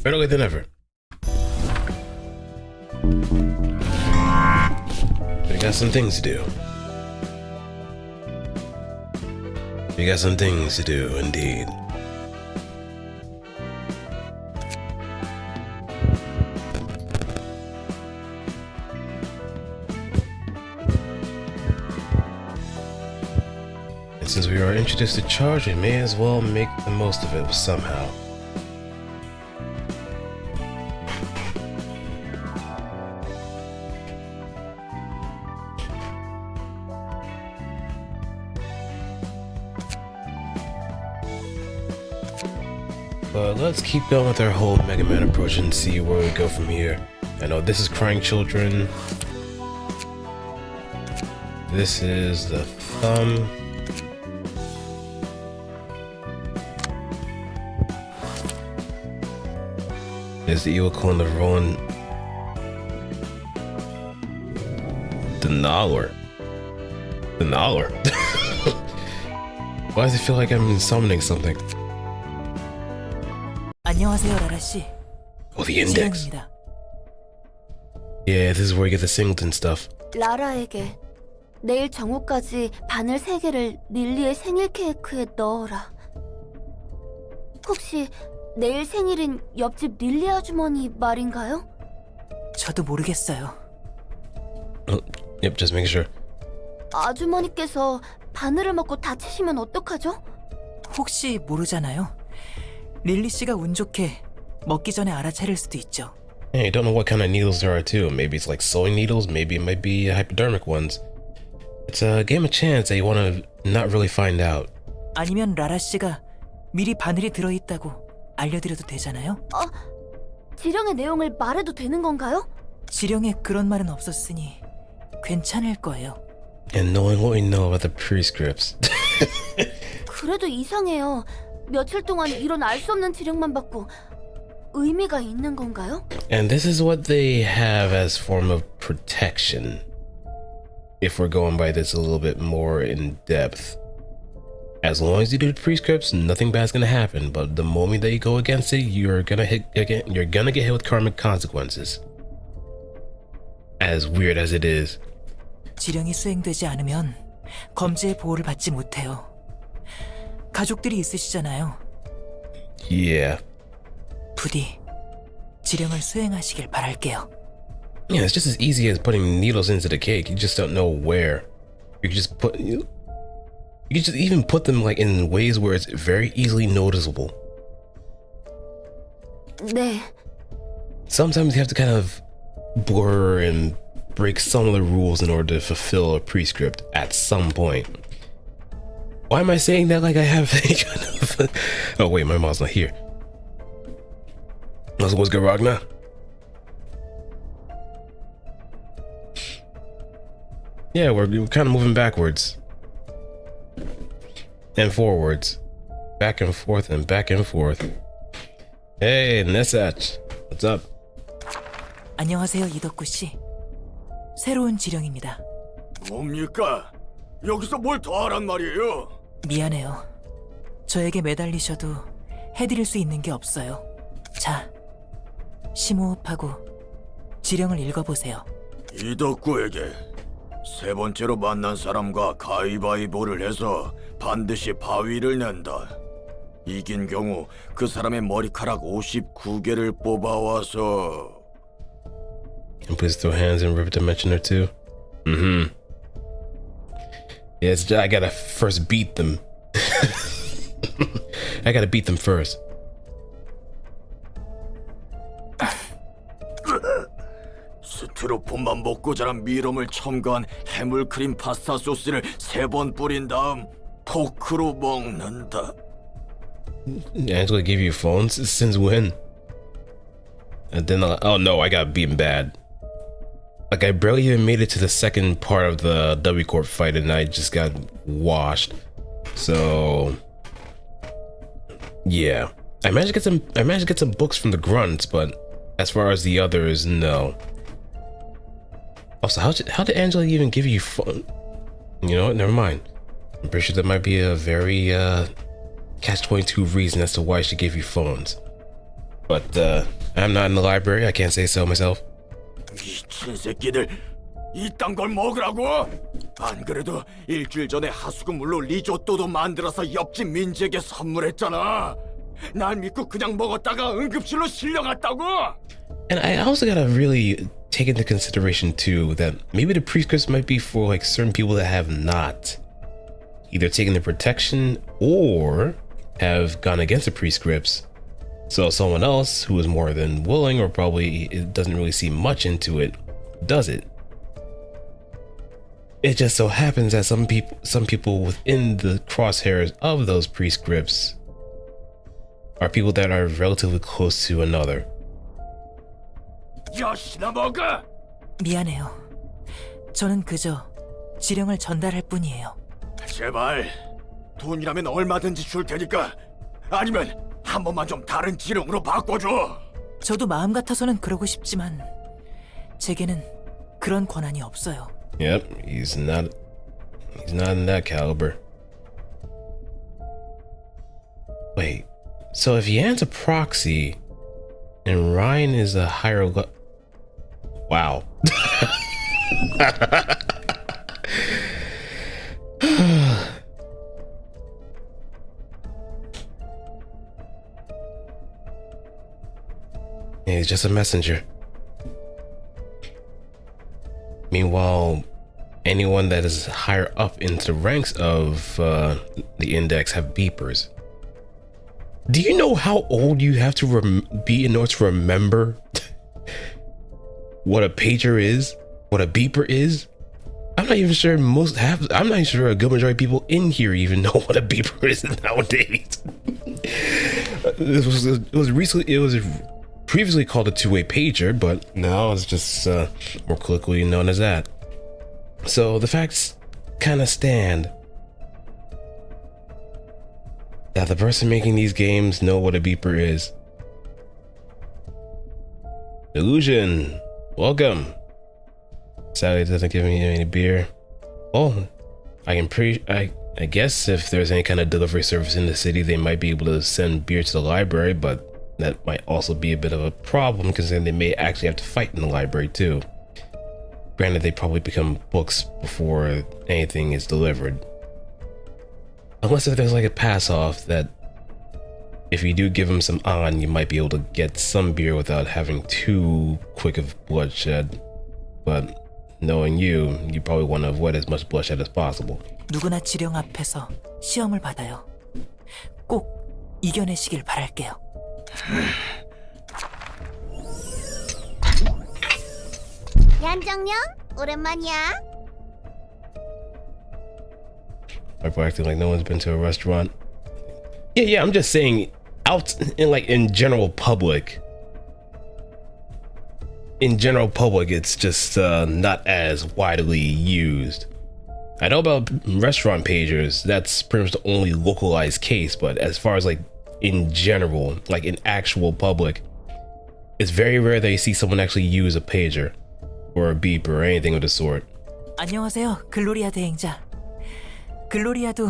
Better late than never. We got some things to do. We got some things to do, indeed. And since we are introduced to charge, we may as well make the most of it somehow. But let's keep going with our whole Mega Man approach and see where we go from here. I know this is Crying Children. This is the thumb. There's the evil clone of Roland. The Nowler. The Nowler. Why does it feel like I'm summoning something? 안녕하세요, 라라 씨. Oh, the index. Yeah, this is where you get the singleton stuff. 라라에게 내일 정오까지 바늘 3개를 릴리의 생일 케이크에 넣어라. 혹시 내일 생일인 옆집 릴리 아주머니 말인가요? 저도 모르겠어요. Yep, just making sure. 아주머니께서 바늘을 먹고 다치시면 어떡하죠? 혹시 모르잖아요. 릴리 씨가 운 좋게 먹기 전에 알아차릴 수도 있죠. Hey, you don't know what kind of needles there are too. Maybe it's like sewing needles, maybe it might be hypodermic ones. It's a game of chance that you want to not really find out. 아니면 라라 씨가 미리 바늘이 들어있다고 알려드려도 되잖아요? 지령의 내용을 말해도 되는 건가요? 지령에 그런 말은 없었으니 괜찮을 거예요. And knowing what we know about the prescripts. 그래도 이상해요. 며칠 동안 이런 알 수 없는 지령만 받고 의미가 있는 건가요? And this is what they have as form of protection. If we're going by this a little bit more in depth. As long as you do the prescripts, nothing bad's gonna happen. But the moment that you go against it, you're gonna get hit with karmic consequences. As weird as it is. 지령이 수행되지 않으면 검지의 보호를 받지 못해요. 가족들이 있으시잖아요. Yeah. 부디 지령을 수행하시길 바랄게요. Yeah, it's just as easy as putting needles into the cake. You just don't know where. You can just put you can just even put them like in ways where it's very easily noticeable. 네. Sometimes you have to kind of blur and break some of the rules in order to fulfill a prescript at some point. Why am I saying that like I have any kind of... Oh wait, my mom's not here. What's good, Ragnar? Yeah, we're kind of moving backwards. And forwards. Back and forth and back and forth. Hey, Nesach. What's up? 안녕하세요, 이덕구 씨. 새로운 지령입니다. 뭡니까? 여기서 뭘 더 하란 말이에요? 미안해요. 저에게 매달리셔도 해드릴 수 있는 게 없어요. 자, 심호흡하고 지령을 읽어보세요. 이덕구에게 세 번째로 만난 사람과 가위바위보를 해서 반드시 바위를 낸다. 이긴 경우 그 사람의 머리카락 59개를 뽑아와서. And please throw hands in River Dimension or two. Mm-hmm. Yes, I gotta first beat them. I gotta beat them first. 스티로폼만 먹고 자란 미럼을 첨가한 해물크림 파스타 소스를 3번 뿌린 다음 포크로 먹는다. Angela gave you phones? Since when? And then, oh no, I got beaten bad. Like, I barely even made it to the second part of the W Corp fight and I just got washed. So, yeah. I managed to get some books from the grunts, but as far as the others, no. Also, how did Angela even give you phone? You know what? Never mind. I'm pretty sure that might be a very catch-22 reason as to why she gave you phones. But I'm not in the library. I can't say so myself. 미친 새끼들, 이딴 걸 먹으라고? 안 그래도 일주일 전에 하수구물로 리조또도 만들어서 옆집 민지에게 선물했잖아. 날 믿고 그냥 먹었다가 응급실로 실려갔다고. And I also gotta really take into consideration too that maybe the prescripts might be for like certain people that have not either taken the protection or have gone against the prescripts. So someone else who is more than willing or probably doesn't really see much into it does it. It just so happens that some people within the crosshairs of those prescripts are people that are relatively close to another. 야시나 먹어. 미안해요. 저는 그저 지령을 전달할 뿐이에요. 제발 돈이라면 얼마든지 줄 테니까 아니면 한 번만 좀 다른 지령으로 바꿔줘. 저도 마음 같아서는 그러고 싶지만 제게는 그런 권한이 없어요. Yep, he's not in that caliber. Wait, so if Yan's a proxy and Ryan is a higher wow. He's just a messenger. Meanwhile, anyone that is higher up into the ranks of the index have beepers. Do you know how old you have to be in order to remember what a pager is? What a beeper is? I'm not even sure I'm not even sure a good majority of people in here even know what a beeper is nowadays. It was previously called a two-way pager, but now it's just more colloquially known as that. So the facts kind of stand that the person making these games know what a beeper is. Illusion, welcome. Sadly, it doesn't give me any beer. Oh, I guess if there's any kind of delivery service in the city, they might be able to send beer to the library, but that might also be a bit of a problem because then they may actually have to fight in the library too. Granted, they probably become books before anything is delivered. Unless if there's like a pass off that if you do give them some on, you might be able to get some beer without having too quick of bloodshed. But knowing you probably want to avoid as much bloodshed as possible. 누구나 지령 앞에서 시험을 받아요. 꼭 이겨내시길 바랄게요. 얀정령, 오랜만이야. People acting like no one's been to a restaurant. Yeah, I'm just saying out in general public. In general public, it's just not as widely used. I know about restaurant pagers, that's pretty much the only localized case, but as far as like in general, like in actual public, it's very rare that you see someone actually use a pager or a beep or anything of the sort. 안녕하세요, 글로리아 대행자. 글로리아도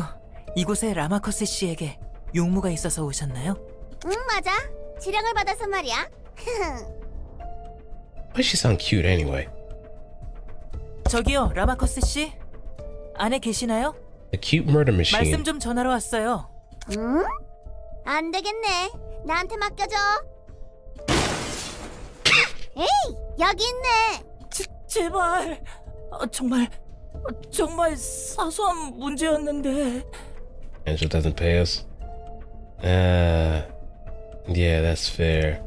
이곳의 라마커스 씨에게 용무가 있어서 오셨나요? 응, 맞아. 지령을 받아서 말이야. Why does she sound cute anyway? 저기요, 라마커스 씨. 안에 계시나요? A cute murder machine. 말씀 좀 전하러 왔어요. 응? 안 되겠네. 나한테 맡겨줘. 에이, 여기 있네. 제발. 정말 사소한 문제였는데. Angel doesn't pay us. Yeah, that's fair.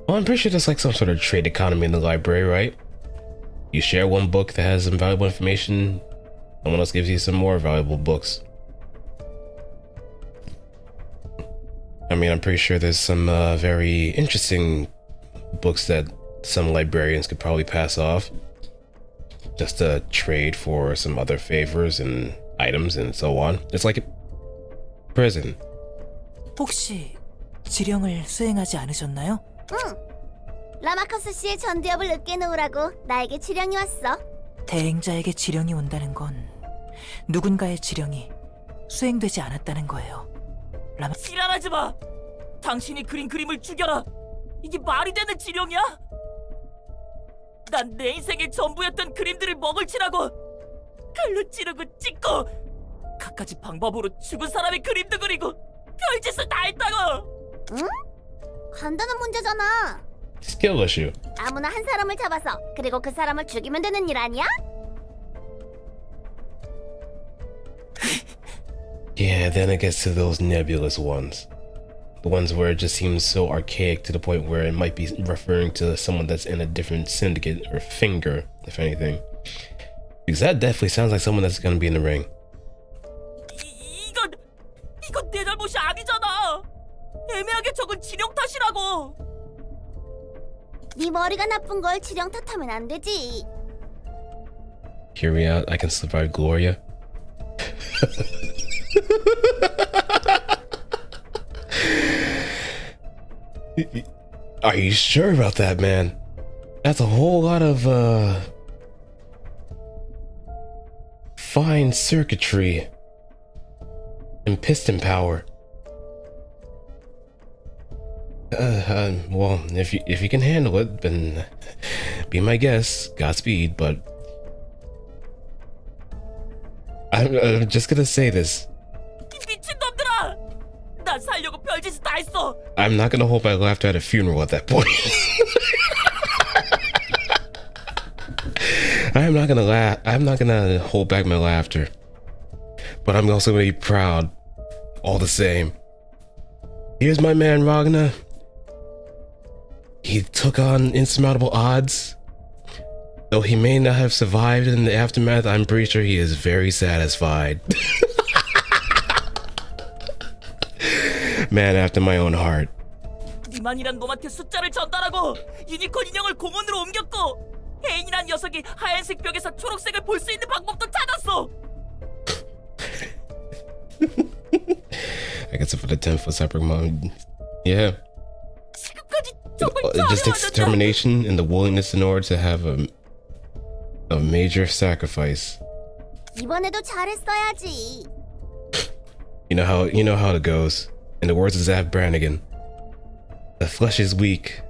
Well, I'm pretty sure there's like some sort of trade economy in the library, right? You share one book that has some valuable information, someone else gives you some more valuable books. I mean, I'm pretty sure there's some very interesting books that some librarians could probably pass off just to trade for some other favors and items and so on. It's like a prison. 혹시 지령을 수행하지 않으셨나요? 응. 라마커스 씨의 전두엽을 으깨 놓으라고 나에게 지령이 왔어. 대행자에게 지령이 온다는 건 누군가의 지령이 수행되지 않았다는 거예요. 지랄하지 마! 당신이 그린 그림을 죽여라! 이게 말이 되는 지령이야? 난 내 인생의 전부였던 그림들을 먹을 치라고! 칼로 찌르고 찢고! 갖가지 방법으로 죽은 사람의 그림도 그리고 별짓을 다 했다고! 응? 간단한 문제잖아. Skill issue. 아무나 한 사람을 잡아서 그리고 그 사람을 죽이면 되는 일 아니야? Yeah, then it gets to those nebulous ones. The ones where it just seems so archaic to the point where it might be referring to someone that's in a different syndicate or finger, if anything. Because that definitely sounds like someone that's gonna be in the ring. 이건 내 잘못이 아니잖아. 애매하게 적은 지령 탓이라고. 네 머리가 나쁜 걸 지령 탓하면 안 되지. Hear me out, I can survive Gloria. Are you sure about that, man? That's a whole lot of fine circuitry and piston power. Well, if you can handle it, then be my guest. Godspeed, but I'm just gonna say this. 미친놈들아! 난 살려고 별짓을 다 했어. I'm not gonna hold my laughter at a funeral at that point. I'm not gonna laugh. I'm not gonna hold back my laughter. But I'm also gonna be proud, all the same. Here's my man Ragnar. He took on insurmountable odds. Though he may not have survived in the aftermath, I'm pretty sure he is very satisfied. Man after my own heart. 니만이란 놈한테 숫자를 전달하고 유니콘 인형을 공원으로 옮겼고 혜인이란 녀석이 하얀색 벽에서 초록색을 볼 수 있는 방법도 찾았어. I guess for the 10-foot separate mode. Yeah. 지금까지 It just takes determination and the willingness in order to have a major sacrifice. 이번에도 잘했어야지. You know how it goes. In the words of Zav Brannigan, the flesh is weak,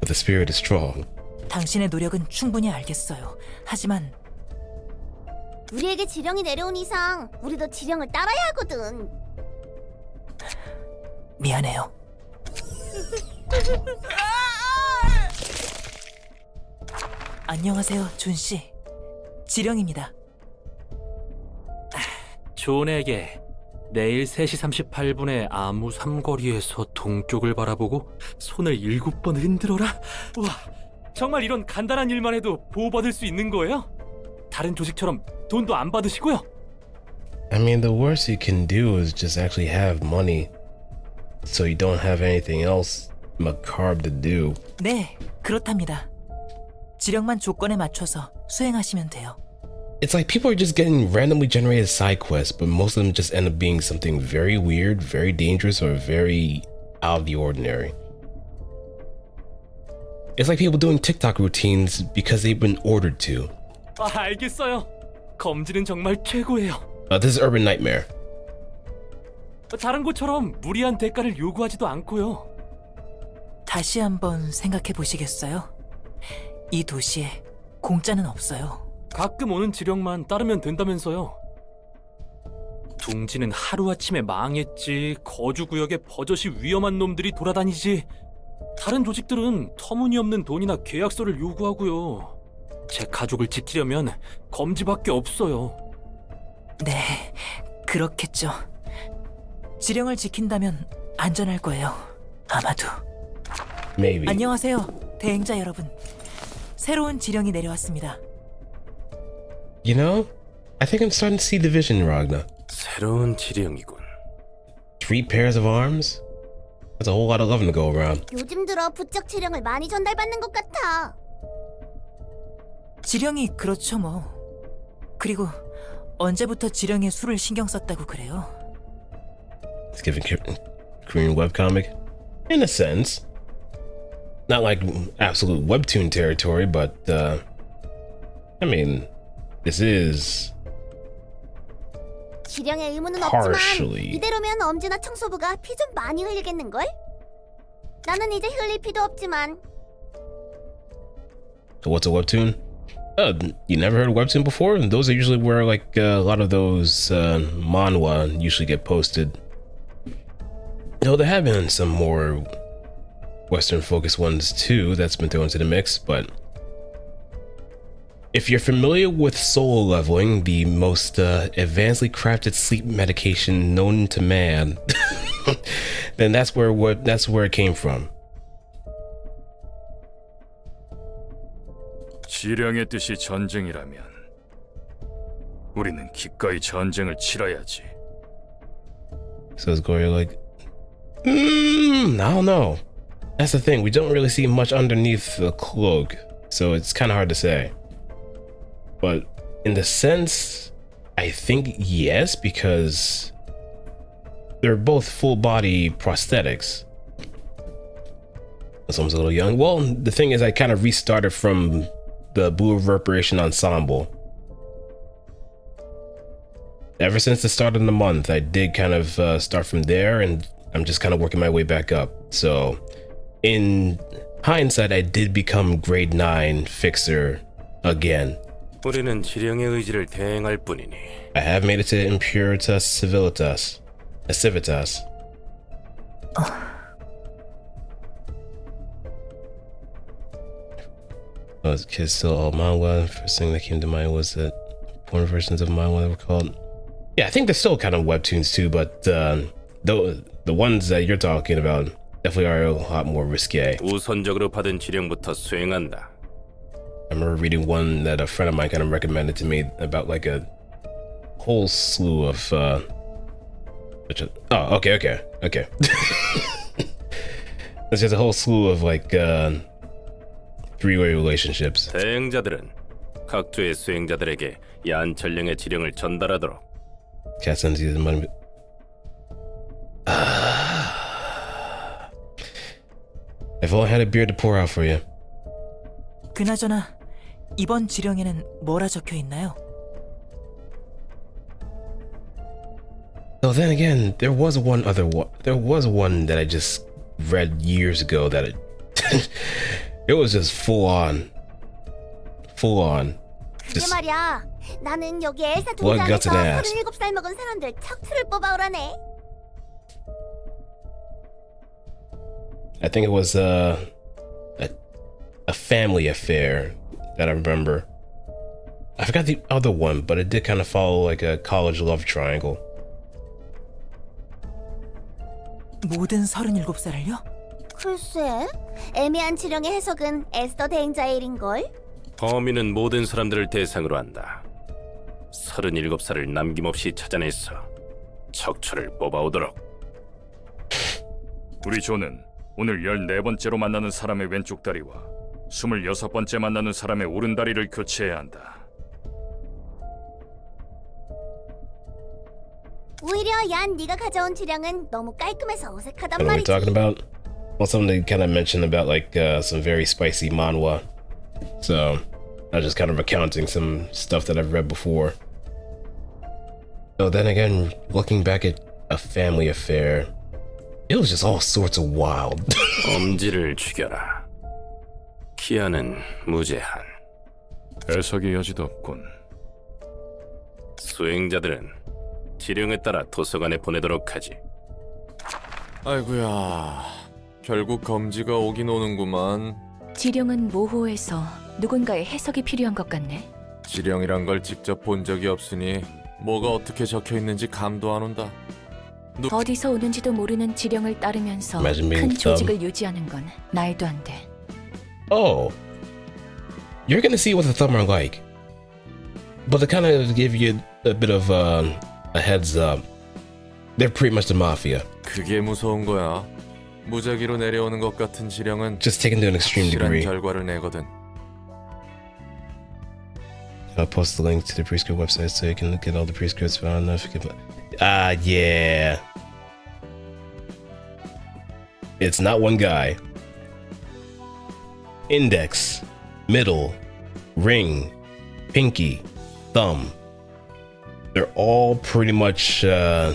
but the spirit is strong. 당신의 노력은 충분히 알겠어요. 하지만 우리에게 지령이 내려온 이상 우리도 지령을 따라야 하거든. 미안해요. 안녕하세요, 준 씨. 지령입니다. 존에게 내일 3시 38분에 아무 삼거리에서 동쪽을 바라보고 손을 7번 흔들어라? 우와, 정말 이런 간단한 일만 해도 보호받을 수 있는 거예요? 다른 조직처럼 돈도 안 받으시고요? I mean, the worst you can do is just actually have money, so you don't have anything else macabre to do. 네, 그렇답니다. 지령만 조건에 맞춰서 수행하시면 돼요. It's like people are just getting randomly generated side quests, but most of them just end up being something very weird, very dangerous, or very out of the ordinary. It's like people doing TikTok routines because they've been ordered to. 알겠어요. 검지는 정말 최고예요. This is Urban Nightmare. 다른 곳처럼 무리한 대가를 요구하지도 않고요. 다시 한번 생각해 보시겠어요? 이 도시에 공짜는 없어요. 가끔 오는 지령만 따르면 된다면서요. 둥지는 하루아침에 망했지, 거주구역에 버젓이 위험한 놈들이 돌아다니지. 다른 조직들은 터무니없는 돈이나 계약서를 요구하고요. 제 가족을 지키려면 검지밖에 없어요. 네, 그렇겠죠. 지령을 지킨다면 안전할 거예요. 아마도. Maybe. 안녕하세요, 대행자 여러분. 새로운 지령이 내려왔습니다. You know, I think I'm starting to see the vision, Ragna. 새로운 지령이군. 3 pairs of arms? That's a whole lot of loving to go around. 요즘 들어 부쩍 지령을 많이 전달받는 것 같아. 지령이 그렇죠 뭐. 그리고 언제부터 지령에 술을 신경 썼다고 그래요? It's giving Korean webcomic. In a sense. Not like absolute webtoon territory, but, I mean, this is 지령의 의무는 partially. 없지만 이대로면 엄지나 청소부가 피 좀 많이 흘리겠는걸? 나는 이제 흘릴 피도 없지만. So what's a webtoon? You never heard of webtoon before? Those are usually where like a lot of those manhwa usually get posted. No, there have been some more Western focused ones too that's been thrown into the mix, but if you're familiar with soul leveling, the most advancedly crafted sleep medication known to man, then that's where it came from. 지령의 뜻이 전쟁이라면 우리는 기꺼이 전쟁을 치러야지. So it's going like, I don't know. That's the thing. We don't really see much underneath the cloak, so it's kind of hard to say. But in the sense, I think yes, because they're both full body prosthetics. Someone's a little young. Well, the thing is, I kind of restarted from the Blue Reverberation Ensemble. Ever since the start of the month, I did kind of start from there, and I'm just kind of working my way back up. So in hindsight, I did become grade 9 fixer again. 우리는 지령의 의지를 대행할 뿐이니. I have made it to Impuritas Civitas. Oh, as kids still all manhwa. First thing that came to mind was that porn versions of manhwa that were called. Yeah, I think they're still kind of webtoons too, but the ones that you're talking about definitely are a lot more risque. 우선적으로 받은 지령부터 수행한다. I remember reading one that a friend of mine kind of recommended to me about like a whole slew of okay. There's just a whole slew of like three-way relationships. 대행자들은 각주의 수행자들에게 야한 전령의 지령을 전달하도록. Cat sends you the money. If I had a beer to pour out for you. 그나저나 이번 지령에는 뭐라 적혀 있나요? So then again, there was one that I just read years ago that it was just full on. 그게 Just 말이야. 나는 여기 엘사 Blood, guts, 동산에서 and ass. 37살 먹은 사람들 척추를 뽑아오라네. I think it was a family affair that I remember. I forgot the other one, but it did kind of follow like a college love triangle. 모든 37살을요? 글쎄, 애매한 지령의 해석은 에스더 대행자의 일인걸? 범인은 모든 사람들을 대상으로 한다. 37살을 남김없이 찾아내서 척추를 뽑아오도록. 우리 조는 오늘 14번째로 만나는 사람의 왼쪽 다리와 26번째 만나는 사람의 오른 다리를 교체해야 한다. 오히려 얀 네가 가져온 지령은 너무 깔끔해서 어색하단 What are we 말이지. talking about? Well, something they kind of mentioned about like some very spicy manhwa. So I was just kind of recounting some stuff that I've read before. So then again, looking back at a family affair, it was just all sorts of wild. 엄지를 죽여라. 키아는 무제한. 해석의 여지도 없군. 수행자들은 지령에 따라 도서관에 보내도록 하지. 아이고야, 결국 검지가 오긴 오는구만. 지령은 모호해서 누군가의 해석이 필요한 것 같네. 지령이란 걸 직접 본 적이 없으니 뭐가 어떻게 적혀 있는지 감도 안 온다. 어디서 오는지도 모르는 지령을 따르면서 Imagine being 큰 조직을 유지하는 건 말도 안 돼. Oh, you're gonna see what the thumb are like. But to kind of give you a bit of a heads up, they're pretty much the mafia. 그게 무서운 거야. 무작위로 내려오는 것 같은 지령은 Just taken to an extreme 실한 degree. 결과를 내거든. I'll post the link to the prescript website so you can look at all the prescripts found. Yeah. It's not one guy. Index, middle, ring, pinky, thumb. They're all pretty much, I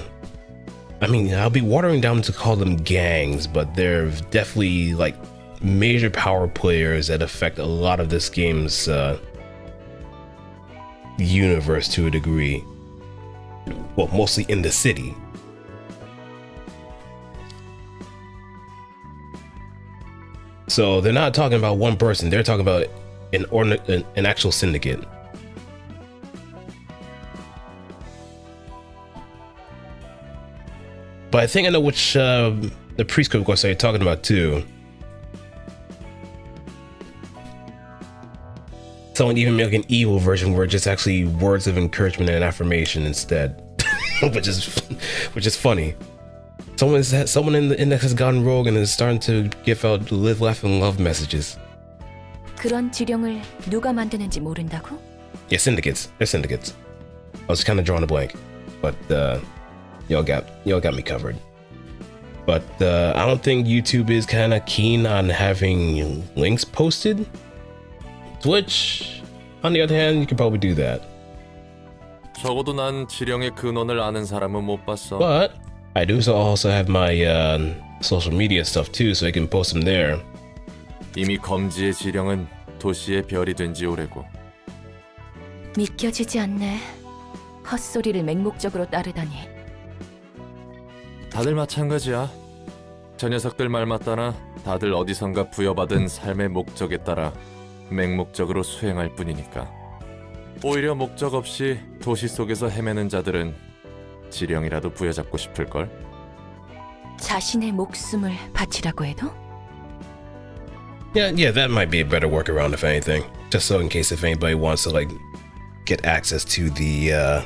mean, I'll be watering down to call them gangs, but they're definitely like major power players that affect a lot of this game's universe to a degree. Well, mostly in the city. So they're not talking about one person, they're talking about an actual syndicate. But I think I know which the prescript course you're talking about too. Someone even make an evil version where it's just actually words of encouragement and affirmation instead, which is funny. Someone in the index has gone rogue and is starting to give out live, laugh, and love messages. 그런 지령을 누가 만드는지 모른다고? Yeah, syndicates. They're syndicates. I was kind of drawing a blank, but y'all got me covered. But I don't think YouTube is kind of keen on having links posted. Twitch, on the other hand, you can probably do that. 적어도 난 지령의 근원을 아는 사람은 못 봤어. But I do also have my social media stuff too, so I can post them there. 이미 검지의 지령은 도시의 별이 된 지 오래고. 믿겨지지 않네. 헛소리를 맹목적으로 따르다니. 다들 마찬가지야. 저 녀석들 말 맞다나 다들 어디선가 부여받은 삶의 목적에 따라 맹목적으로 수행할 뿐이니까. 오히려 목적 없이 도시 속에서 헤매는 자들은 지령이라도 부여잡고 싶을걸. 자신의 목숨을 바치라고 해도? Yeah, that might be a better workaround if anything. Just so in case if anybody wants to like get access to the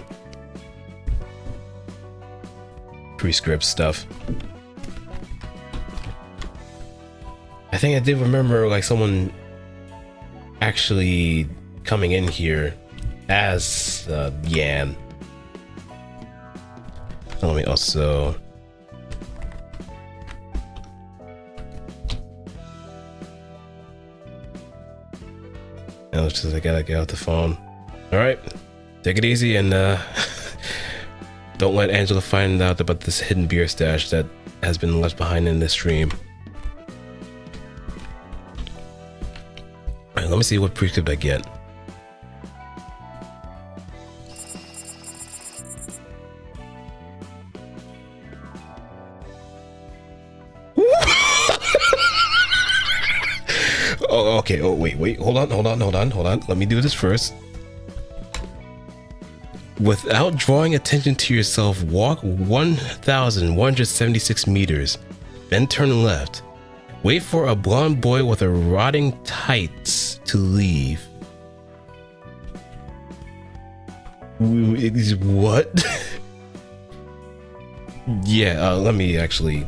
prescript stuff. I think I did remember like someone actually coming in here as Yan. Let me also And it's just I gotta get off the phone. All right, take it easy and don't let Angela find out about this hidden beer stash that has been left behind in this stream. All right, let me see what prescript I get. Oh, okay. Oh, wait. Hold on. Let me do this first. Without drawing attention to yourself, walk 1,176 meters, then turn left. Wait for a blonde boy with a rotting tights to leave. What? Yeah, let me actually...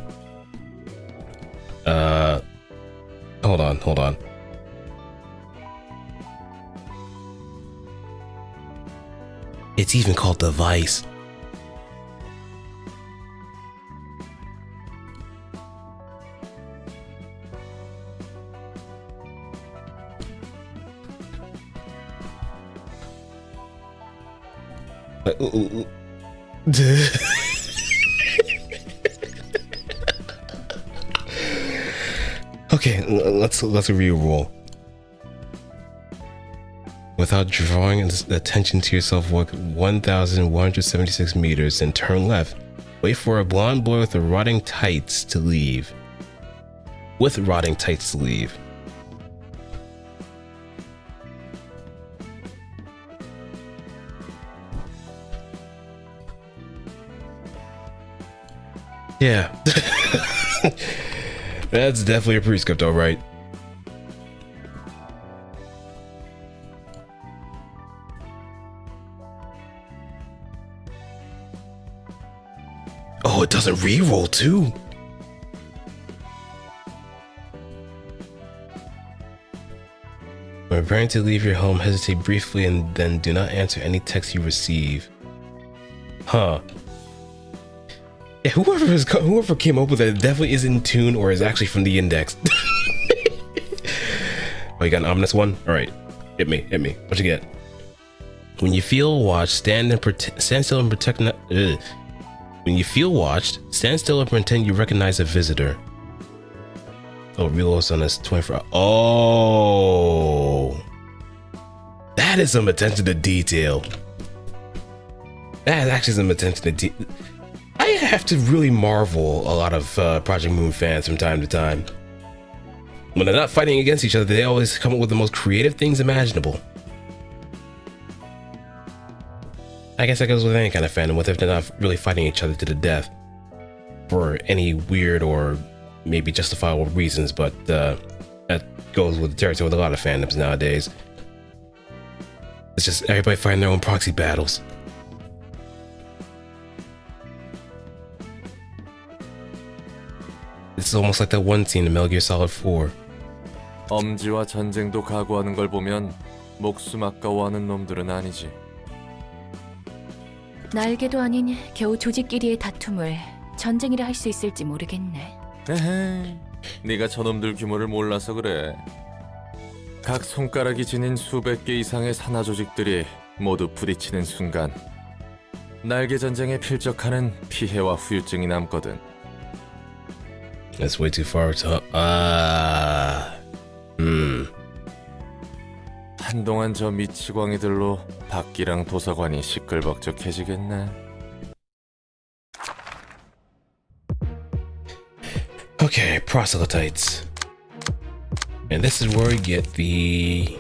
Hold on. It's even called device. Okay, let's re-roll. Without drawing attention to yourself, walk 1,176 meters and turn left. Wait for a blonde boy with rotting tights to leave. With rotting tights to leave. Yeah. That's definitely a prescript, alright. Oh, it doesn't re-roll too. When preparing to leave your home, hesitate briefly and then do not answer any text you receive. Huh. Yeah, whoever came up with that definitely is in tune or is actually from the index. Oh, you got an ominous one? Alright. Hit me. What'd you get? When you feel watched, stand still and protect. When you feel watched, stand still and pretend you recognize a visitor. Oh, reloads on this 24. Oh, that is some attention to detail. That is actually some attention to detail. I have to really marvel a lot of Project Moon fans from time to time. When they're not fighting against each other, they always come up with the most creative things imaginable. I guess that goes with any kind of fandom, with if they're not really fighting each other to the death for any weird or maybe justifiable reasons, but that goes with the territory with a lot of fandoms nowadays. It's just everybody fighting their own proxy battles. It's almost like that one scene in Metal Gear Solid 4. 엄지와 전쟁도 각오하는 걸 보면 목숨 아까워하는 놈들은 아니지. 날개도 아닌 겨우 조직끼리의 다툼을 전쟁이라 할 수 있을지 모르겠네. 에헤이, 네가 저놈들 규모를 몰라서 그래. 각 손가락이 지닌 수백 개 이상의 산하 조직들이 모두 부딪히는 순간 날개 전쟁에 필적하는 피해와 후유증이 남거든. That's way too far to... 한동안 저 미치광이들로 밖이랑 도서관이 시끌벅적해지겠네. Okay, proselytes. And this is where we get the...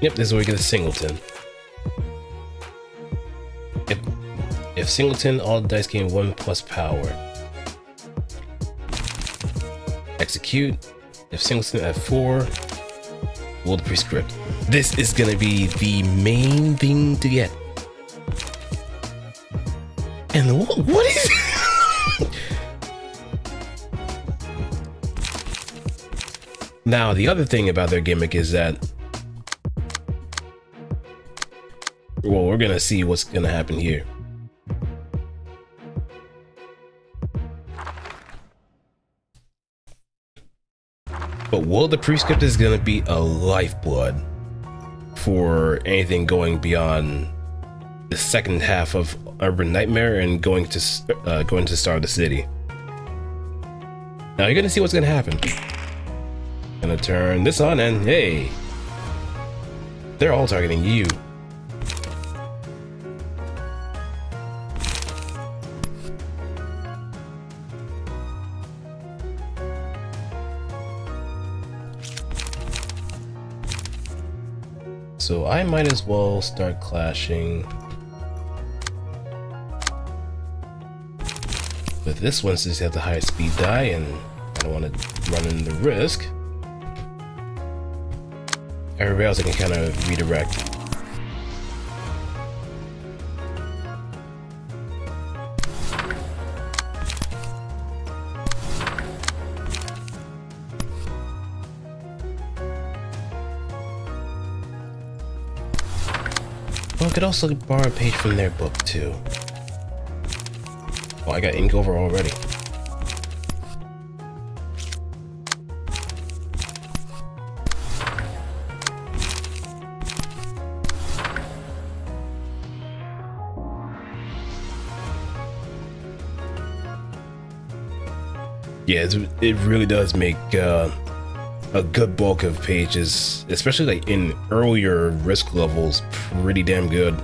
Yep, this is where we get a singleton. If singleton, all the dice gain 1+ power. Execute. If singleton at 4, roll the prescript. This is gonna be the main thing to get. And what is Now, the other thing about their gimmick is that, well, we're gonna see what's gonna happen here. But will the prescript is gonna be a lifeblood for anything going beyond the second half of Urban Nightmare and going to Star of the City. Now you're gonna see what's gonna happen. Gonna turn this on and hey, they're all targeting you. So I might as well start clashing with this one since you have the highest speed die and I don't want to run in the risk. Everybody else I can kind of redirect. Well, I could also borrow a page from their book too. Oh, I got ink over already. Yeah, it really does make a good bulk of pages, especially like in earlier risk levels, pretty damn good.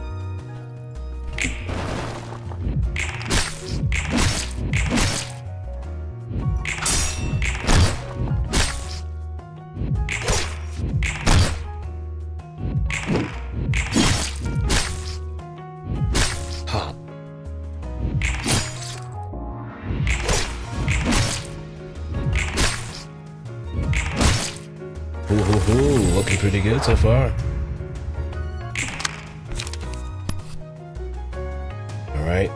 Ooh, looking pretty good so far. All right.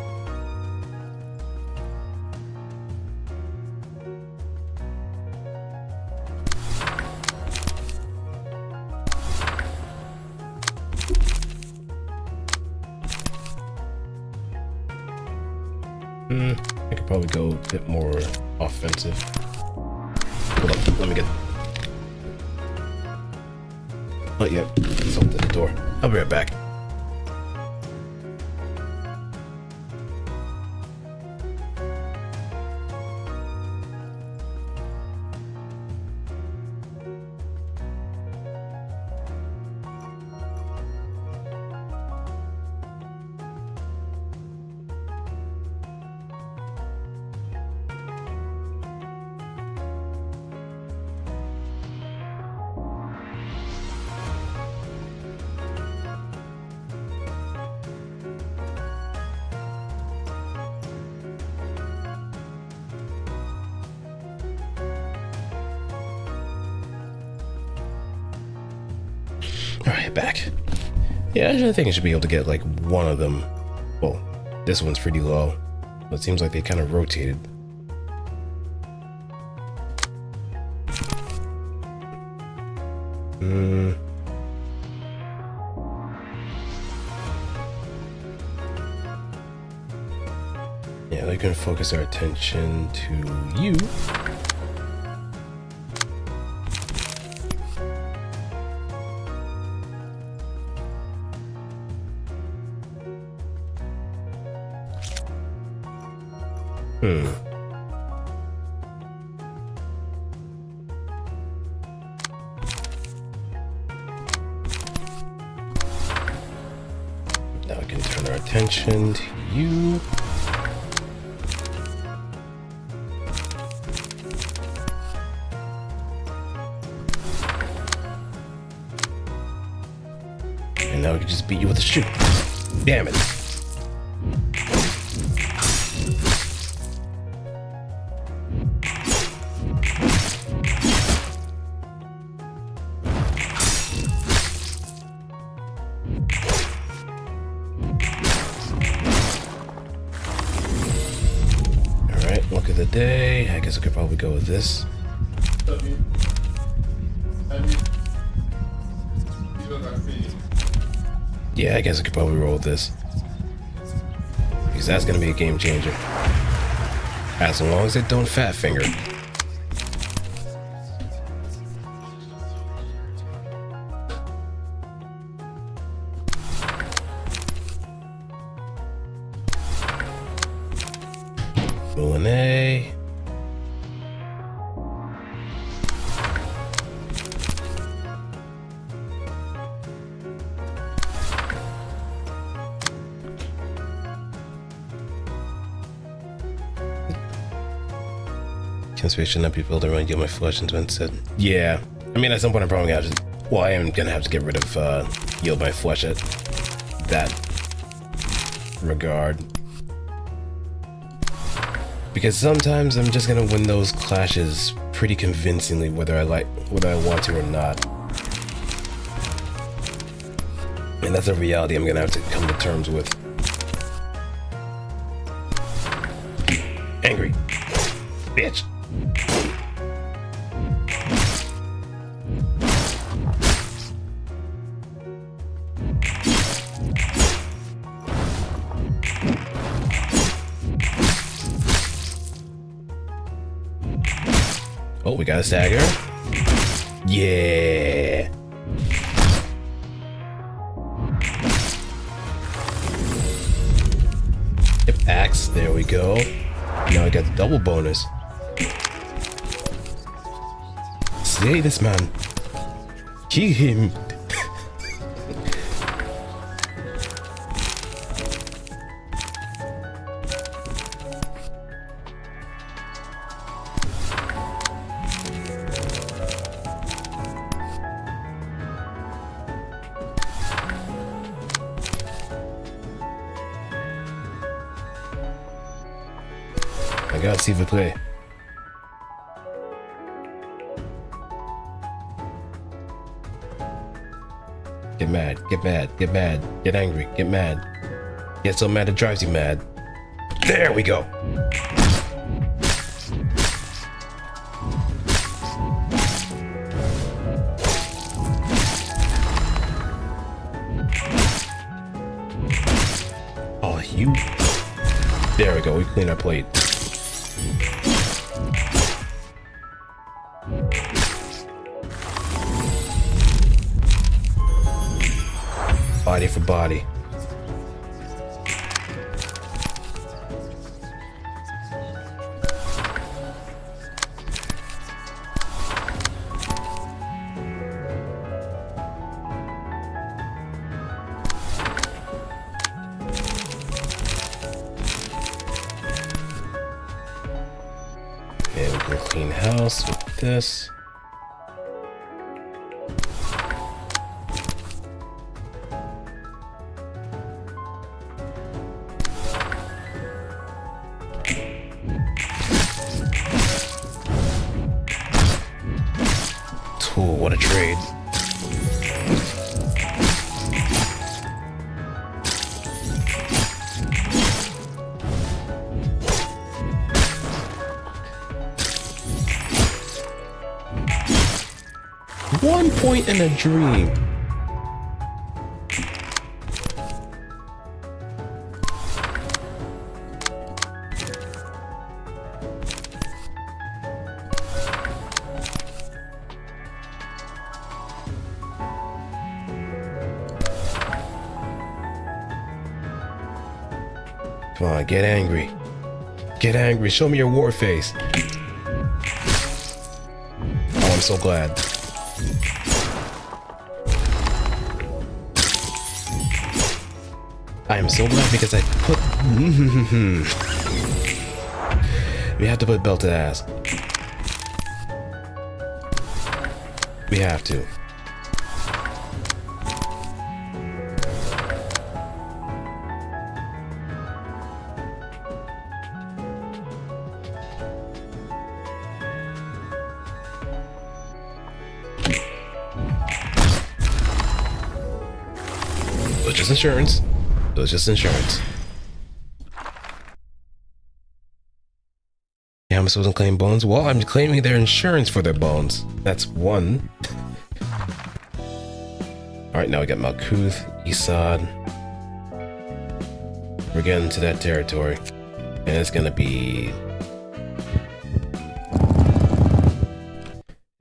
I could probably go a bit more offensive. Hold up, let me get. Oh, yeah, it's open the door. I'll be right back. Alright, back. Yeah, I think I should be able to get like one of them. Well, this one's pretty low. But it seems like they kind of rotated. Yeah, we can focus our attention to you. Now we can turn our attention to you. And now we can just beat you with a shoe. Damn it. Look of the day. I guess I could probably go with this. Yeah, I guess I could probably roll with this. Because that's gonna be a game changer. As long as it don't fat finger. Moon A. Conspiracy should not be built around you. My flesh and been said. Yeah, I mean, at some point I'm probably gonna have to. Well, I am gonna have to get rid of yield my flesh at that regard, because sometimes I'm just gonna win those clashes pretty convincingly, whether I want to or not, and that's a reality I'm gonna have to come to terms with. Angry, bitch. Oh, we got a stagger. Yeah. Yep, axe. There we go. Now I got the double bonus. Slay this man. Kill him. I gotta see the play. Get mad, get mad, get mad, get angry, get mad. Get so mad it drives you mad. There we go. Oh, you. There we go, we clean our plate. Body for body. Okay, we can clean house with this. Ooh, what a trade. One point in a dream. Come on, get angry. Get angry. Show me your war face. Oh, I'm so glad. I am so glad because I put... We have to put belt to ass. We have to. It was just insurance. It was just insurance. Yeah, I'm supposed to claim bones? Well, I'm claiming their insurance for their bones. That's one. Alright, now we got Malkuth, Isad. We're getting to that territory. And it's gonna be...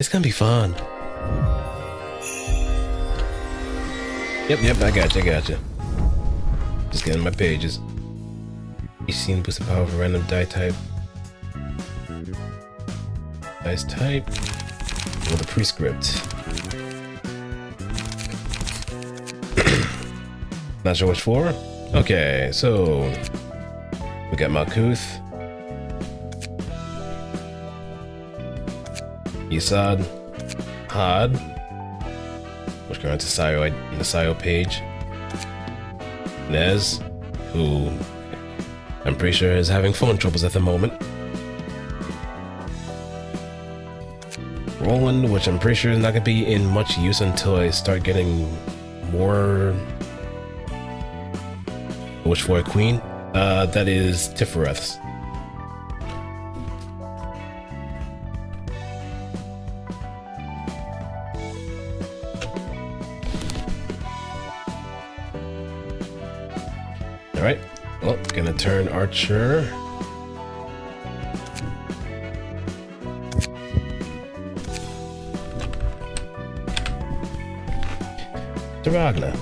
It's gonna be fun. Yep, I got you. Just getting my pages. You seen boost the power of a random die type. Nice type with a prescript. Not sure which for. Okay, so we got Malkuth, Isad, Had, which going to Sayo in the Sayo page. Nez, who I'm pretty sure is having phone troubles at the moment. Roland, which I'm pretty sure is not going to be in much use until I start getting more. Which for a queen? That is Tifereth's. Alright, well, gonna turn Archer. To Ragna.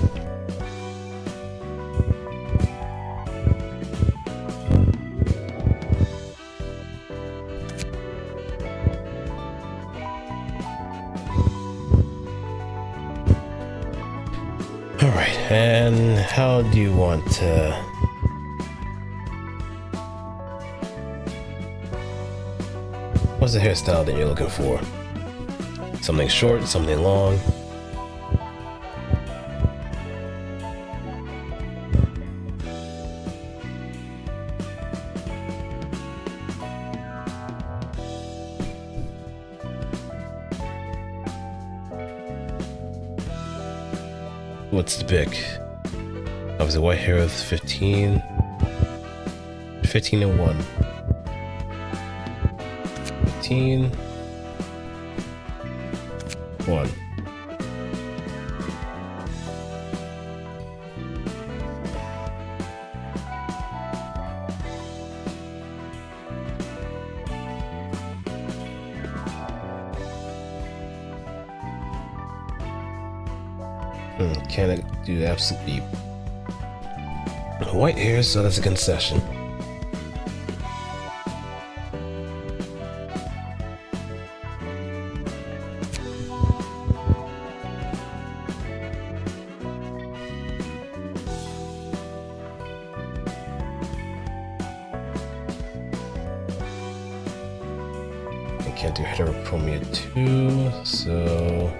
Alright, and how do you want to... What's the hairstyle that you're looking for? Something short, something long? What's the pick? Obviously white hair with 15 and 1. 15 1. Can it do absolutely white hair? So that's a concession. I can't do heterochromia 2, so.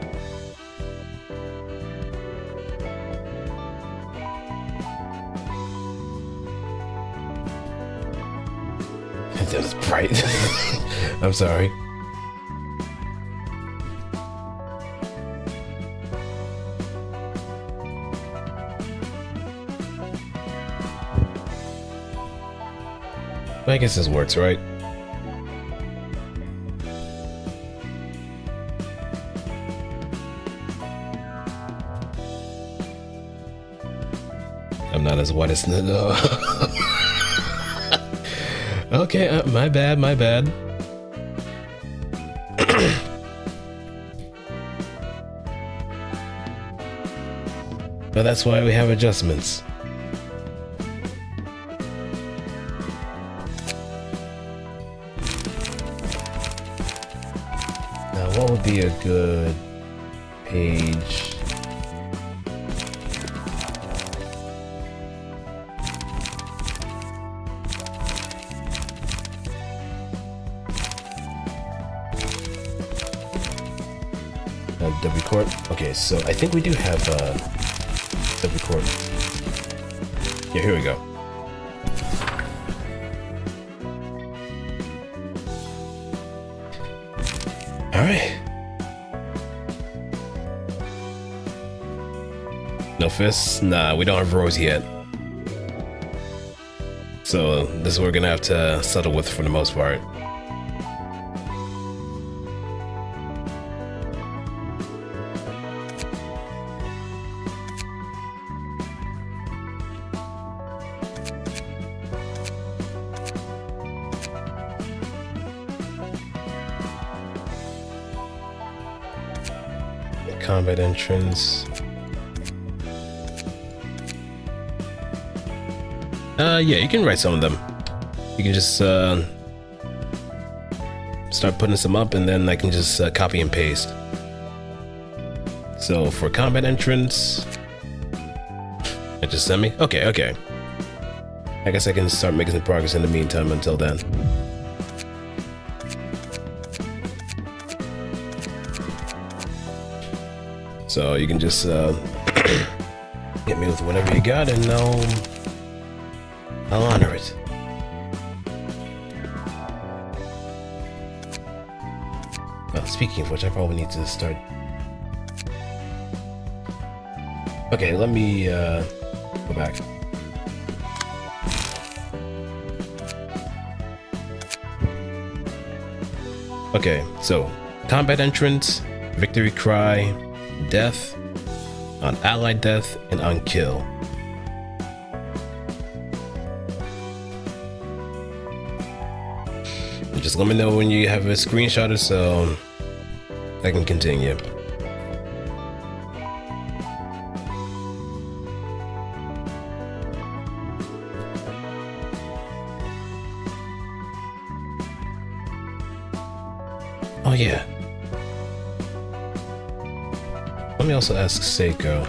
That's bright. I'm sorry. I guess this works, right? I'm not as white as no. Okay, my bad, my bad. But that's why we have adjustments. Now, what would be a good page? W Corp. Okay, so I think we do have W Corp. Yeah, here we go. All right. No fists? Nah, we don't have Rose yet. So this is what we're gonna have to settle with for the most part. Combat entrance. Yeah, you can write some of them. You can just start putting some up, and then I can just copy and paste. So for combat entrance, it just sent me. Okay. I guess I can start making some progress in the meantime until then. So you can just hit me with whatever you got, and I'll honor it. Well, speaking of which, I probably need to start. Okay, let me go back. Okay, so combat entrance, victory cry, death, on allied death, and on kill. Just let me know when you have a screenshot so I can continue. Oh yeah. Let me also ask Seiko.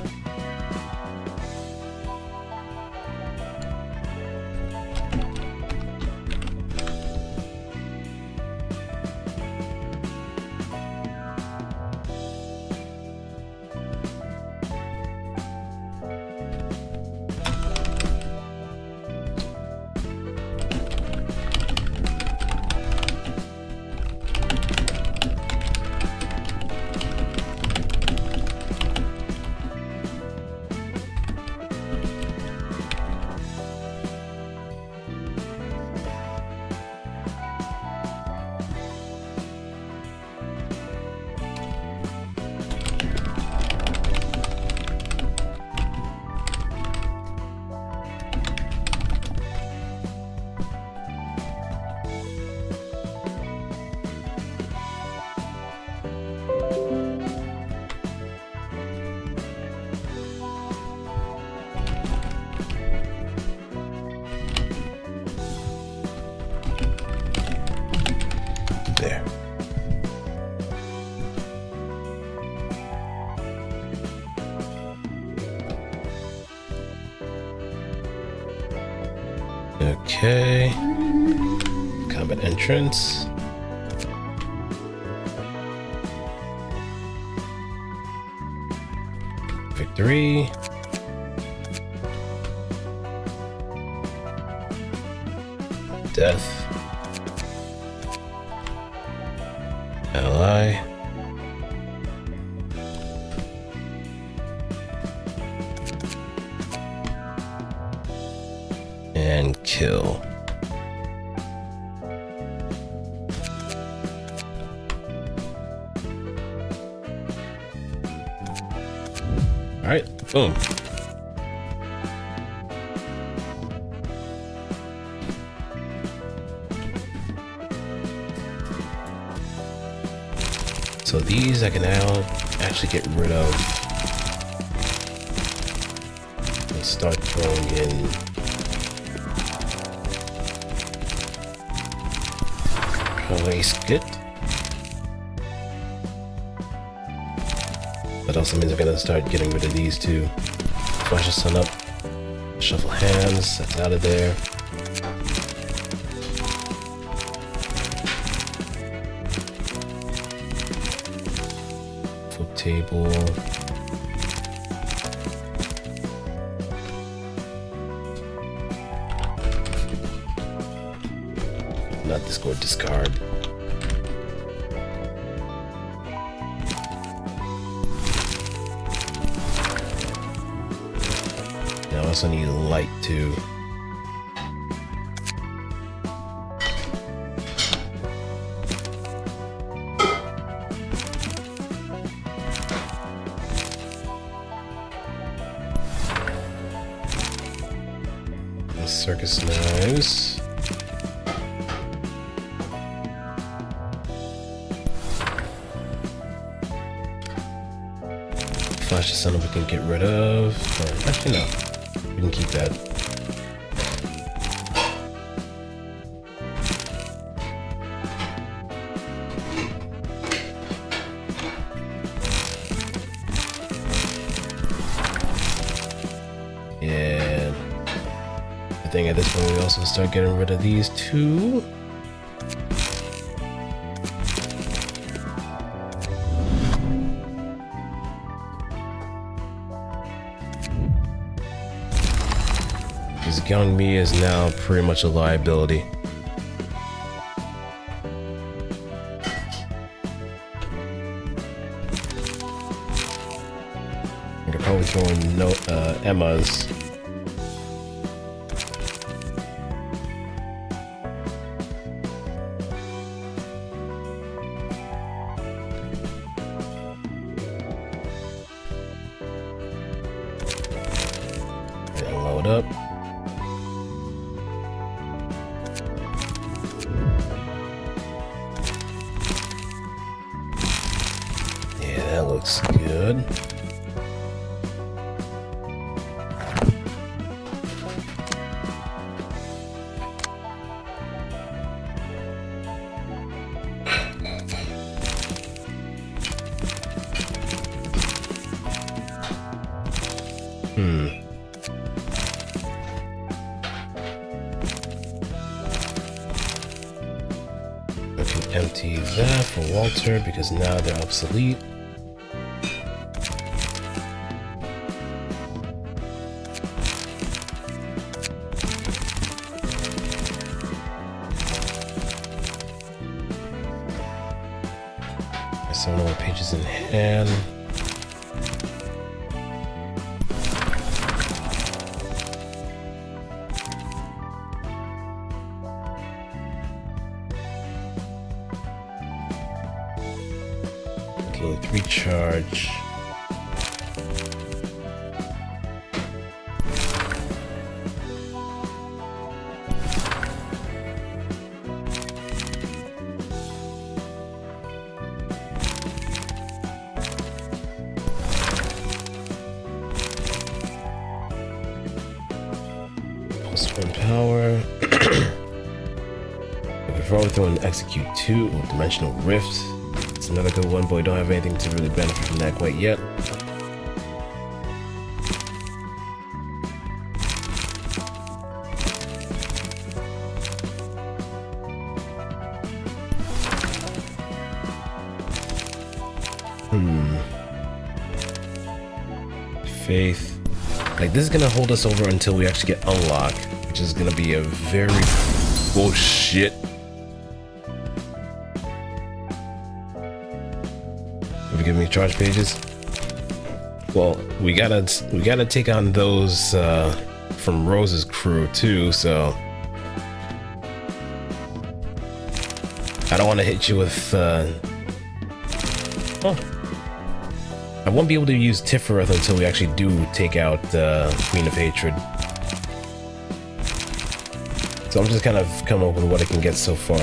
There. Okay. Combat entrance. Victory. Death. Ally. And kill. All right, boom. So these I can now actually get rid of and start throwing in waste kit. That also means I'm gonna start getting rid of these two. Flash the sun up, shuffle hands, that's out of there. Flip table. Not Discord, discard. Now I also need light too. Circus knives. Flash the sun we can get rid of. Or, actually no, we can keep that. think at this point we also start getting rid of these two. Because young me is now pretty much a liability. I could probably throw in Emma's. Load up. Yeah, that looks good. I can empty that for Walter because now they're obsolete. Some more pages in hand. Okay, 3 charge. Swim power. Before we throw in execute 2, dimensional rift. It's another good one, but we don't have anything to really benefit from that quite yet. Faith. Like, this is gonna hold us over until we actually get unlock, which is gonna be a very... Oh shit. Have you given me charge pages? Well, we gotta take on those from Rose's crew too, so I don't want to hit you with oh. I won't be able to use Tiferet until we actually do take out Queen of Hatred. So I'm just kind of coming up with what I can get so far.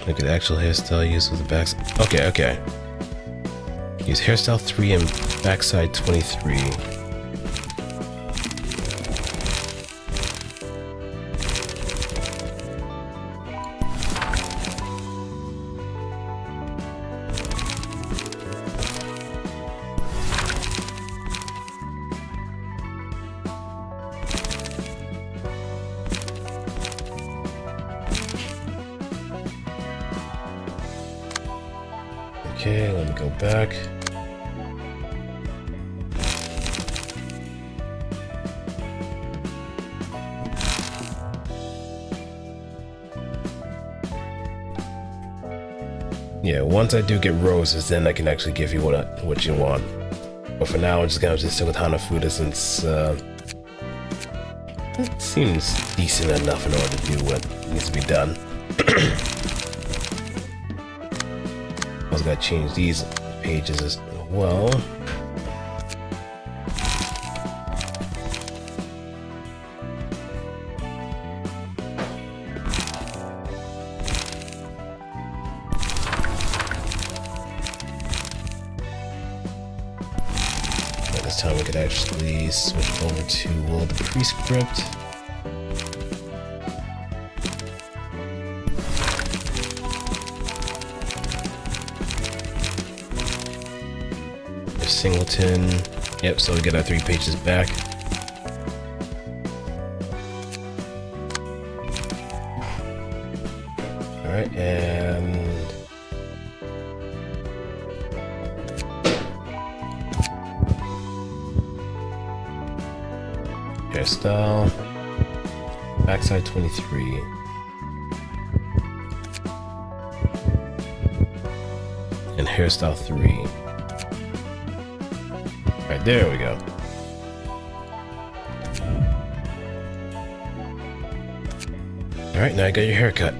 Look at the actual hairstyle used with the backs. Okay. Use hairstyle 3 and backside 23. Okay, let me go back. Yeah, once I do get roses, then I can actually give you what you want. But for now, I'm just gonna stick with Hanafuda since it seems decent enough in order to do what needs to be done. Also gotta change these pages as well. this time we could actually switch over to the prescript. There's Singleton. Yep, so we get our 3 pages back. Alright, and hairstyle, backside 23. And hairstyle 3. Alright, there we go. Alright, now I got your haircut.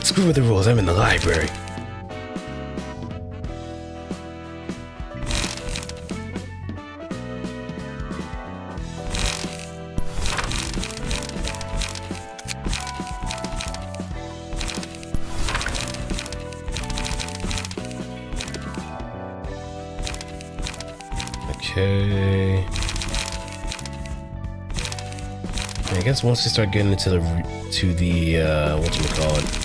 Screw with the rules, I'm in the library. Okay. I guess once we start getting into the whatchamacallit,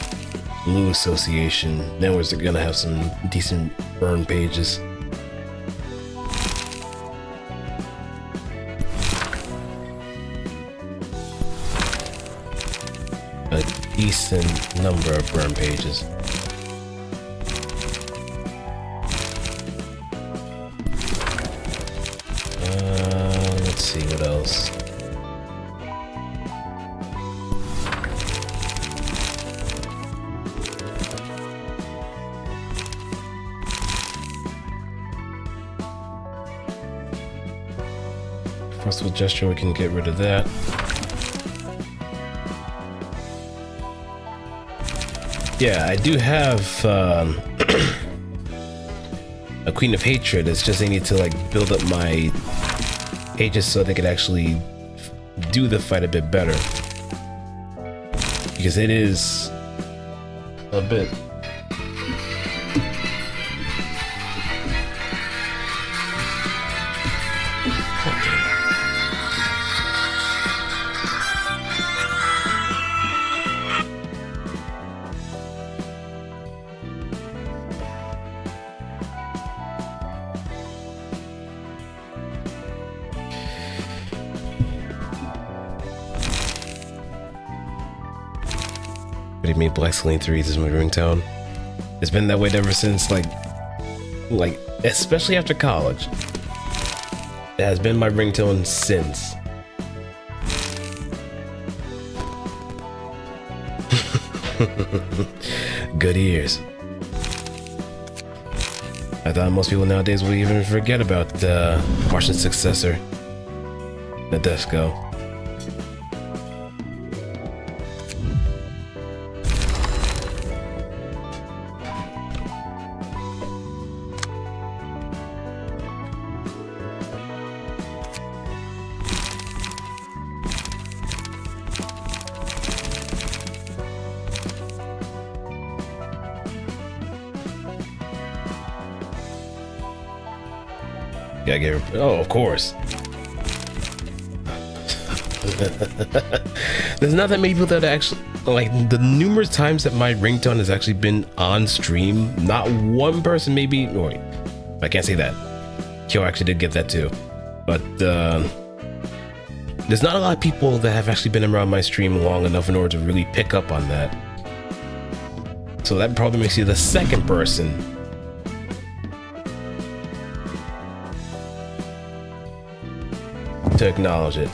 Blue Association, then we're gonna have some decent burn pages. A decent number of burn pages. Let's see what else. Forceful gesture, we can get rid of that. Yeah, I do have a Queen of Hatred. It's just I need to like build up my pages so they could actually do the fight a bit better, because it is a bit What do you mean Black Celine 3 is my ringtone? It's been that way ever since, like especially after college. It has been my ringtone since. Good ears. I thought most people nowadays would even forget about Martian's successor, Nadesco. Gotta get her. Oh, of course. There's not that many people that actually, like, the numerous times that my ringtone has actually been on stream, not one person, maybe. Oh, wait, I can't say that. Kyo actually did get that too. But there's not a lot of people that have actually been around my stream long enough in order to really pick up on that. So that probably makes you the second person to acknowledge it.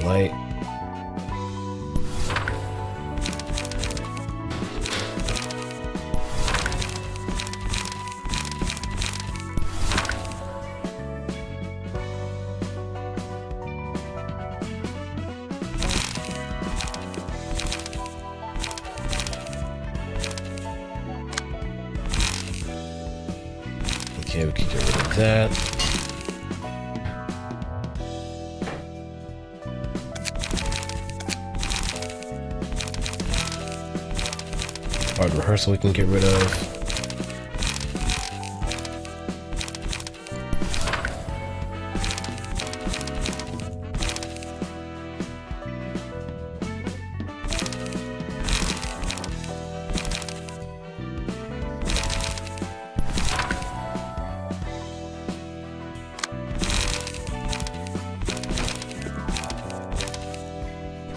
light. Okay, we can get rid of that. Hard rehearsal we can get rid of.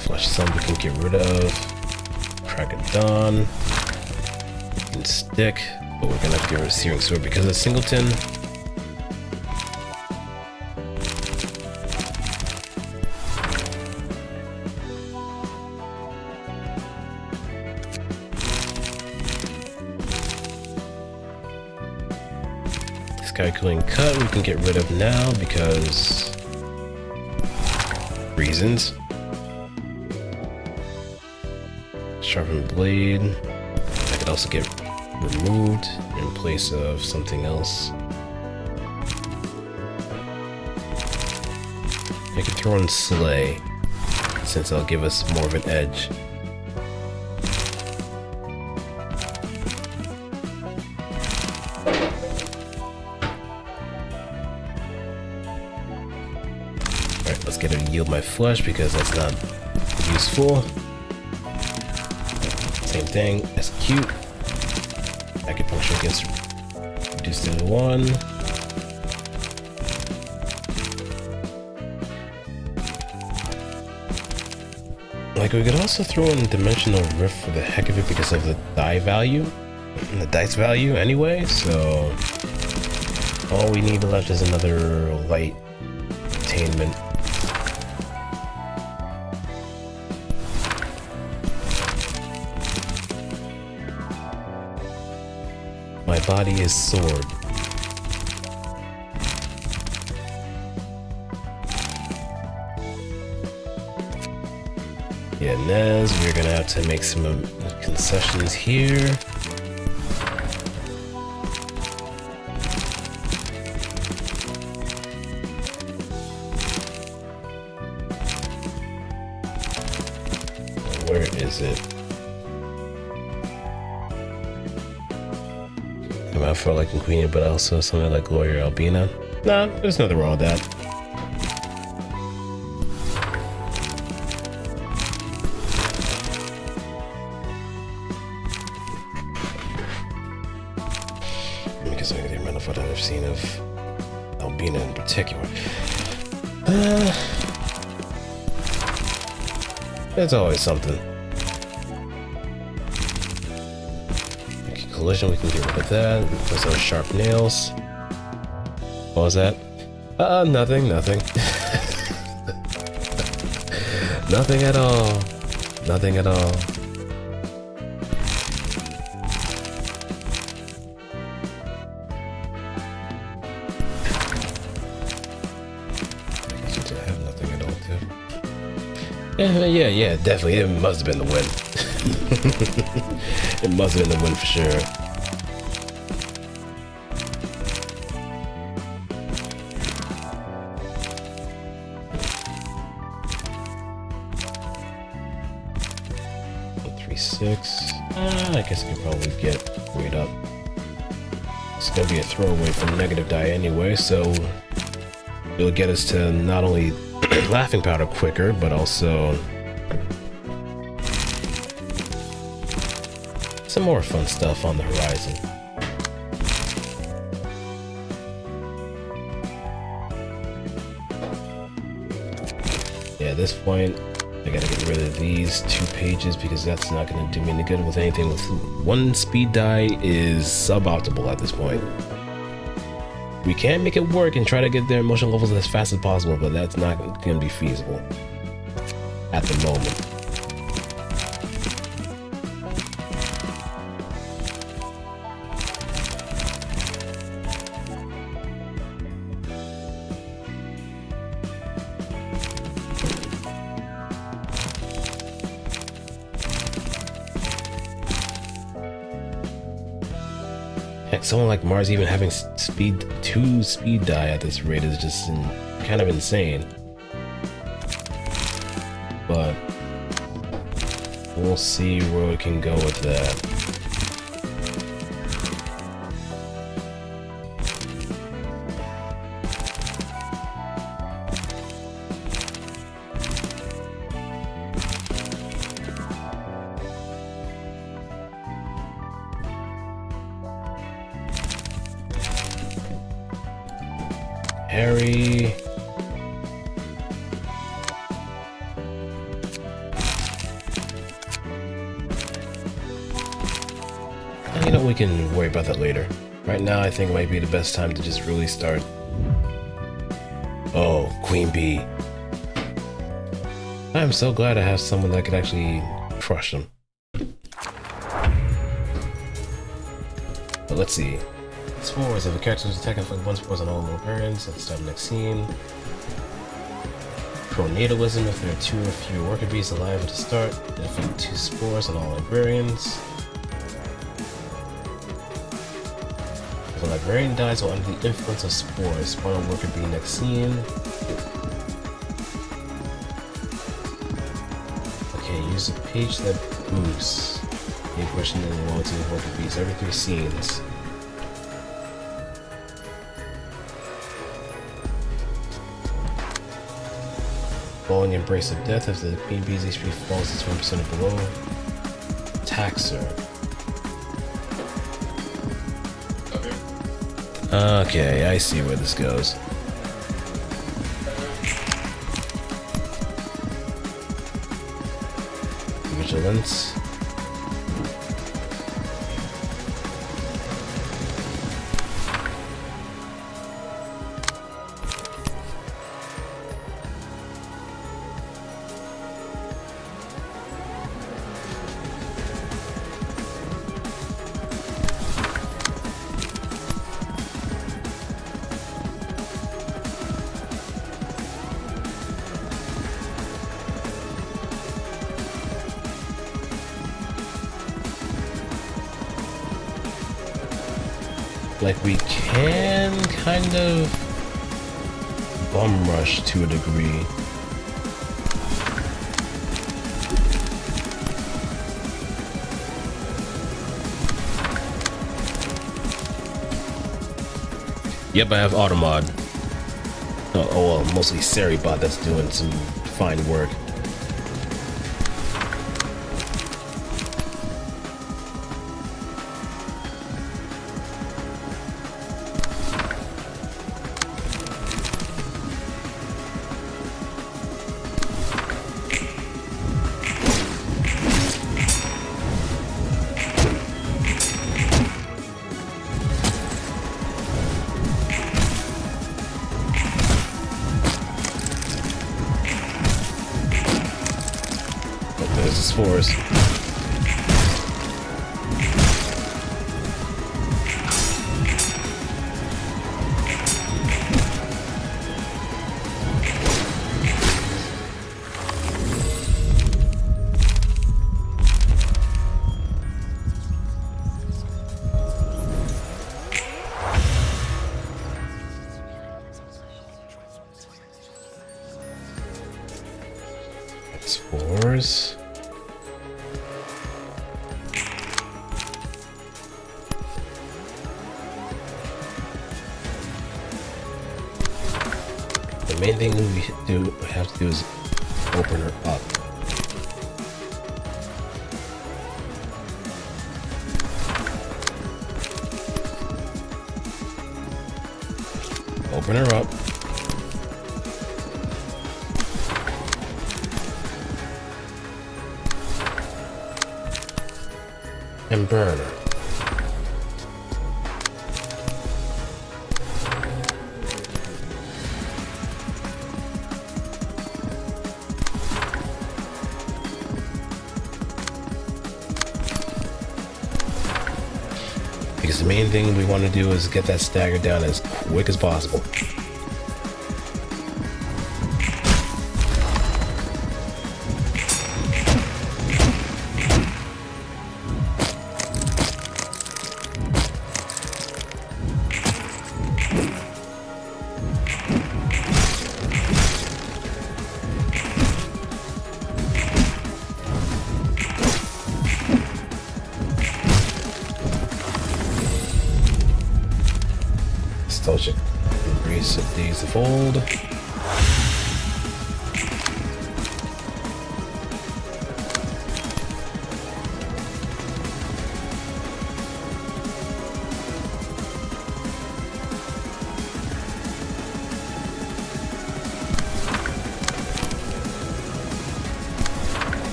Flush some we can get rid of. Crack of Dawn. And stick. But we're gonna have to get rid of Searing Sword because of Singleton. Sky Cooling Cut we can get rid of now because reasons. Sharpened Blade. That could also get removed in place of something else. I can throw in Slay, since it'll give us more of an edge. Alright, let's get her to yield my flesh because that's not useful. Same thing, execute. Acupuncture gets reduced to 1. Like, we could also throw in Dimensional Rift for the heck of it because of the die value, and the dice value anyway, so all we need left is another light attainment. My body is sword. Yeah, Nez, we're gonna have to make some concessions here. Where is it? I felt like Queen, but also something like Lawyer Albina. Nah, there's nothing wrong with that. Because I get the amount of what I've seen of Albina in particular. There's always something. Collision, we can get rid of that. Those are sharp nails. What was that? Nothing. Nothing at all. Nothing at all. I guess I have nothing at all too. Yeah, definitely. It must have been the win. It must have been the win for sure. I guess I could probably get weight up. It's gonna be a throwaway from negative die anyway, so it'll get us to not only laughing powder quicker, but also some more fun stuff on the horizon. Yeah, at this point, I gotta get rid of these 2 pages because that's not gonna do me any good with anything with 1 speed die is suboptimal at this point. We can make it work and try to get their emotion levels as fast as possible, but that's not gonna be feasible. at the moment. Heck, someone like Mars even having two speed die at this rate is just kind of insane. But we'll see where we can go with that. Harry. You know, we can worry about that later. Right now, I think it might be the best time to just really start. Oh, Queen Bee. I'm so glad I have someone that could actually crush them. But let's see. Spores. If a character is attacking for one spores on all librarians, let's start the next scene. Pronatalism. If there are 2 or fewer worker bees alive at the start, defeat 2 spores on all librarians. If a librarian dies while under the influence of spores, spawn a worker bee next scene. Okay, use a page that boosts the impression and loyalty of worker bees every 3 scenes. Following the embrace of death, if the queen bee's HP falls to 20% or below, attacks her. Okay, I see where this goes. Vigilance. Like, we can kind of bum rush to a degree. Yep, I have Automod. Oh well, mostly Seribot that's doing some fine work. There's the spores. Spores. The main thing we have to do is open her up. Open her up. And burn her. Because the main thing we want to do is get that stagger down as quick as possible. Nostalgic embrace of days of old.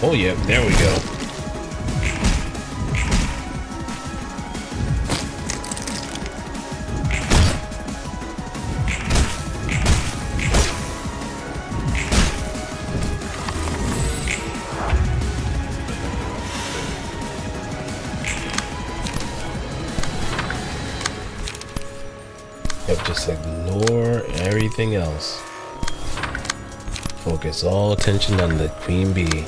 Oh yeah, there we go. Yep, just ignore everything else. Focus all attention on the queen bee.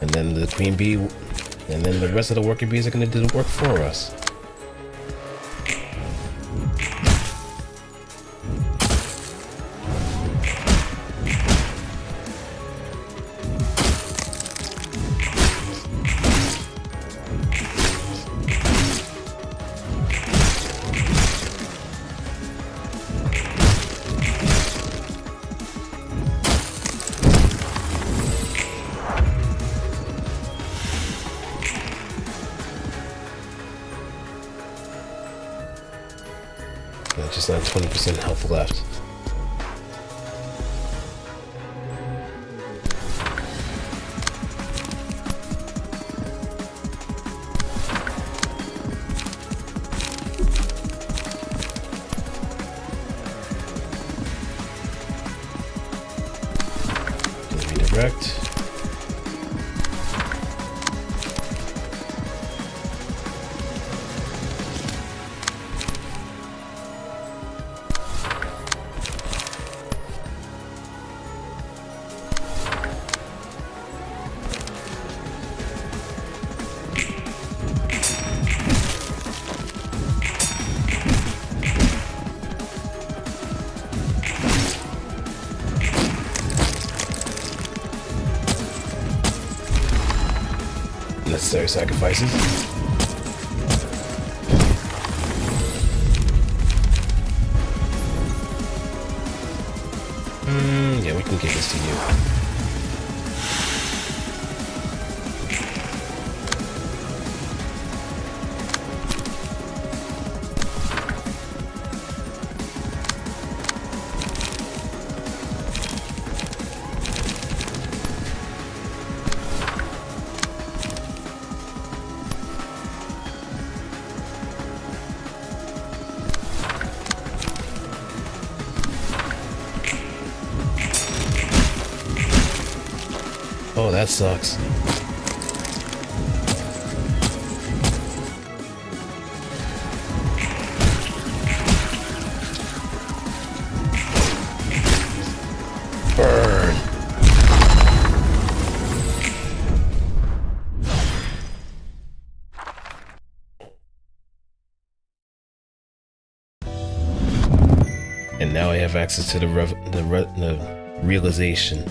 And then the queen bee, and then the rest of the worker bees are going to do the work for us. Just not 20% health left. Redirect. Necessary sacrifices. Yeah, we can give this to you. Oh, that sucks. Burn. And now I have access to the realization.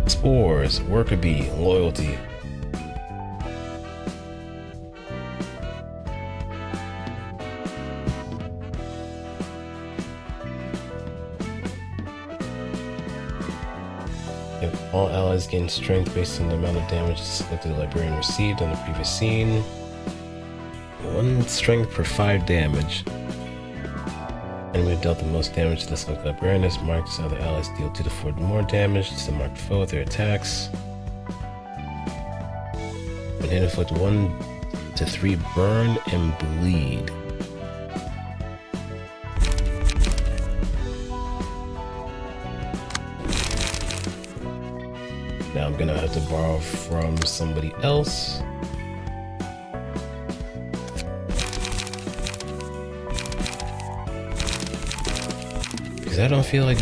Spores, worker bee, loyalty. If all allies gain strength based on the amount of damage the selected librarian received on the previous scene. 1 strength per 5 damage. Enemy dealt the most damage to the selected librarian is marked, so other allies deal 2 to 4 more damage to the marked foe with their attacks. When hit, inflict 1 to 3 burn and bleed. Now I'm gonna have to borrow from somebody else. Because I don't feel like...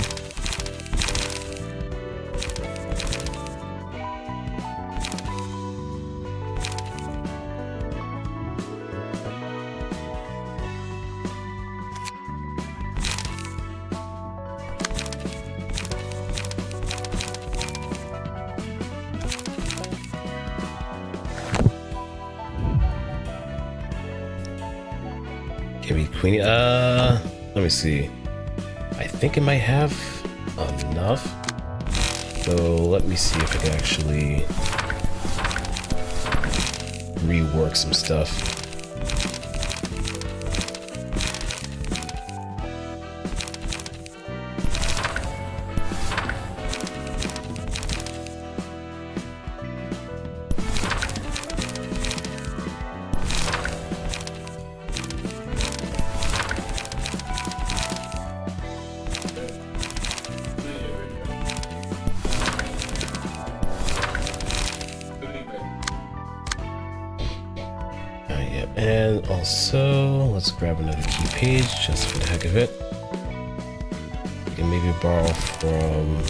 Can we Queenie? Let me see. I think it might have enough. So let me see if I can actually rework some stuff. And also, let's grab another key page just for the heck of it. We can maybe borrow from...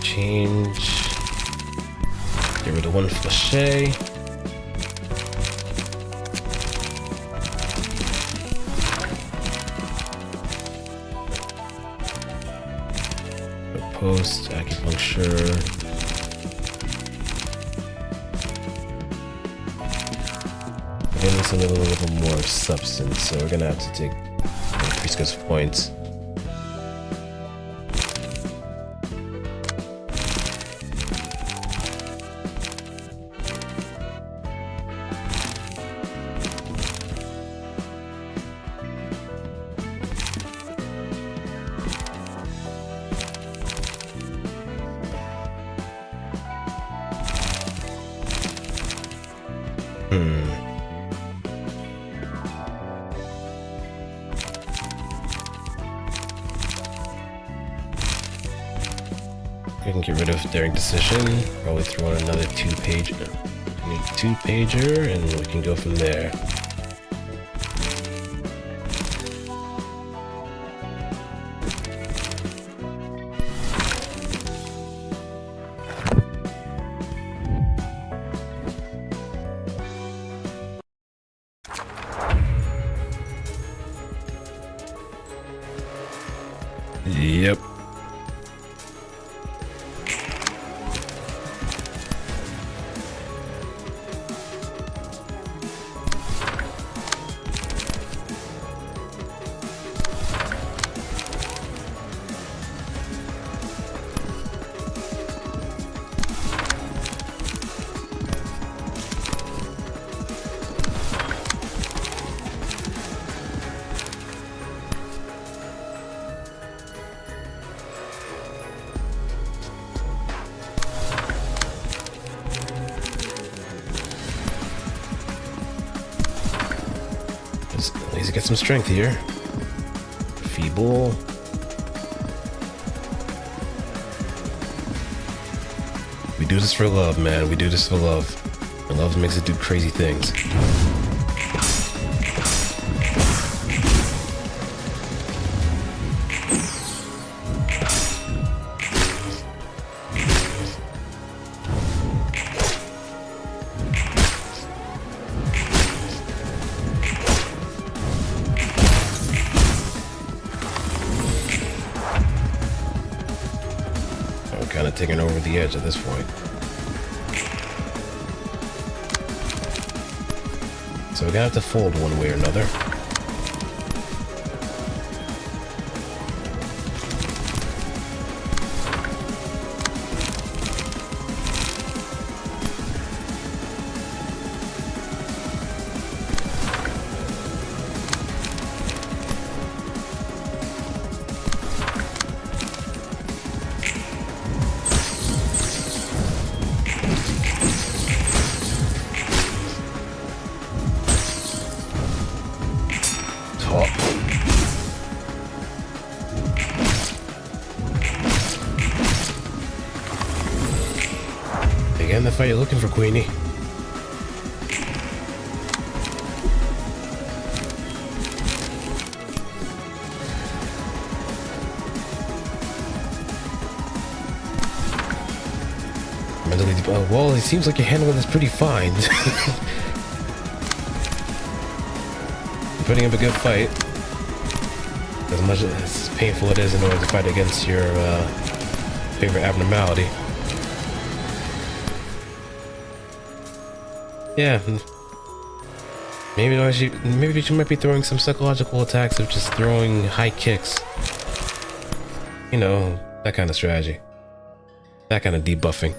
change. Get rid of 1 flèche. Post, acupuncture. And something a little bit more substance, so we're gonna have to take increase those points. We can get rid of daring decision. Probably throw in another 2-pager, and we can go from there. Yep. Let's get some strength here. Feeble. We do this for love, man. We do this for love. And love makes it do crazy things. of taken over the edge at this point. So we're gonna have to fold one way or another. Again, the fight you're looking for, Queenie. Well, it seems like you're handling this pretty fine. You're putting up a good fight. As much as painful it is in order to fight against your favorite abnormality. Yeah. Maybe she might be throwing some psychological attacks of just throwing high kicks. You know, that kind of strategy. That kind of debuffing.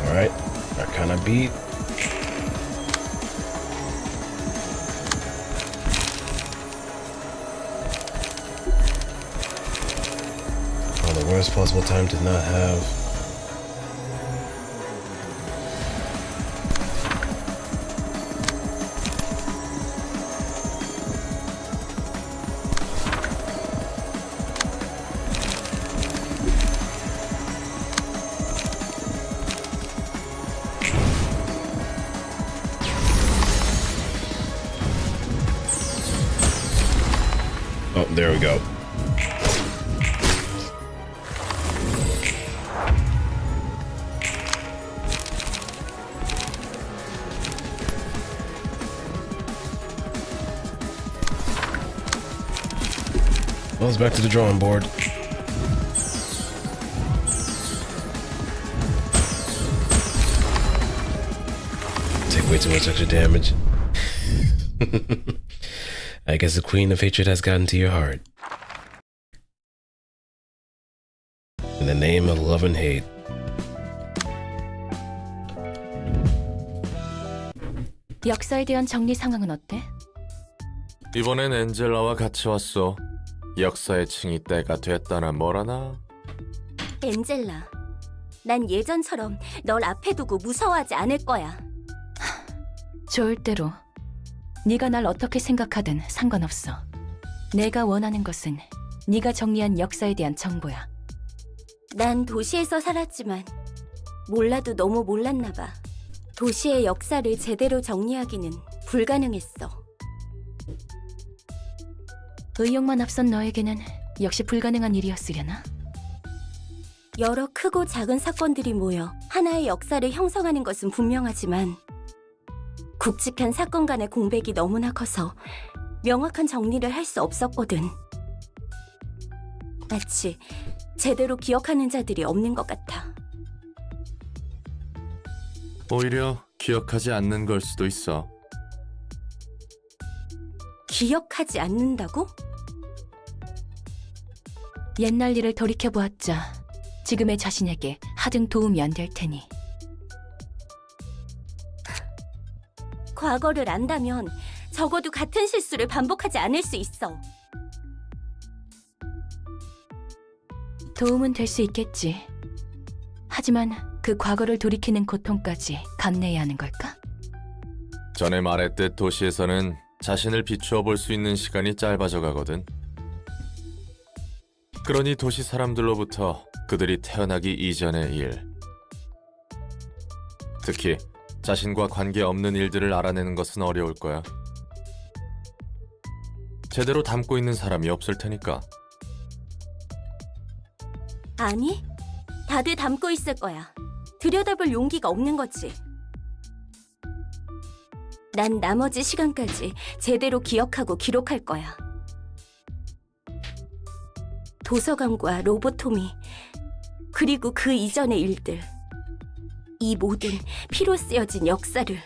Alright, that kind of beat. Oh, the worst possible time to not have. Oh, there we go. Well, it's back to the drawing board. Take way too much extra damage. I guess the Queen of Hatred has gotten to your heart. In the name of love and hate. 역사에 대한 정리 상황은 어때? 이번엔 엔젤라와 같이 왔어. 역사의 층이 때가 됐다나 뭐라나. 엔젤라, 난 예전처럼 널 앞에 두고 무서워하지 않을 거야. 좋을 대로. 네가 날 어떻게 생각하든 상관없어. 내가 원하는 것은 네가 정리한 역사에 대한 정보야. 난 도시에서 살았지만 몰라도 너무 몰랐나 봐. 도시의 역사를 제대로 정리하기는 불가능했어. 의욕만 앞선 너에게는 역시 불가능한 일이었으려나? 여러 크고 작은 사건들이 모여 하나의 역사를 형성하는 것은 분명하지만 굵직한 사건 간의 공백이 너무나 커서 명확한 정리를 할 수 없었거든. 마치 제대로 기억하는 자들이 없는 것 같아. 오히려 기억하지 않는 걸 수도 있어. 기억하지 않는다고? 옛날 일을 돌이켜보았자 지금의 자신에게 하등 도움이 안 될 테니. 과거를 안다면 적어도 같은 실수를 반복하지 않을 수 있어. 도움은 될 수 있겠지. 하지만 그 과거를 돌이키는 고통까지 감내해야 하는 걸까? 전에 말했듯 도시에서는 자신을 비추어 볼 수 있는 시간이 짧아져 가거든. 그러니 도시 사람들로부터 그들이 태어나기 이전의 일, 특히 자신과 관계없는 일들을 알아내는 것은 어려울 거야. 제대로 담고 있는 사람이 없을 테니까. 아니, 다들 담고 있을 거야. 들여다볼 용기가 없는 거지. 난 나머지 시간까지 제대로 기억하고 기록할 거야. 도서관과 로보토미, 그리고 그 이전의 일들. 이 모든 피로 쓰여진 역사를.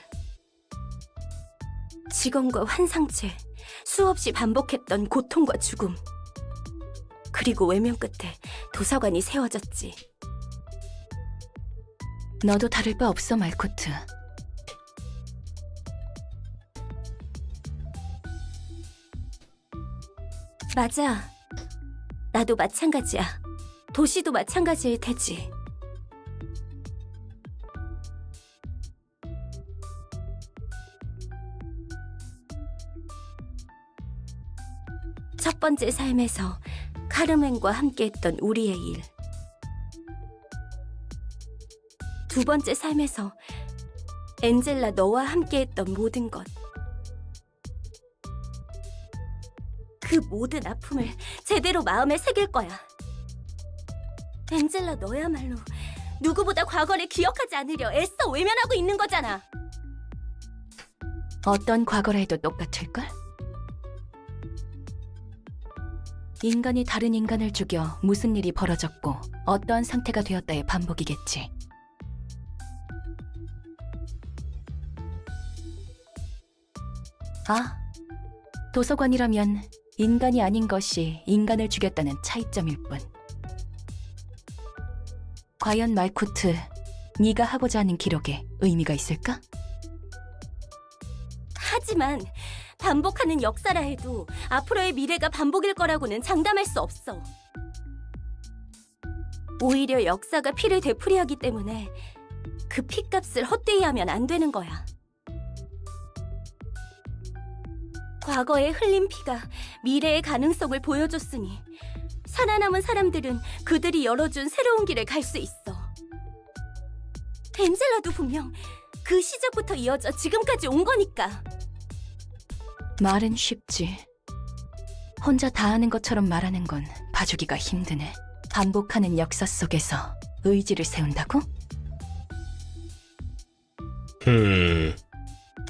직원과 환상체, 수없이 반복했던 고통과 죽음. 그리고 외면 끝에 도서관이 세워졌지. 너도 다를 바 없어, 말코트. 맞아. 나도 마찬가지야. 도시도 마찬가지일 테지. 첫 번째 삶에서 카르멘과 함께했던 우리의 일. 두 번째 삶에서 엔젤라 너와 함께했던 모든 것. 그 모든 아픔을 제대로 마음에 새길 거야. 엔젤라 너야말로 누구보다 과거를 기억하지 않으려 애써 외면하고 있는 거잖아. 어떤 과거라 해도 똑같을걸? 인간이 다른 인간을 죽여 무슨 일이 벌어졌고 어떠한 상태가 되었다의 반복이겠지. 아, 도서관이라면 인간이 아닌 것이 인간을 죽였다는 차이점일 뿐. 과연 말코트, 네가 하고자 하는 기록에 의미가 있을까? 하지만 반복하는 역사라 해도 앞으로의 미래가 반복일 거라고는 장담할 수 없어. 오히려 역사가 피를 되풀이하기 때문에 그 피값을 헛되이 하면 안 되는 거야. 과거에 흘린 피가 미래의 가능성을 보여줬으니 살아남은 사람들은 그들이 열어준 새로운 길을 갈 수 있어. 엔젤라도 분명 그 시작부터 이어져 지금까지 온 거니까. 말은 쉽지. 혼자 다 아는 것처럼 말하는 건 봐주기가 힘드네. 반복하는 역사 속에서 의지를 세운다고?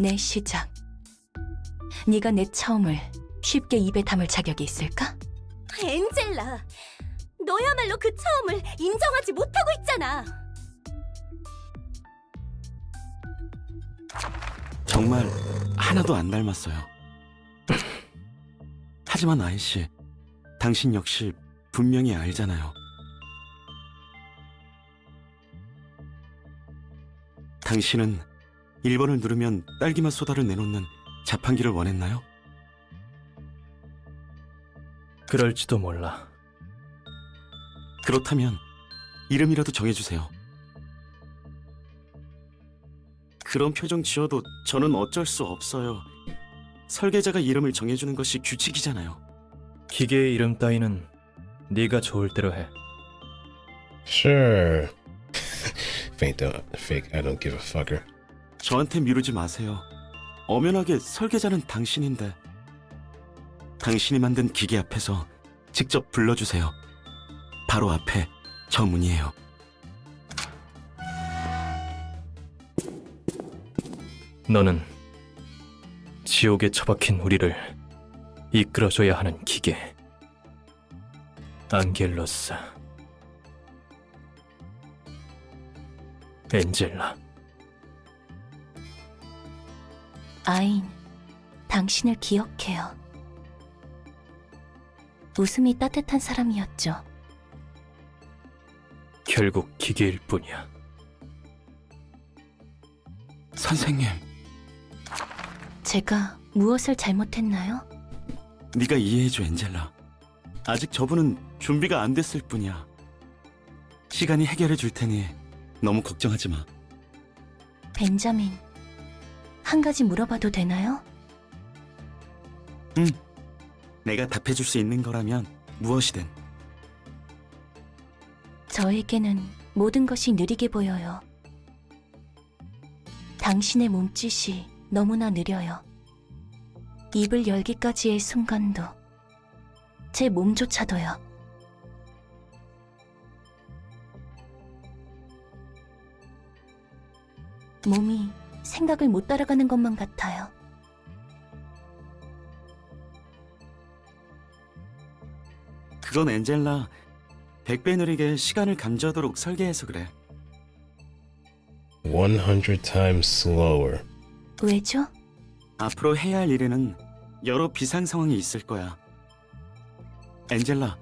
내 시작. 네가 내 처음을 쉽게 입에 담을 자격이 있을까? 엔젤라, 너야말로 그 처음을 인정하지 못하고 있잖아. 정말 하나도 안 닮았어요. 하지만 아이씨, 당신 역시 분명히 알잖아요. 당신은 1번을 누르면 딸기맛 소다를 내놓는 자판기를 원했나요? 그럴지도 몰라. 그렇다면 이름이라도 정해주세요. 그런 표정 지어도 저는 어쩔 수 없어요. 설계자가 이름을 정해주는 것이 규칙이잖아요. 기계의 이름 따위는 네가 좋을 대로 해. Sure. Fake, I don't give a fucker. 저한테 미루지 마세요. 엄연하게 설계자는 당신인데 당신이 만든 기계 앞에서 직접 불러주세요. 바로 앞에 저 문이에요. 너는 지옥에 처박힌 우리를 이끌어줘야 하는 기계. 안겔로스. 엔젤라. 아인, 당신을 기억해요. 웃음이 따뜻한 사람이었죠. 결국 기계일 뿐이야. 선생님, 제가 무엇을 잘못했나요? 네가 이해해줘, 엔젤라. 아직 저분은 준비가 안 됐을 뿐이야. 시간이 해결해 줄 테니 너무 걱정하지 마. 벤자민, 한 가지 물어봐도 되나요? 응, 내가 답해줄 수 있는 거라면 무엇이든. 저에게는 모든 것이 느리게 보여요. 당신의 몸짓이 너무나 느려요. 입을 열기까지의 순간도, 제 몸조차도요. 몸이 생각을 못 따라가는 것만 같아요. 그건 엔젤라, 100배 느리게 시간을 감지하도록 설계해서 그래. 100 times slower. 왜죠? 앞으로 해야 할 일에는 여러 비상 상황이 있을 거야. 엔젤라,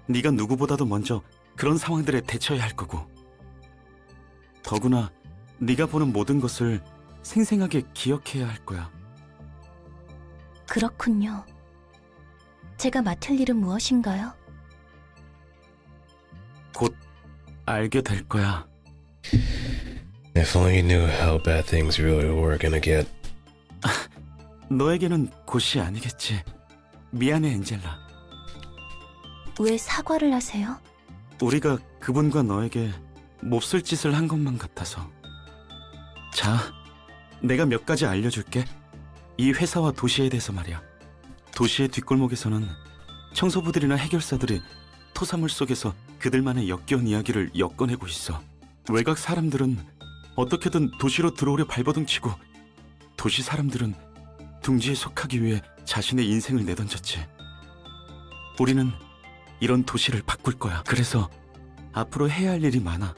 네가 누구보다도 먼저 그런 상황들에 대처해야 할 거고. 더구나 네가 보는 모든 것을 생생하게 기억해야 할 거야. 그렇군요. 제가 맡을 일은 무엇인가요? 곧 알게 될 거야. If only you knew how bad things really were gonna get. 너에게는 곧이 아니겠지. 미안해, 엔젤라. 왜 사과를 하세요? 우리가 그분과 너에게 몹쓸 짓을 한 것만 같아서. 자, 내가 몇 가지 알려줄게. 이 회사와 도시에 대해서 말이야. 도시의 뒷골목에서는 청소부들이나 해결사들이 토사물 속에서 그들만의 역겨운 이야기를 엮어내고 있어. 외곽 사람들은 어떻게든 도시로 들어오려 발버둥치고, 도시 사람들은 둥지에 속하기 위해 자신의 인생을 내던졌지. 우리는 이런 도시를 바꿀 거야. 그래서 앞으로 해야 할 일이 많아.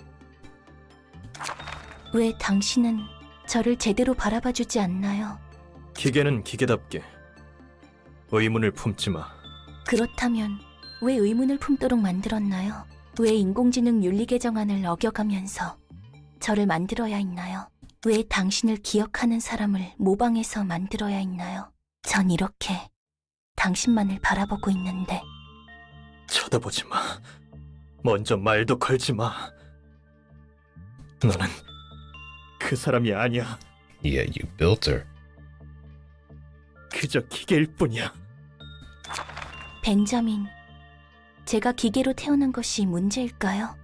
왜 당신은 저를 제대로 바라봐주지 않나요? 기계는 기계답게 의문을 품지 마. 그렇다면 왜 의문을 품도록 만들었나요? 왜 인공지능 윤리 개정안을 어겨가면서 저를 만들어야 했나요? 왜 당신을 기억하는 사람을 모방해서 만들어야 했나요? 전 이렇게 당신만을 바라보고 있는데. 쳐다보지 마. 먼저 말도 걸지 마. 너는 그 사람이 아니야. Yeah, you built her. 그저 기계일 뿐이야. 벤자민, 제가 기계로 태어난 것이 문제일까요?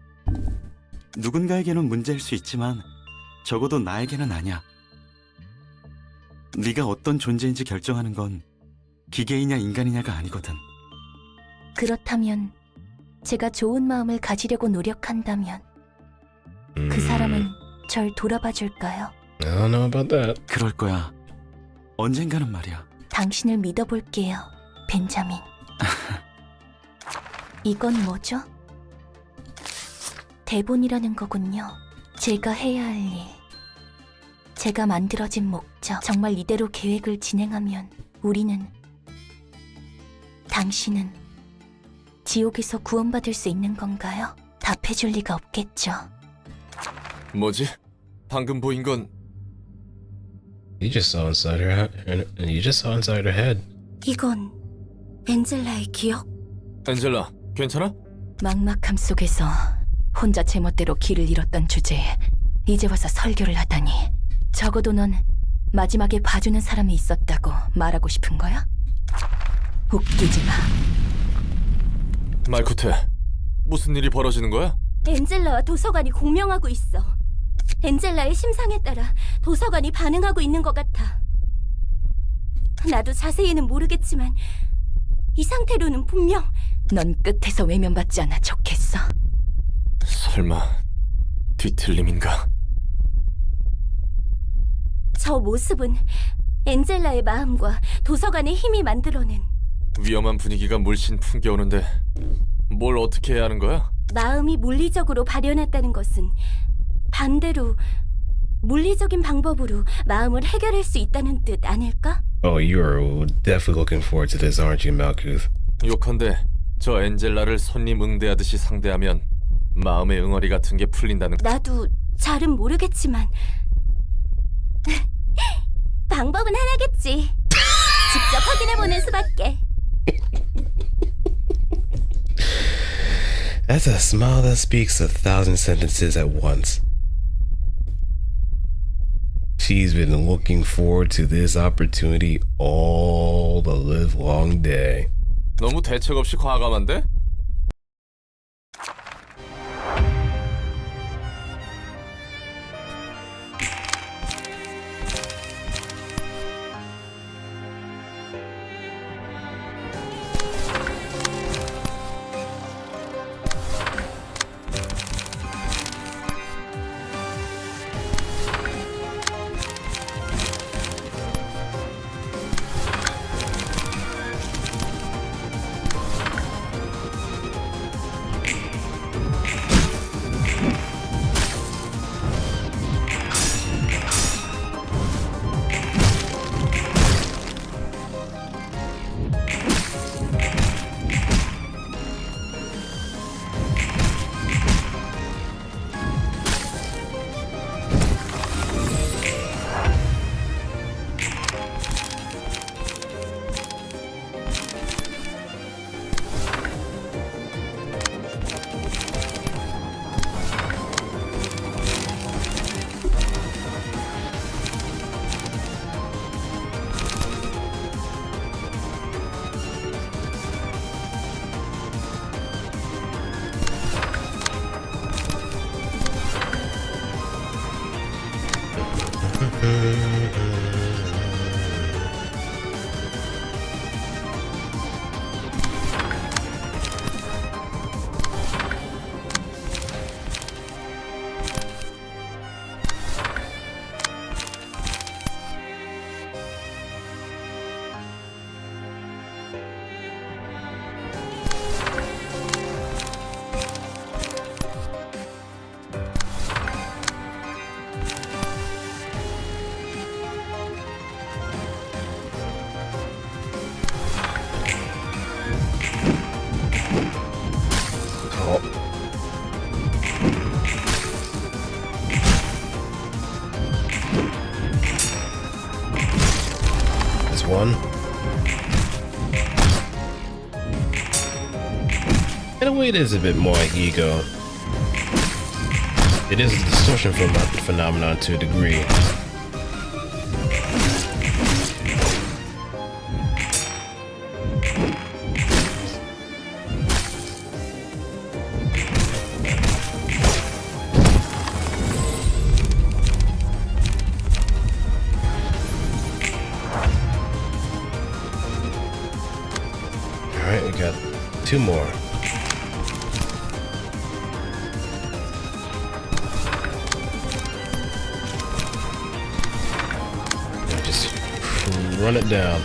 누군가에게는 문제일 수 있지만 적어도 나에게는 아니야. 네가 어떤 존재인지 결정하는 건 기계이냐 인간이냐가 아니거든. 그렇다면 제가 좋은 마음을 가지려고 노력한다면 그 사람은 절 돌아봐 줄까요? I don't know about that. 그럴 거야. 언젠가는 말이야. 당신을 믿어볼게요, 벤자민. 이건 뭐죠? 대본이라는 거군요. 제가 해야 할 일, 제가 만들어진 목적. 정말 이대로 계획을 진행하면 우리는, 당신은 지옥에서 구원받을 수 있는 건가요? 답해줄 리가 없겠죠. 뭐지? 방금 보인 건 You just saw inside her and you just saw inside her head. 이건 엔젤라의 기억? 엔젤라, 괜찮아? 막막함 속에서 혼자 제멋대로 길을 잃었던 주제에 이제 와서 설교를 하다니. 적어도 넌 마지막에 봐주는 사람이 있었다고 말하고 싶은 거야? 웃기지 마. 말코테, 무슨 일이 벌어지는 거야? 엔젤라와 도서관이 공명하고 있어. 엔젤라의 심상에 따라 도서관이 반응하고 있는 것 같아. 나도 자세히는 모르겠지만 이 상태로는 분명 넌 끝에서 외면받지 않아 좋겠어. 설마 뒤틀림인가? 저 모습은 엔젤라의 마음과 도서관의 힘이 만들어낸, 위험한 분위기가 물씬 풍겨오는데 뭘 어떻게 해야 하는 거야? 마음이 물리적으로 발현했다는 것은 반대로 물리적인 방법으로 마음을 해결할 수 있다는 뜻 아닐까? Oh, you're definitely looking forward to this, aren't you, Malkuth? 요컨대 저 엔젤라를 손님 응대하듯이 상대하면 마음의 응어리 같은 게 풀린다는. 나도 잘은 모르겠지만 방법은 하나겠지. 직접 확인해보는 수밖에. That's a smile that speaks 1,000 sentences at once. She's been looking forward to this opportunity all the livelong day. 너무 대책 없이 과감한데? One. In a way, it is a bit more like ego. It is a distortion phenomenon to a degree. Alright, we got 2 more. Now just run it down.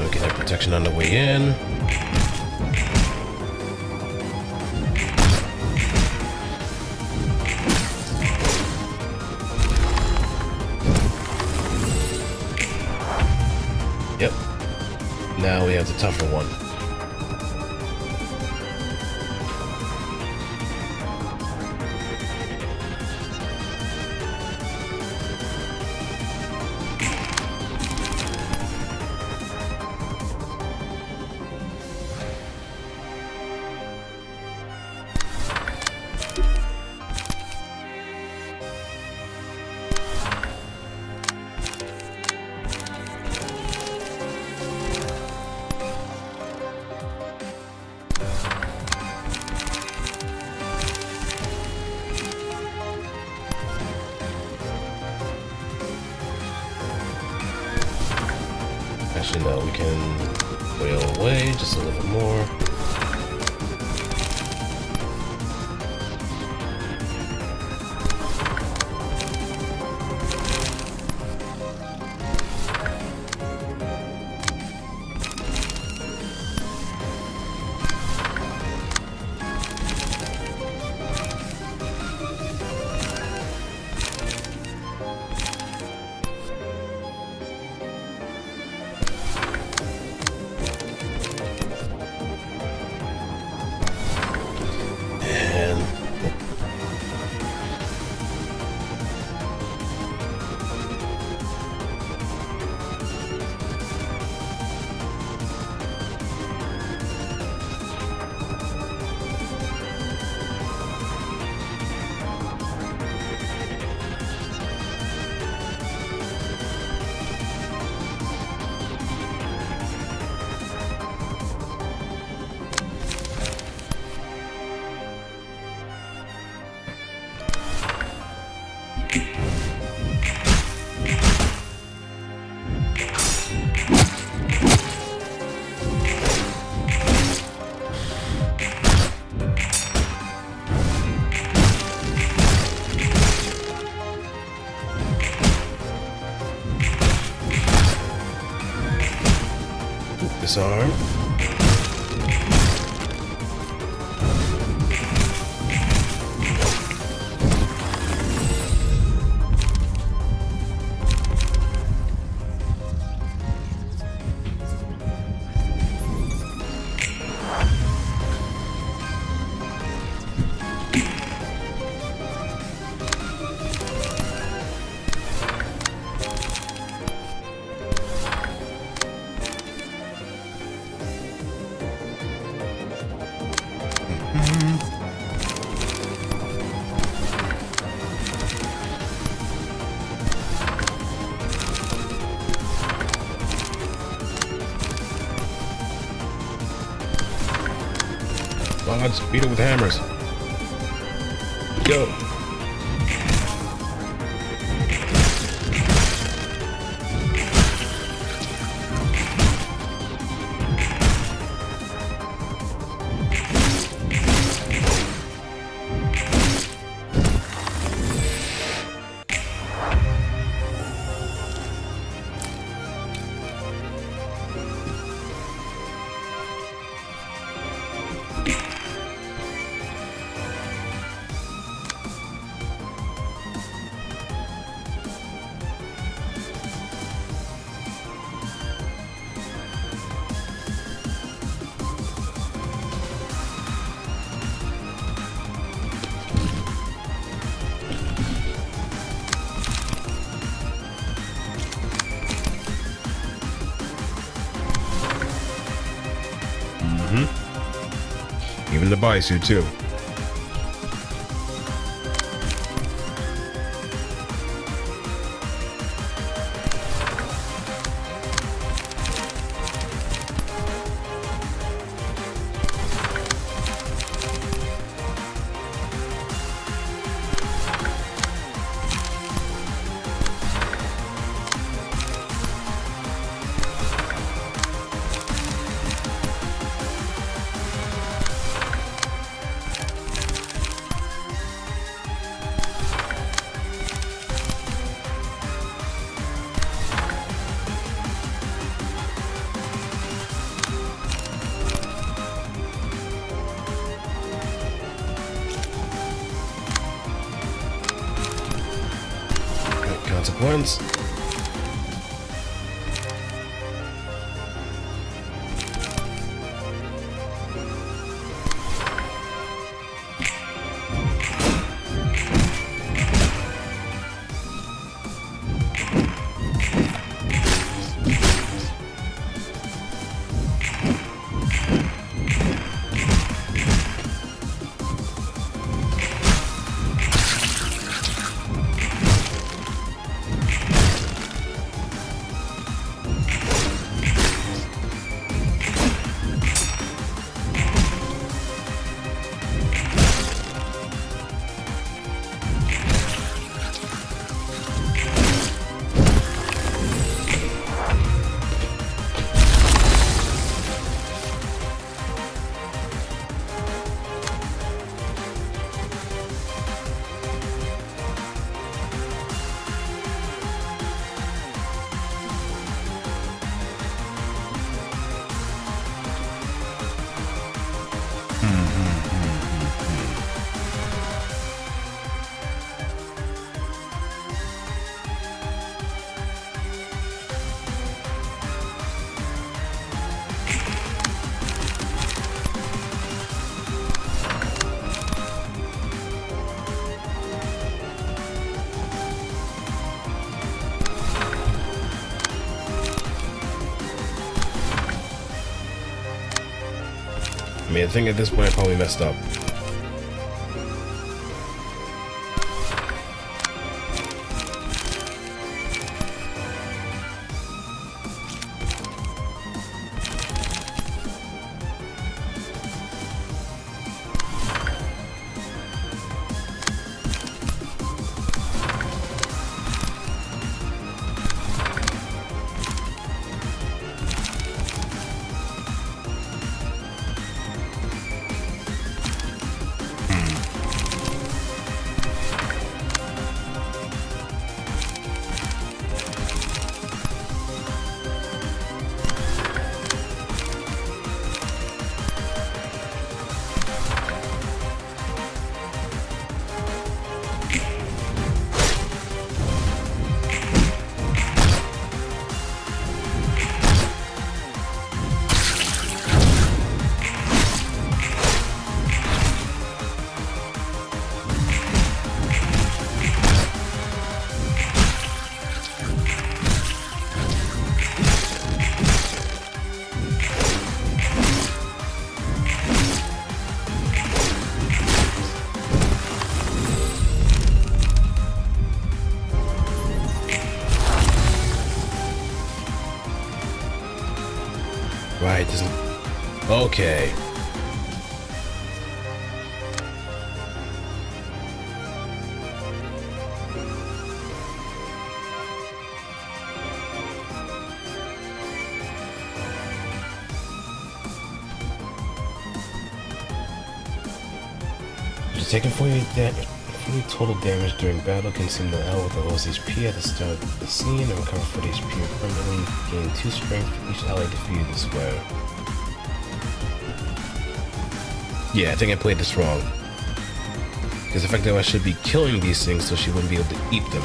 Get that protection on the way in. Yep. Now we have the tougher one. Actually, no, we can wail away just a little more. Disarm. Well, I just beat it with hammers. Yo. Even the bodysuit too. Consequence. I mean, I think at this point I probably messed up. Right, doesn't... Okay. Taking 48 total damage during battle, consume the L with the lowest HP at the start of the scene, and recover 40 HP permanently. Gain 2 strength for each ally defeated this way. Yeah, I think I played this wrong. Because effectively I should be killing these things so she wouldn't be able to eat them.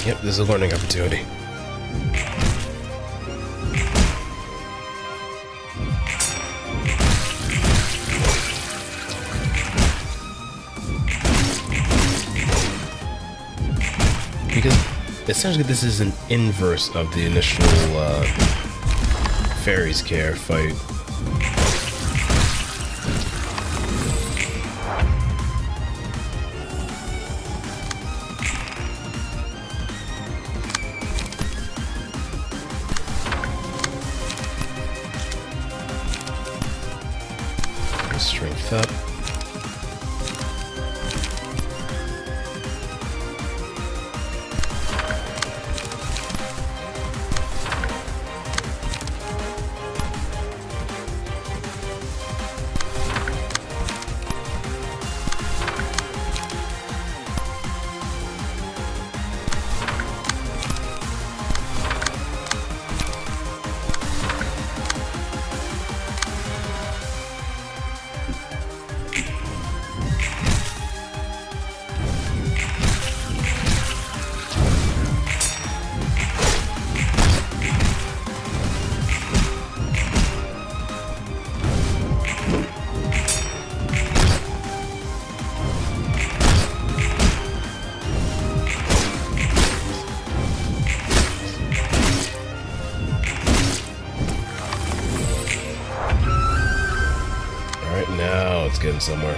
Yep, this is a learning opportunity. Because essentially this is an inverse of the initial Fairy's Care fight. Strength up. Now it's getting somewhere.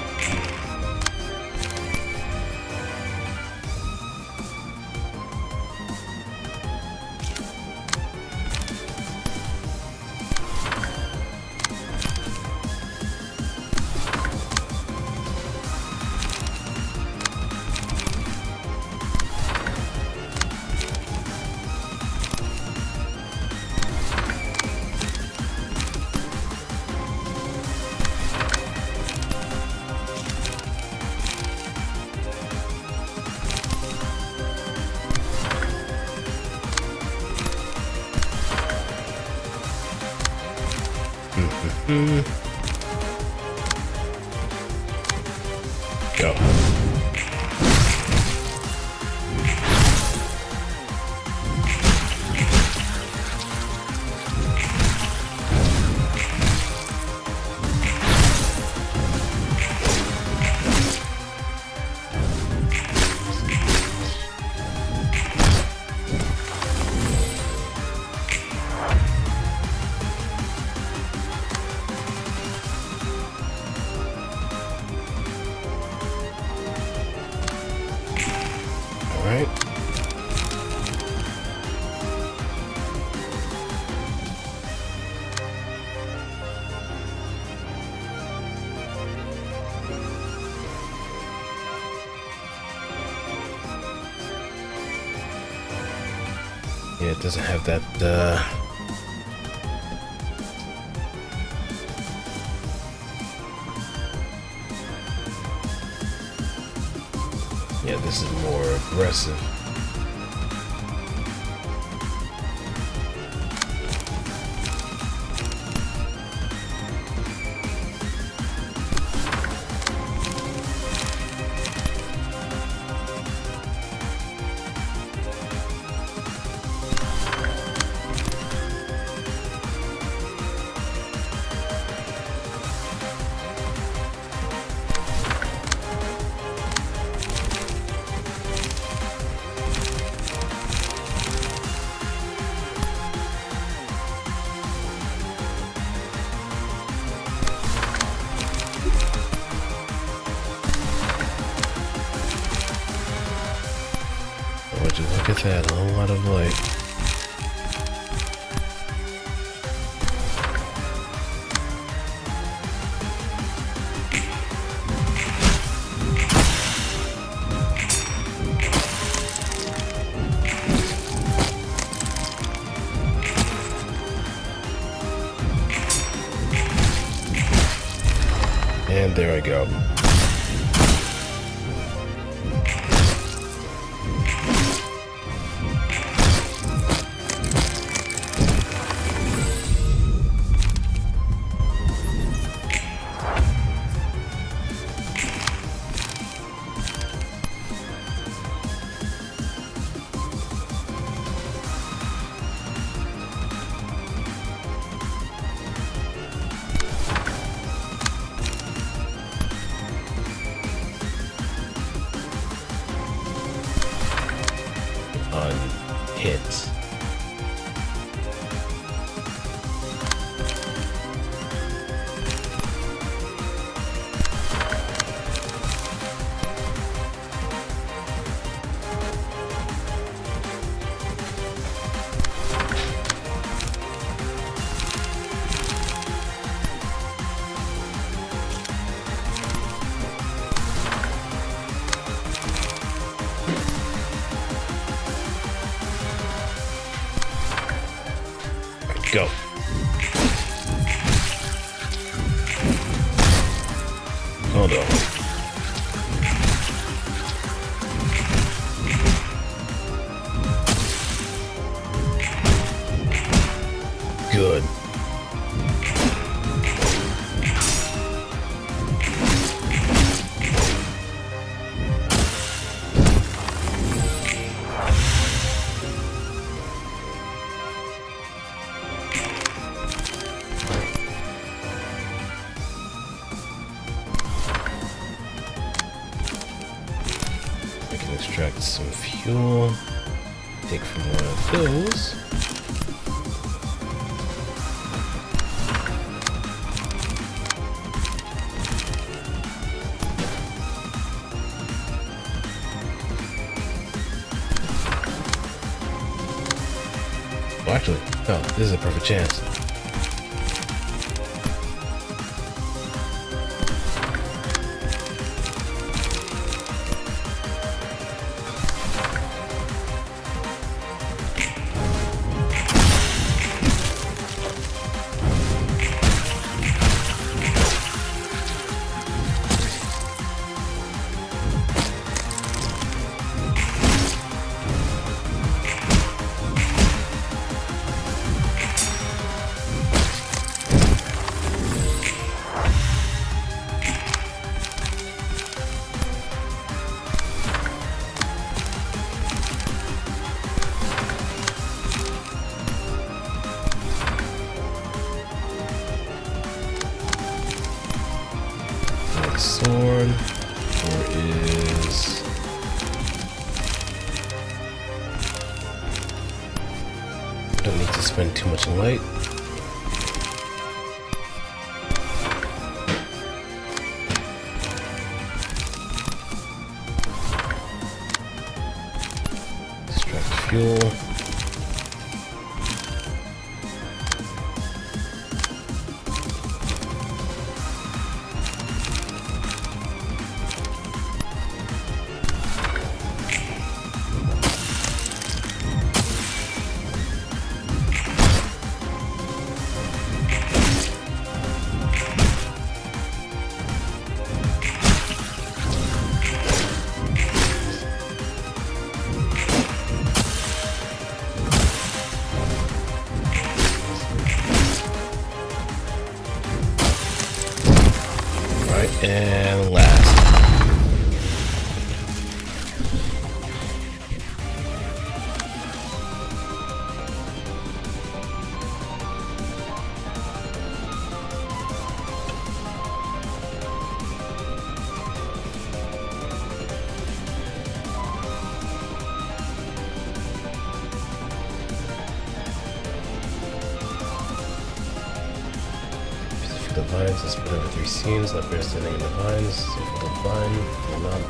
Go. Alright. Yeah, it doesn't have that, Yeah, this is more aggressive. Would you look at that? A whole lot of light. And there I go. Hits. Go. Hold on. Good. Extract some fuel, take from one of those. Oh, actually, no, this is a perfect chance. Sword, or is don't need to spend too much light. Extract fuel. Alright, and last. The vines, let's put over 3 scenes, left bear standing in the vines, for the vine, will not.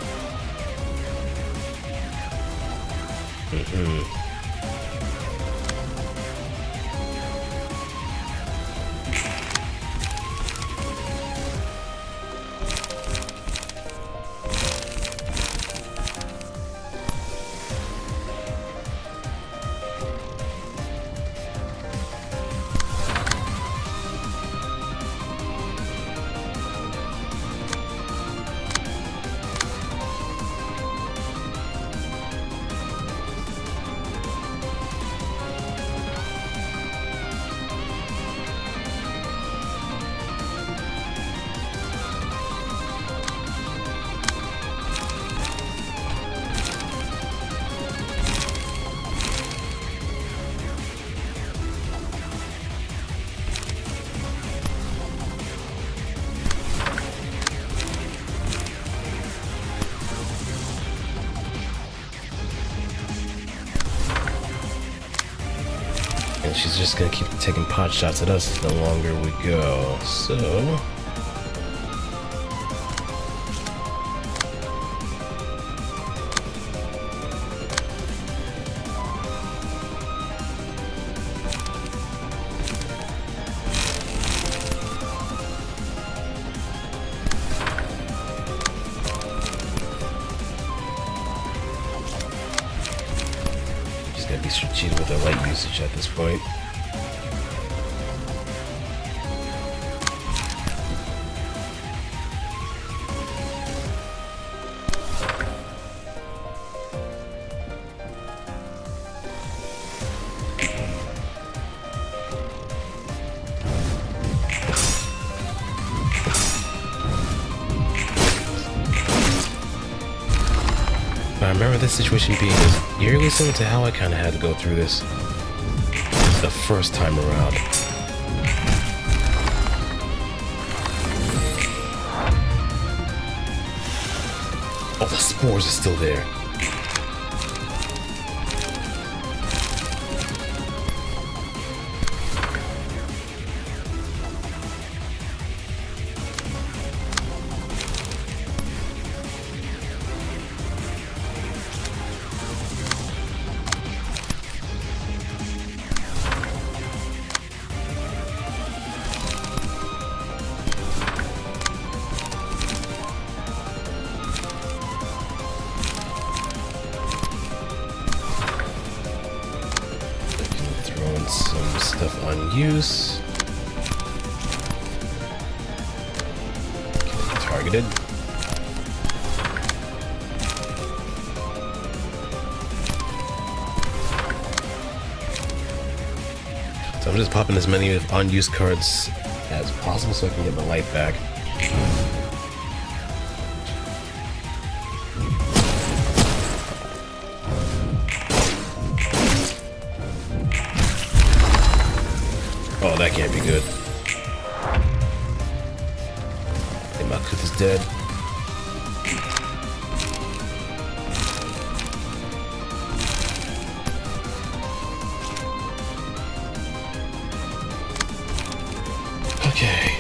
And she's just gonna keep taking pot shots at us the longer we go. So gotta be strategic with our light usage at this point. I remember this situation being eerily similar to how I kind of had to go through this the first time around. Oh, the spores are still there. Some stuff on use. Okay, targeted. So I'm just popping as many unused cards as possible so I can get my light back. Oh, that can't be good. Okay, Malkuth is dead. Okay.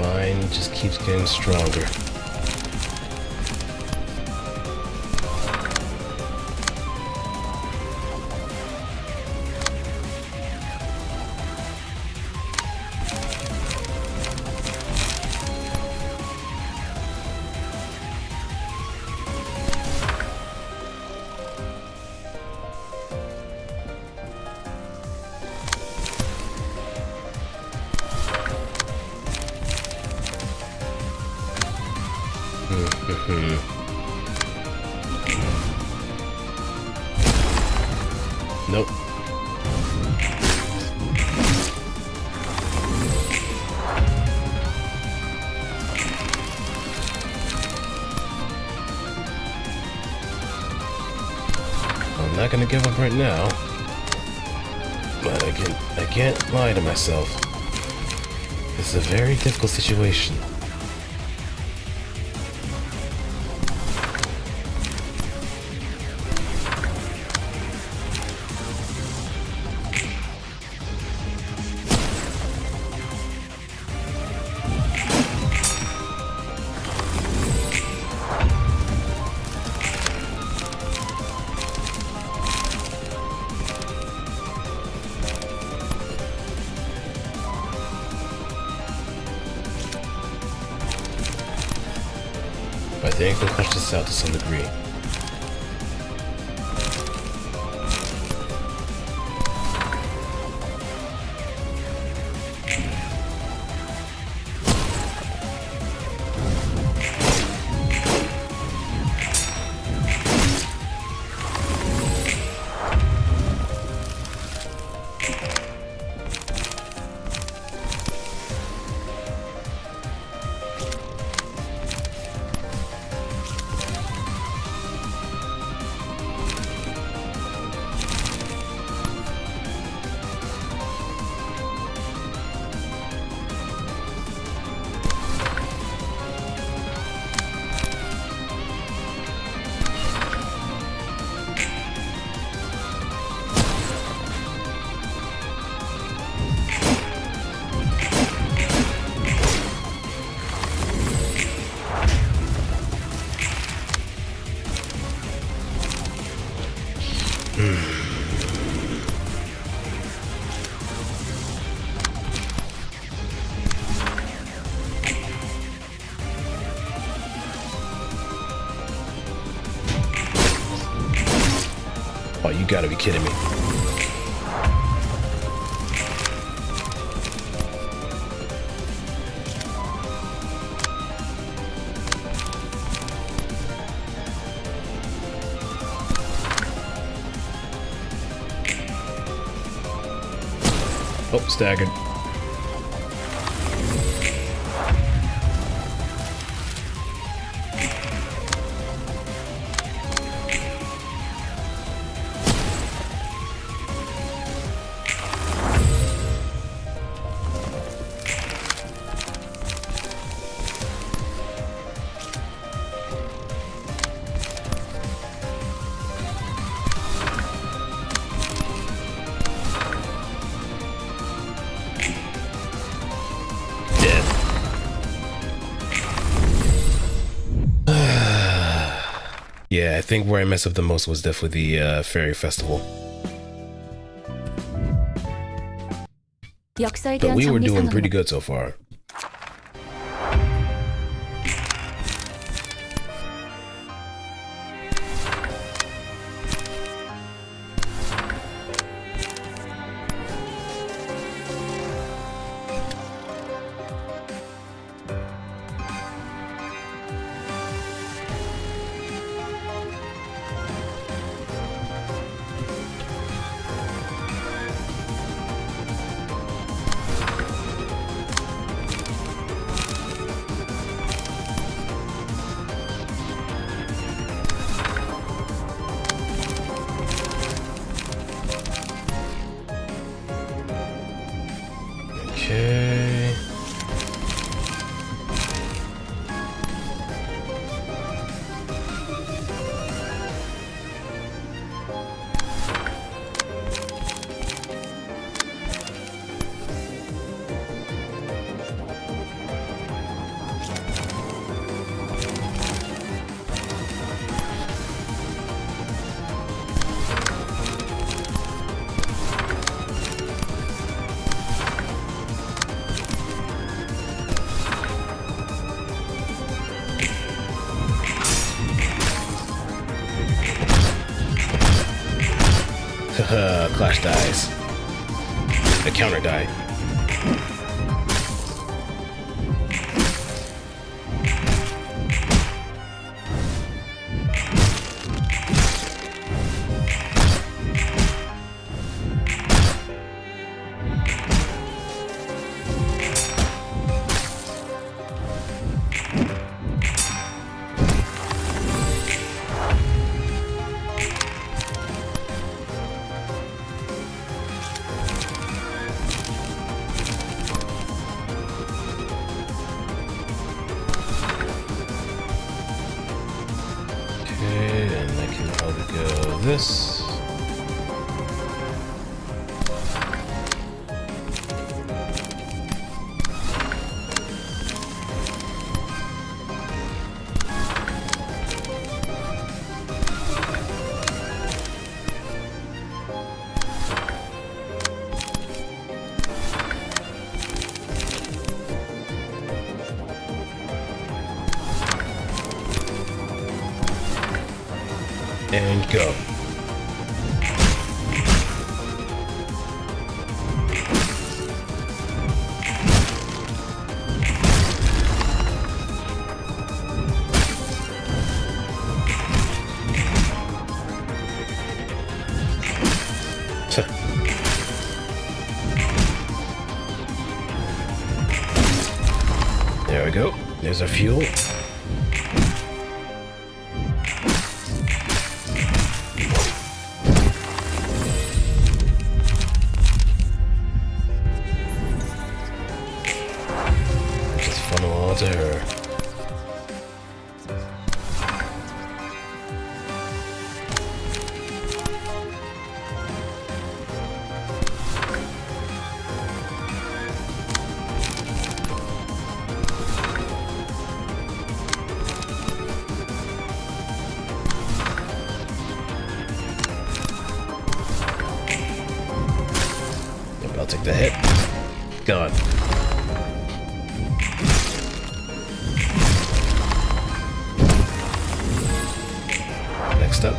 mind just keeps getting stronger. Nope. I'm not gonna give up right now, but I can't lie to myself. This is a very difficult situation. I think I can flush this out to some degree. Oh, you gotta be kidding me. Oh, staggered. Yeah, I think where I messed up the most was definitely the fairy festival. 역사에 But 대한 we were 정리 doing 상황은 pretty good so far. clash dies. The counter die. This. And go. There we go. There's our fuel. Just funnel all to her. I'll take the hit. Gone. Next up.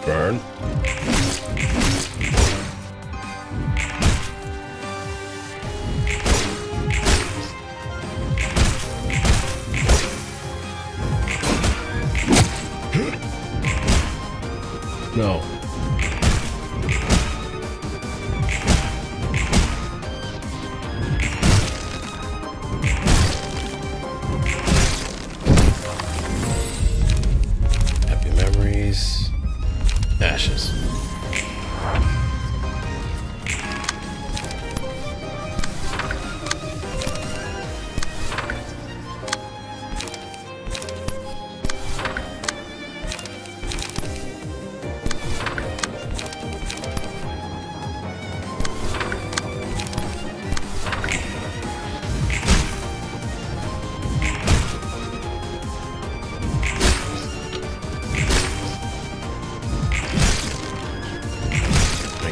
Burn. No. Happy memories. Ashes.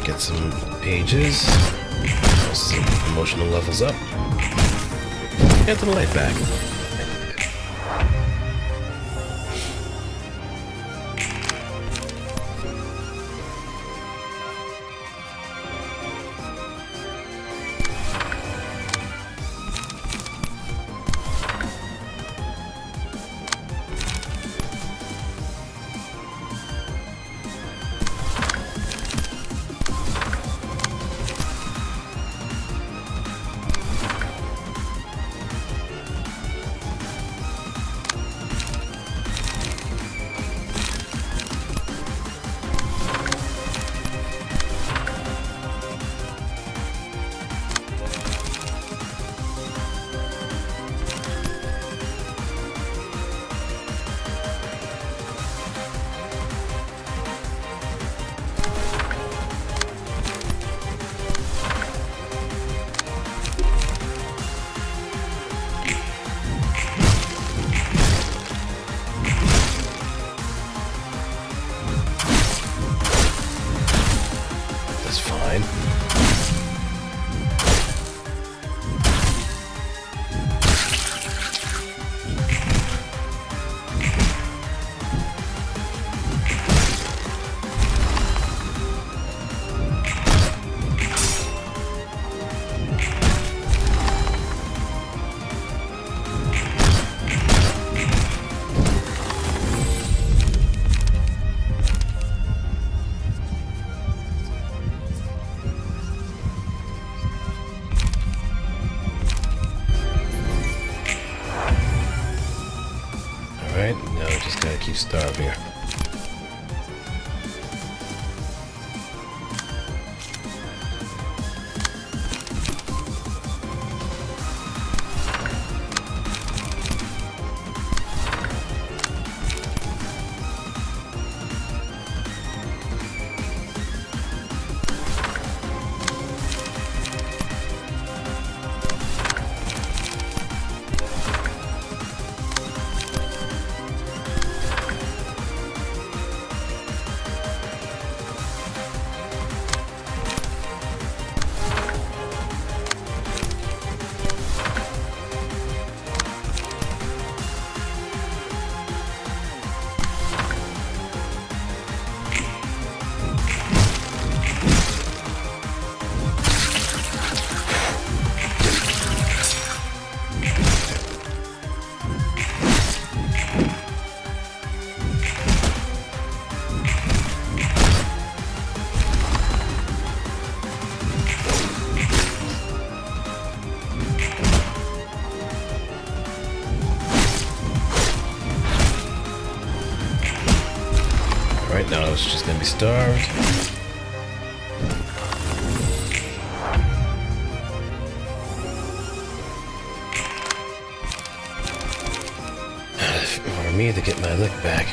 Get some pages, some emotional levels up, get the light back. Alright, now we just gotta keep starving her. Right now it's just gonna be starved. For me to get my lick back.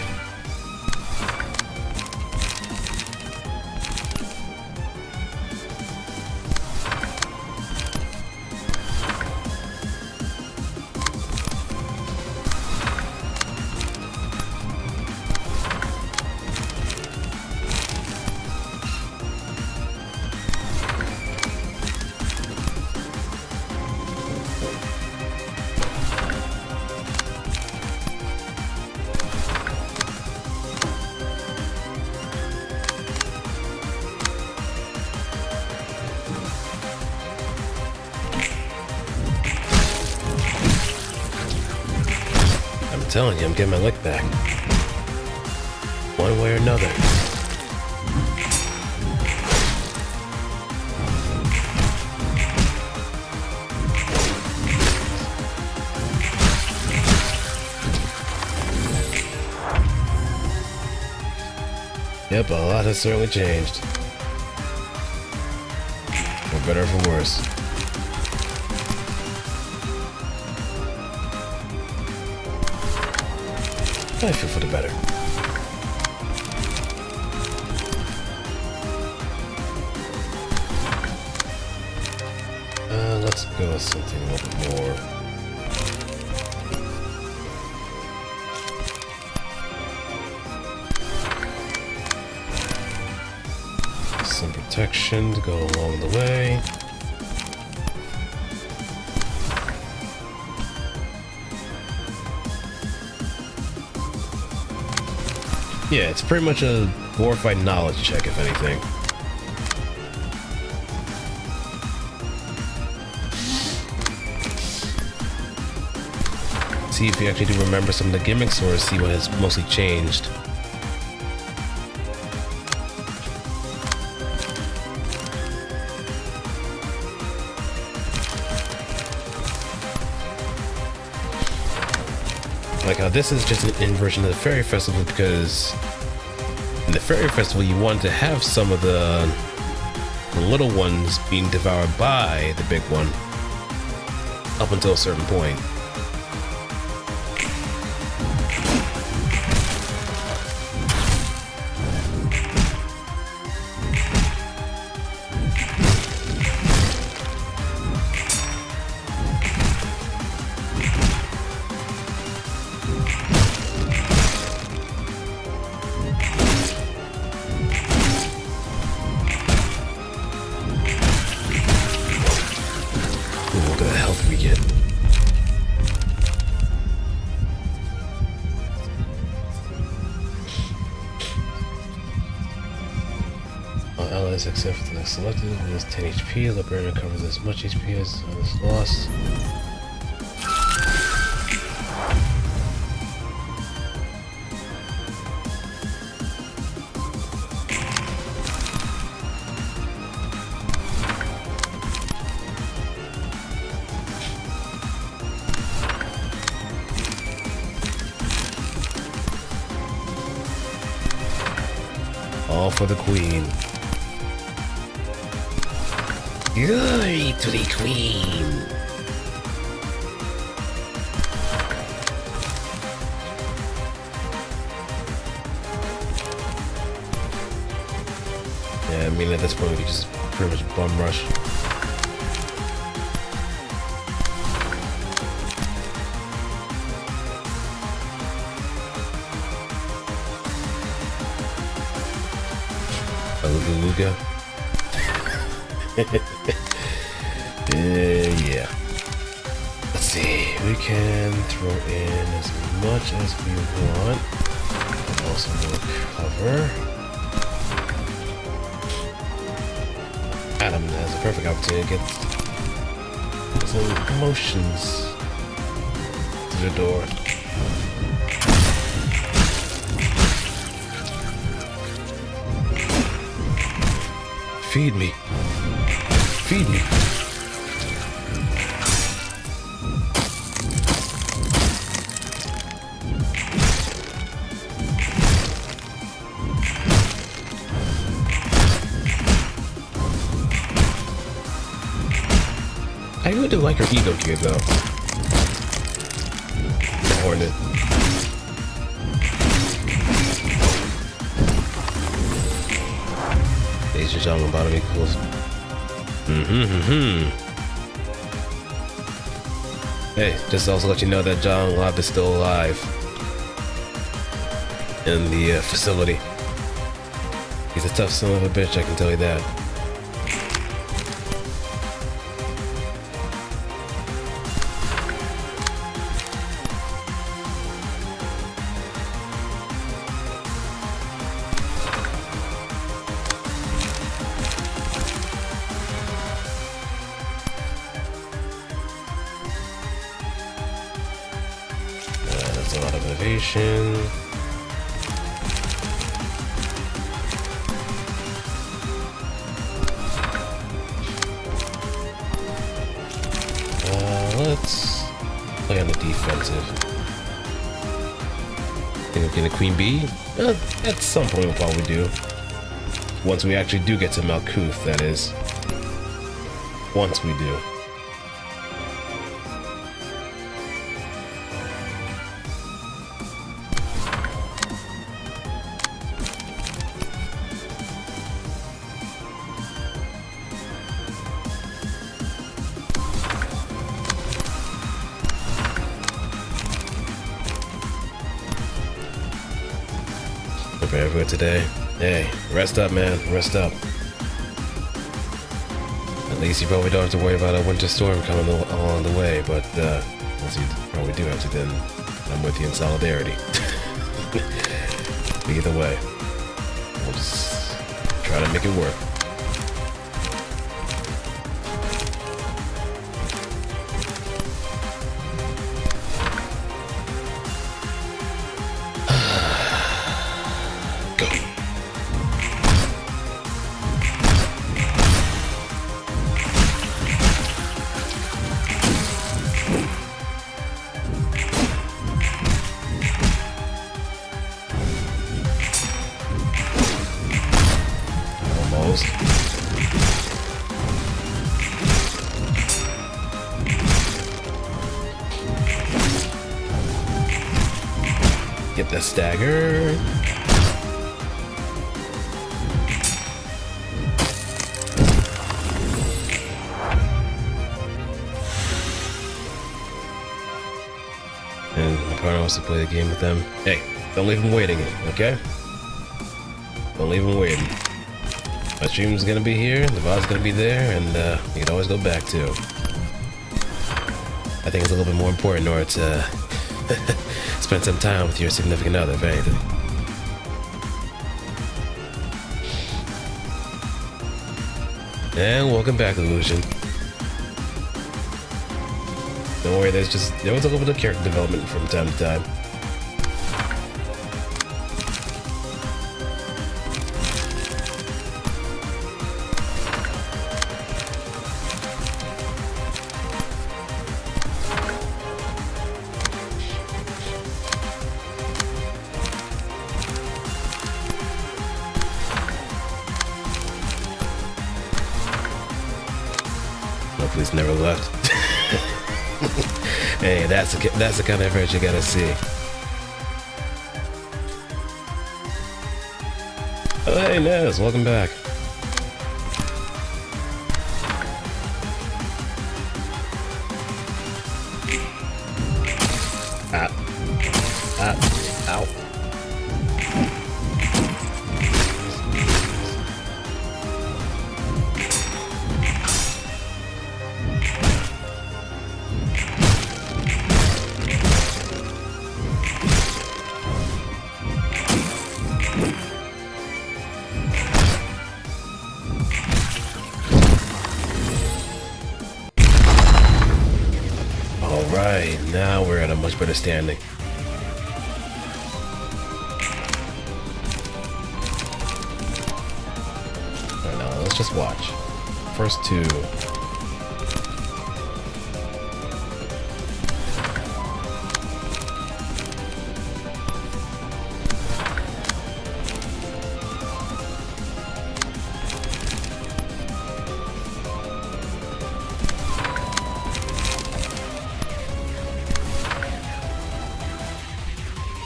I'm telling you, I'm getting my lick back. One way or another. Yep, a lot has certainly changed. For better or for worse. I feel for the better. Let's go with something a little bit more. Some protection to go along the way. Yeah, it's pretty much a glorified knowledge check, if anything. See if you actually do remember some of the gimmicks, or see what has mostly changed. Like how this is just an inversion of the Fairy Festival, because in the Fairy Festival you want to have some of the little ones being devoured by the big one up until a certain point. Look at the health we get. All allies except for the next selected lose 10 HP. Librarian recovers as much HP as is lost. All for the queen. Glory to the queen. Yeah, I mean at this point we can just pretty much bum rush. Luga. Yeah. Let's see. We can throw in as much as we want. Also will cover. Adam has a perfect opportunity to get some emotions to the door. Feed me. Feed me. I really do like her ego gear though. Hornet. Asia John Lobotomy Corp. Hey, just also let you know that John Lob is still alive in the facility. He's a tough son of a bitch, I can tell you that. That's a lot of innovation. Let's play on the defensive. Think of getting a queen bee? At some point we'll probably do. Once we actually do get to Malkuth, that is. Once we do. Prepare for it today. Hey, rest up, man. Rest up. At least you probably don't have to worry about a winter storm coming along the way, but once you probably do have to, then I'm with you in solidarity. Either way, we'll just try to make it work. Get the stagger. And my partner wants to play the game with them. Hey, don't leave them waiting, okay? Don't leave them waiting. My stream's gonna be here, the VOD's gonna be there, and you can always go back to. I think it's a little bit more important in order to spend some time with your significant other, if anything. And welcome back, Illusion. Don't worry, there was a little bit of character development from time to time. just never left. Hey, that's the kind of adventure you gotta see. Oh, hey, Nez, welcome back. Ow. Alright, now we're at a much better standing. Alright, now let's just watch. First two.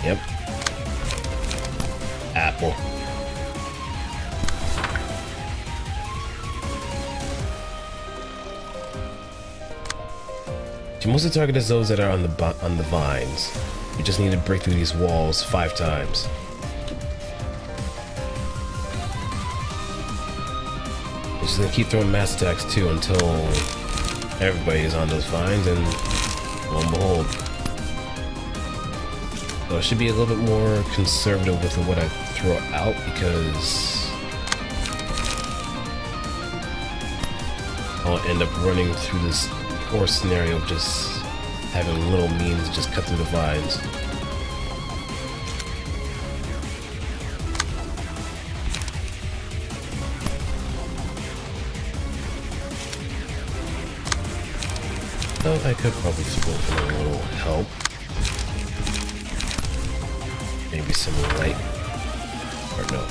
Yep. Apple. You mostly target those that are on the vines. You just need to break through these walls 5 times. You're just gonna keep throwing mass attacks too until everybody is on those vines, and lo and behold. So I should be a little bit more conservative with what I throw out, because I'll end up running through this poor scenario of just having little means to just cut through the vines. Oh, I could probably just go for a little help. Maybe some light, or no.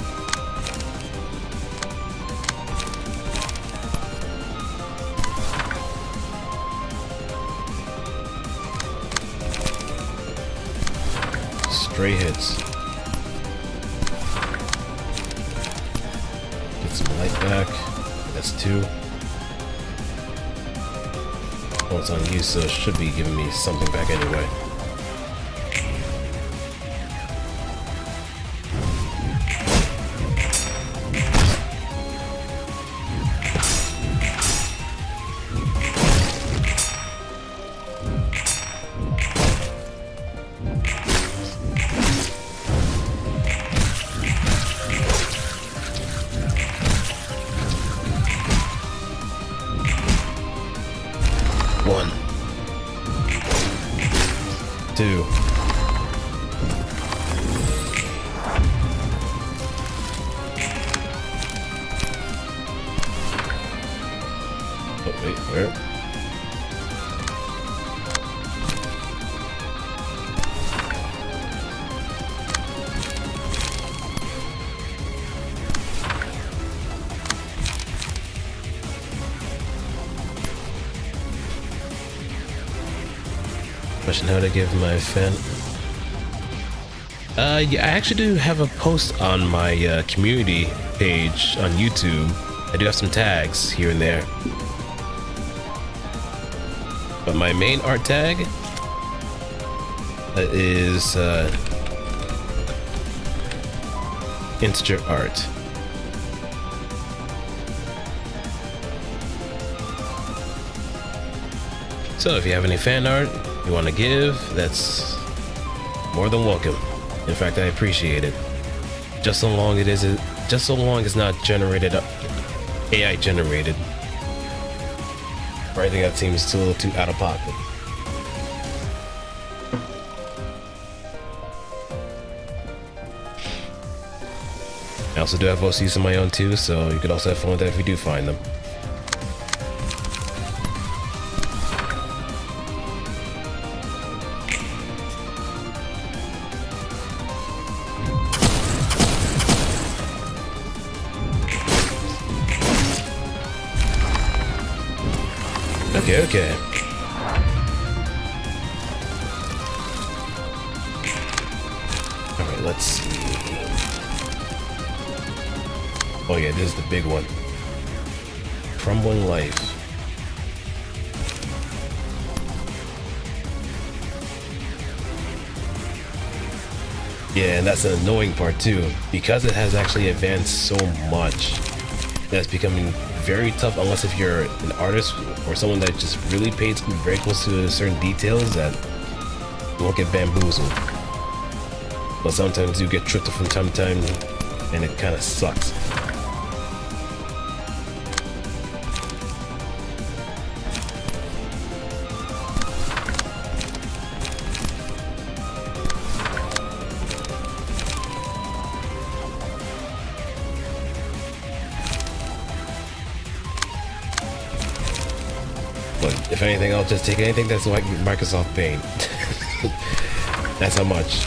Stray hits. Get some light back. That's 2. Well, it's on you, so it should be giving me something back anyway. Oh, wait, where? Question how to give my fan. Yeah, I actually do have a post on my community page on YouTube. I do have some tags here and there. But my main art tag is integer art. So if you have any fan art you want to give, that's more than welcome. In fact, I appreciate it. Just so long it's not generated, AI generated, or anything that seems a little too out of pocket. I also do have OCs of my own too, so you could also have fun with that if you do find them. Okay, okay. Alright, let's see. Oh yeah, this is the big one. Crumbling life. Yeah, and that's an annoying part too. Because it has actually advanced so much, that's becoming very tough unless if you're an artist or someone that just really pays very close to certain details that you won't get bamboozled. But sometimes you get tricked from time to time and it kind of sucks. But if anything, I'll just take anything that's like Microsoft Paint. That's how much.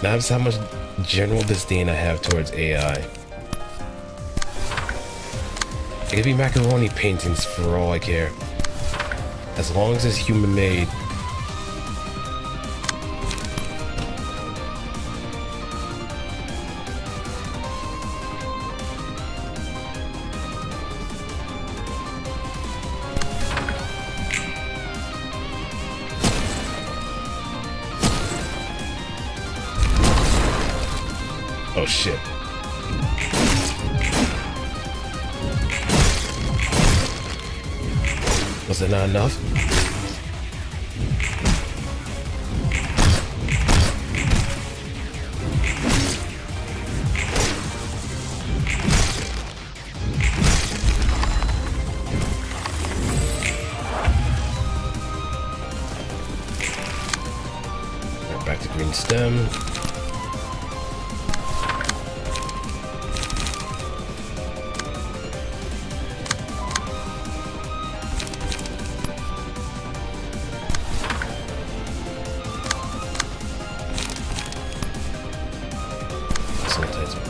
That's how much general disdain I have towards AI. It could be macaroni paintings for all I care. As long as it's human made. Oh shit. Was it not enough? Right, back to green stem.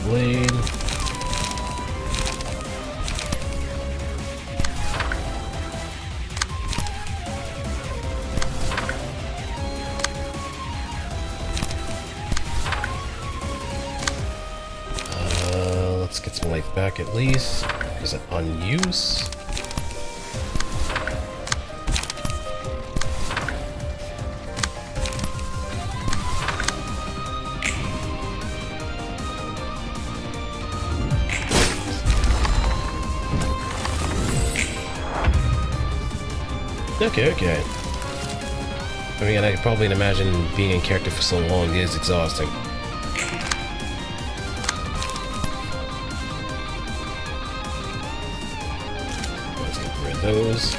Blade. Let's get some life back at least. Is it unused? Okay. I mean, I could probably imagine being in character for so long is exhausting. Let's get rid of those.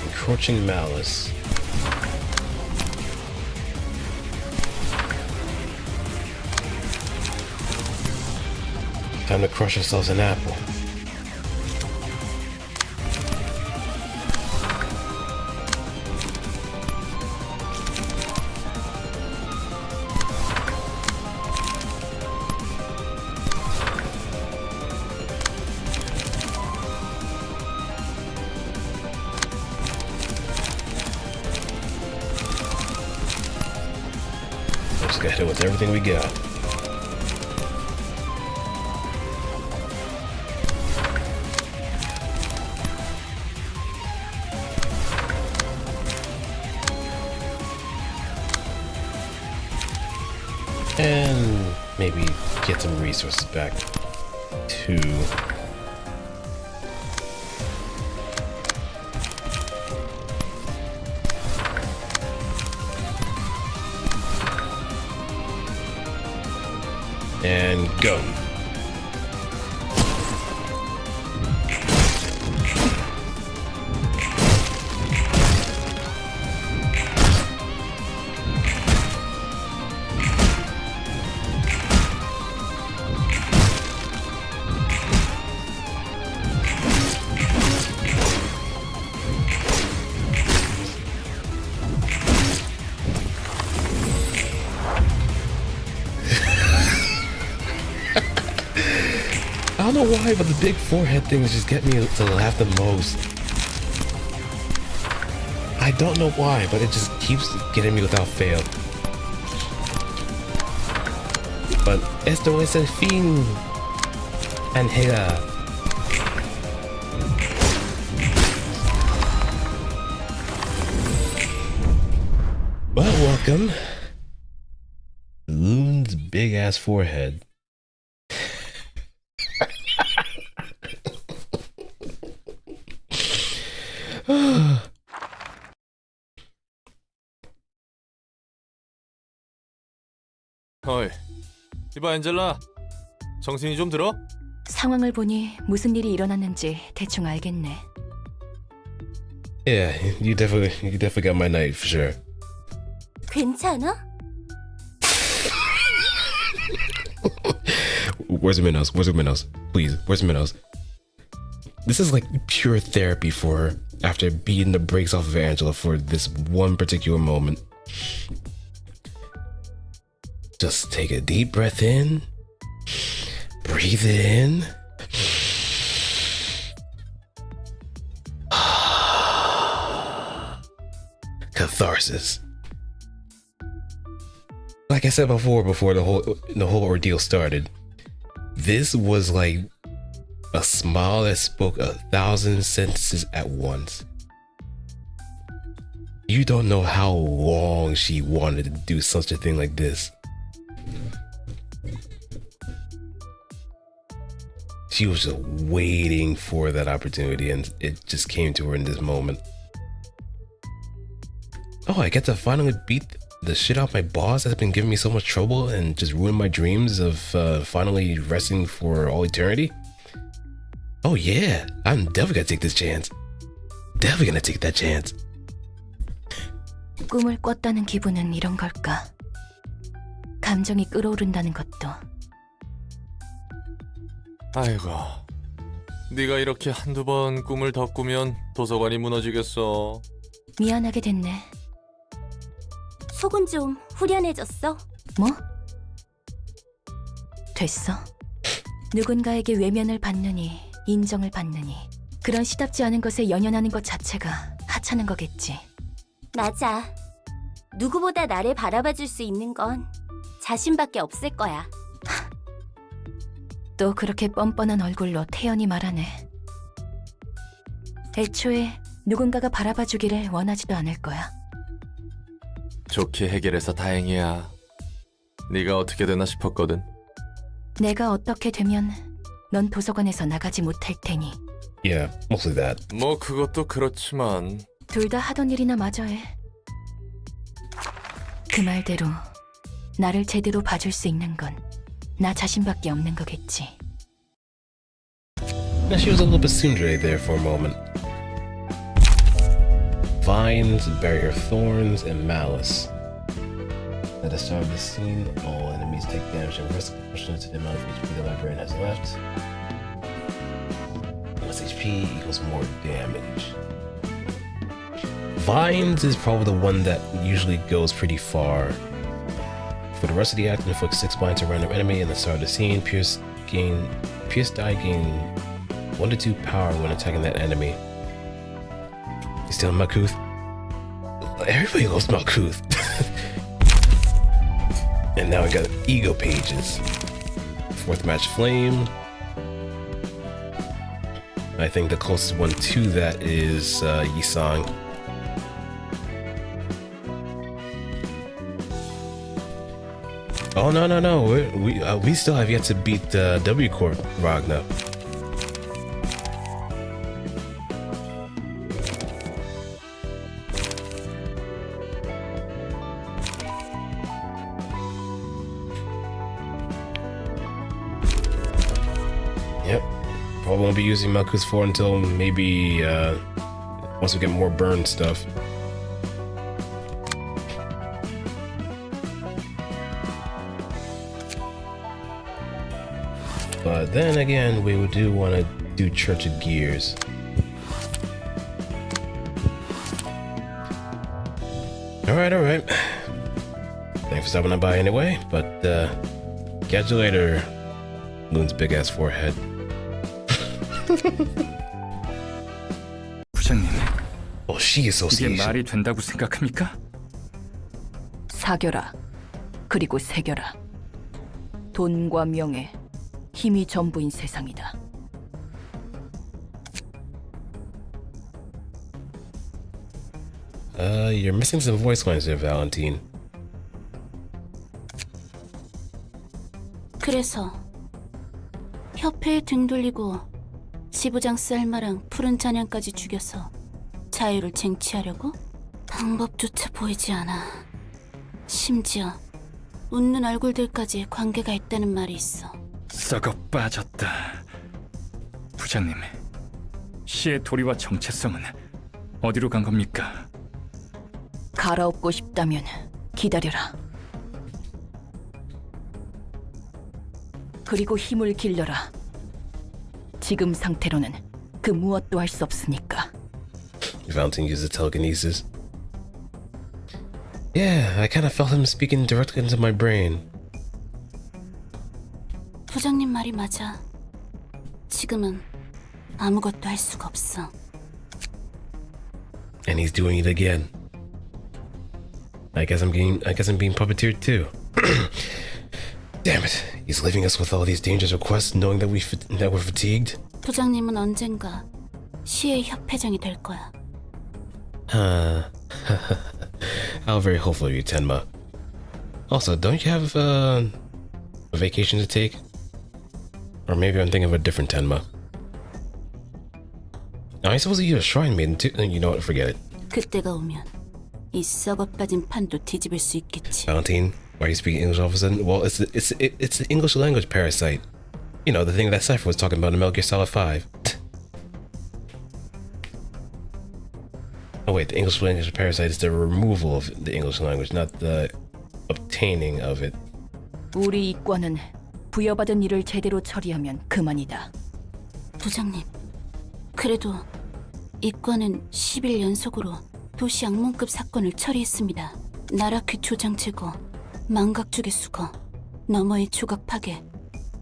Encroaching malice. Time to crush ourselves an apple. Just gotta hit it with everything we got. And maybe get some resources back too. And go. know why, but the big forehead things just get me to laugh the most. I don't know why, but it just keeps getting me without fail. But esto es el fin, Angela. Well, welcome. Loon's big ass forehead. 어이, 이봐 엔젤라. 정신이 좀 들어? 상황을 보니 무슨 일이 일어났는지 대충 알겠네. Yeah, you definitely got my night for sure. 괜찮아? Where's Minos? Where's Minos? Please, where's Minos? This is like pure therapy for her after beating the brakes off of Angela for this one particular moment. Just take a deep breath in, breathe in. Catharsis. Like I said before the whole ordeal started, this was like a smile that spoke 1,000 sentences at once. You don't know how long she wanted to do such a thing like this. She was just waiting for that opportunity, and it just came to her in this moment. Oh, I get to finally beat the shit out my boss that's been giving me so much trouble and just ruin my dreams of finally resting for all eternity. Oh yeah, I'm definitely gonna take this chance. Definitely gonna take that chance. 꿈을 꿨다는 기분은 이런 걸까? 감정이 끓어오른다는 것도. 아이고, 네가 이렇게 한두 번 꿈을 더 꾸면 도서관이 무너지겠어. 미안하게 됐네. 속은 좀 후련해졌어? 뭐? 됐어. 누군가에게 외면을 받느니 인정을 받느니 그런 시답지 않은 것에 연연하는 것 자체가 하찮은 거겠지. 맞아. 누구보다 나를 바라봐줄 수 있는 건 자신밖에 없을 거야. 또 그렇게 뻔뻔한 얼굴로 태연히 말하네. 애초에 누군가가 바라봐주기를 원하지도 않을 거야. 좋게 해결해서 다행이야. 네가 어떻게 되나 싶었거든. 내가 어떻게 되면 넌 도서관에서 나가지 못할 테니. Yeah, mostly that. 뭐 그것도 그렇지만 둘 다 하던 일이나 마저 해. 그 말대로 나를 제대로 봐줄 수 있는 건 나 자신밖에 없는 거겠지. Now she was a little bit tsundere there for a moment. Vines, barrier of thorns, and malice. At the start of the scene, all enemies take damage and risk proportional to the amount of HP the librarian has left. Less HP equals more damage. Vines is probably the one that usually goes pretty far. For the rest of the act, inflict 6 binds to a random enemy in the start of the scene. Pierce die gain 1 to 2 power when attacking that enemy. You still in Malkuth? Everybody loves Malkuth. And now we got ego pages. 4th match flame. I think the closest one to that is Yisang. Oh no! We still have yet to beat W Corp Ragna. Yep, probably won't be using Malkuth 4 until maybe once we get more burn stuff. But then again, we do want to do Church of Gears. Alright. Thanks for stopping by anyway, but catch you later, Loon's big ass forehead. 부장님, Oh, she 이게 association. 말이 된다고 생각합니까? 사겨라. 그리고 새겨라. 돈과 명예, 힘이 전부인 세상이다. You're missing some voice lines there, Valentine. 그래서 협회에 등 돌리고 지부장 셀마랑 푸른 잔향까지 죽여서 자유를 쟁취하려고? 방법조차 보이지 않아. 심지어 웃는 얼굴들까지 관계가 있다는 말이 있어. 썩어 빠졌다. 부장님, 시의 도리와 정체성은 어디로 간 겁니까? 갈아엎고 싶다면 기다려라. 그리고 힘을 길러라. 지금 상태로는 그 무엇도 할 수 없으니까. Valentine uses telekinesis. Yeah, I kind of felt him speaking directly into my brain. 부장님 말이 맞아. 지금은 아무것도 할 수가 없어. And he's doing it again. I guess I'm being puppeteered too. Damn it! He's leaving us with all these dangerous requests, knowing that we're fatigued. 부장님은 언젠가 시의 협회장이 될 거야. How very hopeful of you, Tenma. Also, don't you have a vacation to take? Or maybe I'm thinking of a different Tenma. Now, I'm supposed to use a shrine maiden too. You know what? Forget it. 그때가 오면 이 썩어 빠진 판도 뒤집을 수 있겠지. Valentine, why are you speaking English all of a sudden? Well, it's the English language parasite. You know, the thing that Cypher was talking about in Metal Gear Solid 5. Oh wait, the English language parasite is the removal of the English language, not the obtaining of it. 우리 이과는 부여받은 일을 제대로 처리하면 그만이다. 부장님, 그래도 이과는 10일 연속으로 도시 악몽급 사건을 처리했습니다. 나라퀴 조장 제거, 망각 주기 수거, 너머의 조각 파괴,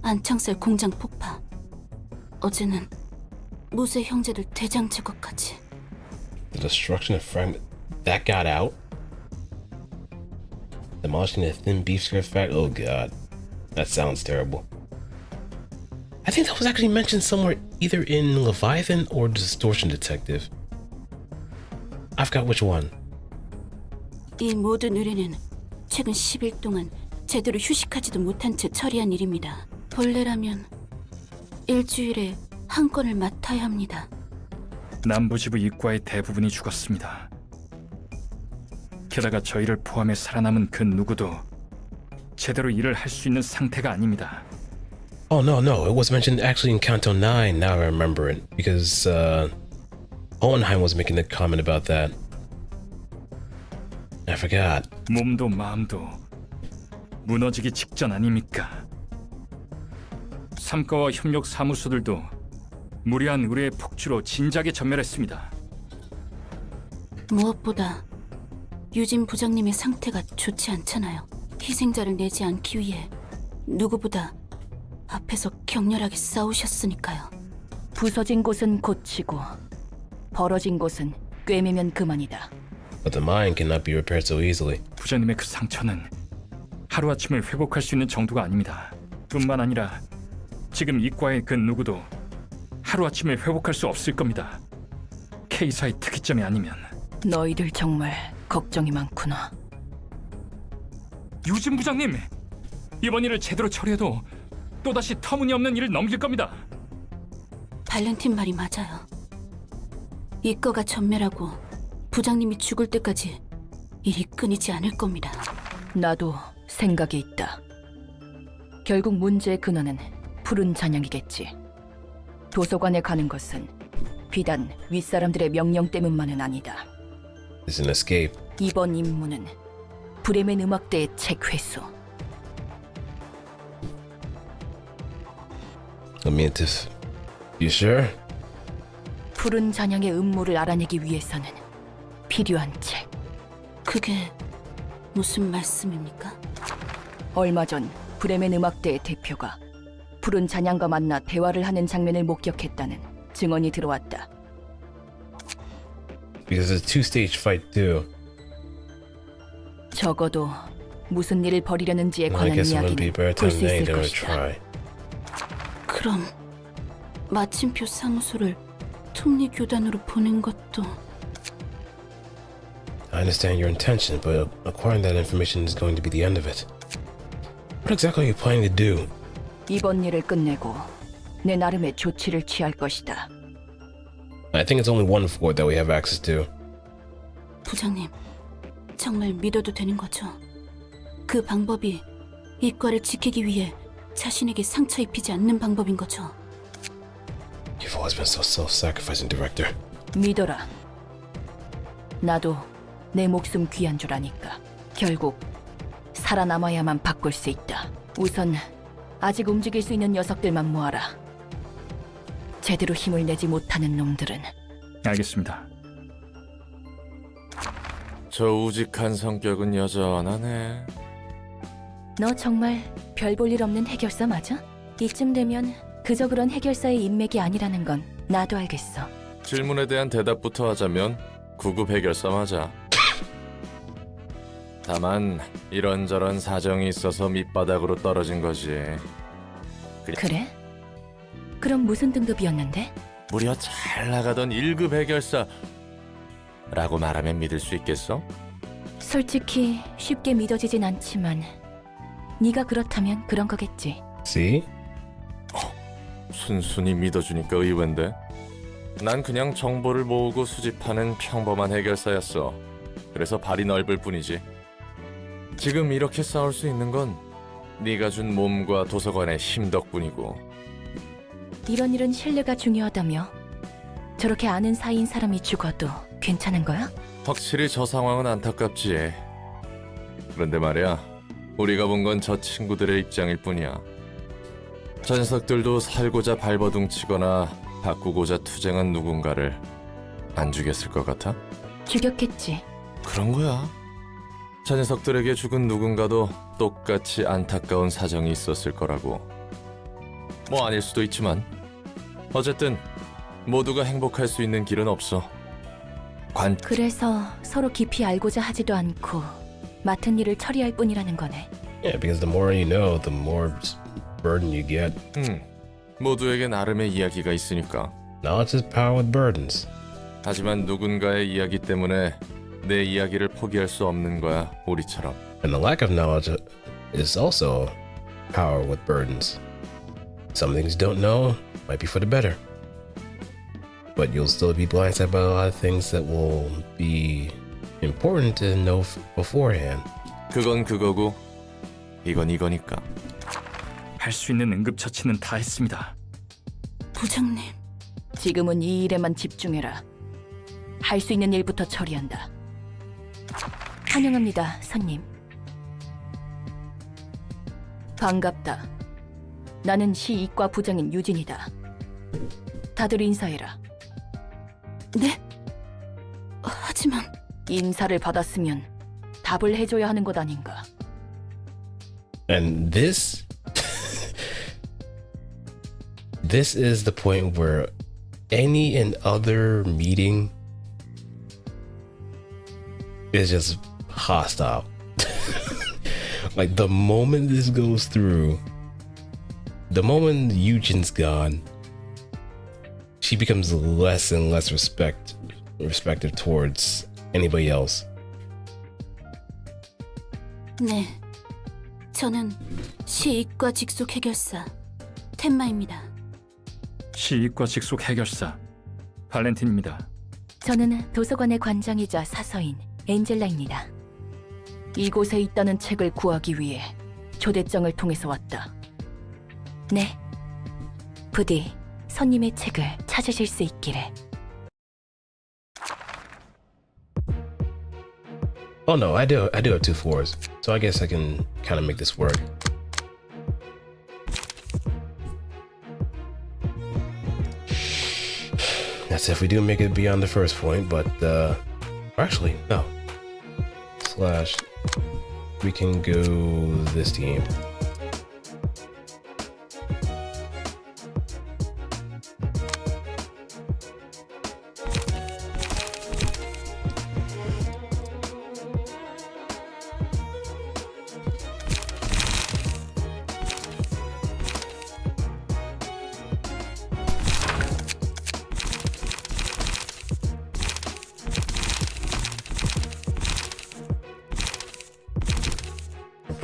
안창살 공장 폭파. 어제는 무쇠 형제들 대장 제거까지. The destruction of fragment that got out. Demolishing the thin beef skirt fact. Oh god, that sounds terrible. I think that was actually mentioned somewhere, either in Leviathan or Distortion Detective. I forgot which one. 이 모든 의뢰는 최근 10일 동안 제대로 휴식하지도 못한 채 처리한 일입니다. 본래라면 일주일에 한 건을 맡아야 합니다. 남부지부 이과의 대부분이 죽었습니다. 게다가 저희를 포함해 살아남은 그 누구도 제대로 일을 할 수 있는 상태가 아닙니다. Oh no, it was mentioned actually in Canto 9. Now I remember it because Hohenheim was making a comment about that. I forgot. 몸도 마음도 무너지기 직전 아닙니까? 삼과와 협력 사무소들도 무리한 의뢰의 폭주로 진작에 전멸했습니다. 무엇보다 유진 부장님의 상태가 좋지 않잖아요. 희생자를 내지 않기 위해 누구보다 앞에서 격렬하게 싸우셨으니까요. 부서진 곳은 고치고 벌어진 곳은 꿰매면 그만이다. But the mind cannot be repaired so easily. 부장님의 그 상처는 하루아침에 회복할 수 있는 정도가 아닙니다. 뿐만 아니라 지금 이과의 그 누구도 하루아침에 회복할 수 없을 겁니다. K사의 특이점이 아니면. 너희들 정말 걱정이 많구나. 유진 부장님! 이번 일을 제대로 처리해도 또다시 터무니없는 일을 넘길 겁니다. 발렌틴 말이 맞아요. 이과가 전멸하고 부장님이 죽을 때까지 일이 끊이지 않을 겁니다. 나도 생각이 있다. 결국 문제의 근원은 푸른 잔향이겠지. 도서관에 가는 것은 비단 윗사람들의 명령 때문만은 아니다. It's an escape. 이번 임무는 브레멘 음악대의 책 회수. Lamentus. You sure? 푸른 잔향의 음모를 알아내기 위해서는 필요한 책. 그게 무슨 말씀입니까? 얼마 전 브레멘 음악대의 대표가 푸른 잔향과 만나 대화를 하는 장면을 목격했다는 증언이 들어왔다. Because it's a two-stage fight too. 적어도 무슨 일을 벌이려는지에 I 관한 guess it wouldn't be a 이야기는 bad 볼 time 수 than 있을 to 것이다. try. 그럼 마침표 사무소를 톱니 교단으로 보낸 것도 I understand your intention, but acquiring that information is going to be the end of it. What exactly are you planning to do? 이번 일을 끝내고 내 나름의 조치를 취할 것이다. I think it's only one fort that we have access to. 부장님, 정말 믿어도 되는 거죠? 그 방법이 이과를 지키기 위해 자신에게 상처 입히지 않는 방법인 거죠? You've always been so self-sacrificing, Director. 믿어라. 나도 내 목숨 귀한 줄 아니까. 결국 살아남아야만 바꿀 수 있다. 우선 아직 움직일 수 있는 녀석들만 모아라. 제대로 힘을 내지 못하는 놈들은 알겠습니다. 저 우직한 성격은 여전하네. 너 정말 별 볼 일 없는 해결사 맞아? 이쯤 되면 그저 그런 해결사의 인맥이 아니라는 건 나도 알겠어. 질문에 대한 대답부터 하자면 구급 해결사 맞아. 다만 이런저런 사정이 있어서 밑바닥으로 떨어진 거지. 그래? 그럼 무슨 등급이었는데? 무려 잘 나가던 1급 해결사라고 말하면 믿을 수 있겠어? 솔직히 쉽게 믿어지진 않지만 네가 그렇다면 그런 거겠지. See? 순순히 믿어주니까 의외인데. 난 그냥 정보를 모으고 수집하는 평범한 해결사였어. 그래서 발이 넓을 뿐이지. 지금 이렇게 싸울 수 있는 건 네가 준 몸과 도서관의 힘 덕분이고. 이런 일은 신뢰가 중요하다며. 저렇게 아는 사이인 사람이 죽어도 괜찮은 거야? 확실히 저 상황은 안타깝지. 그런데 말이야, 우리가 본 건 저 친구들의 입장일 뿐이야. 저 녀석들도 살고자 발버둥 치거나 바꾸고자 투쟁한 누군가를 안 죽였을 것 같아? 죽였겠지. 그런 거야. 저 녀석들에게 죽은 누군가도 똑같이 안타까운 사정이 있었을 거라고. 뭐 아닐 수도 있지만 어쨌든 모두가 행복할 수 있는 길은 없어. 그래서 서로 깊이 알고자 하지도 않고 맡은 일을 처리할 뿐이라는 거네. Yeah, because the more you know, the more burden you get. 모두에게 나름의 이야기가 있으니까. Knowledge is power with burdens. 하지만 누군가의 이야기 때문에 내 이야기를 포기할 수 없는 거야, 우리처럼. And the lack of knowledge is also power with burdens. Some things you don't know might be for the better. But you'll still be blindsided by a lot of things that will be important to know beforehand. 그건 그거고 이건 이거니까. 할 수 있는 응급처치는 다 했습니다. 부장님, 지금은 이 일에만 집중해라. 할 수 있는 일부터 처리한다. 환영합니다, 손님. 반갑다. 나는 시이과 부장인 유진이다. 다들 인사해라. 네? 하지만 인사를 받았으면 답을 해줘야 하는 것 아닌가. And this is the point where any and other meeting is just hostile. Like the moment this goes through, the moment Eugen's gone, she becomes less and less respective towards anybody else. 네, 저는 시이과 직속 해결사 텐마입니다. 시이과 직속 해결사 발렌틴입니다. 저는 도서관의 관장이자 사서인 엔젤라입니다. 이곳에 있다는 책을 구하기 위해 초대장을 통해서 왔다. 네. 부디 손님의 책을 찾으실 수 있기를. Oh no, I do have 2 floors, so I guess I can kind of make this work. That's if we do make it beyond the first point, but actually no. / we can go this team.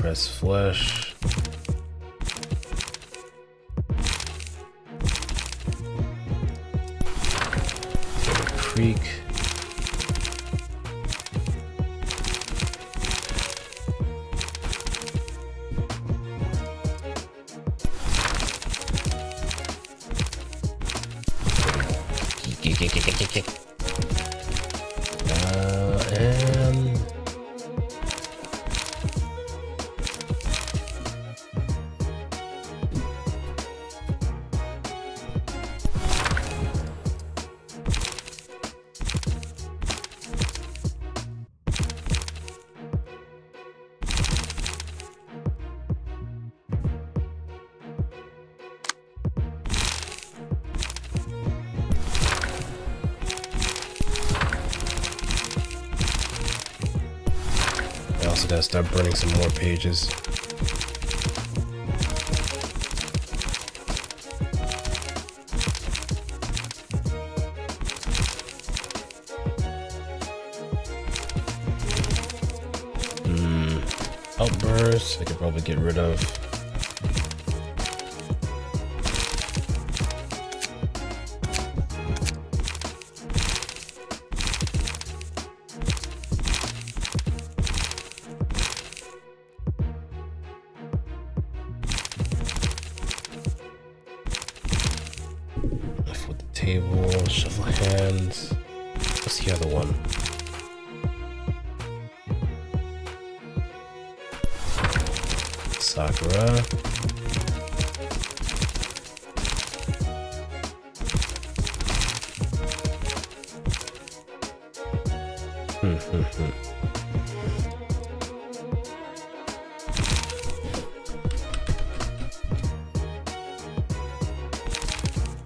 compressed flesh. Creek. And I also gotta start burning some more pages. Outbursts I could probably get rid of. Left with the table, shuffle hands. What's the other one? Sakura.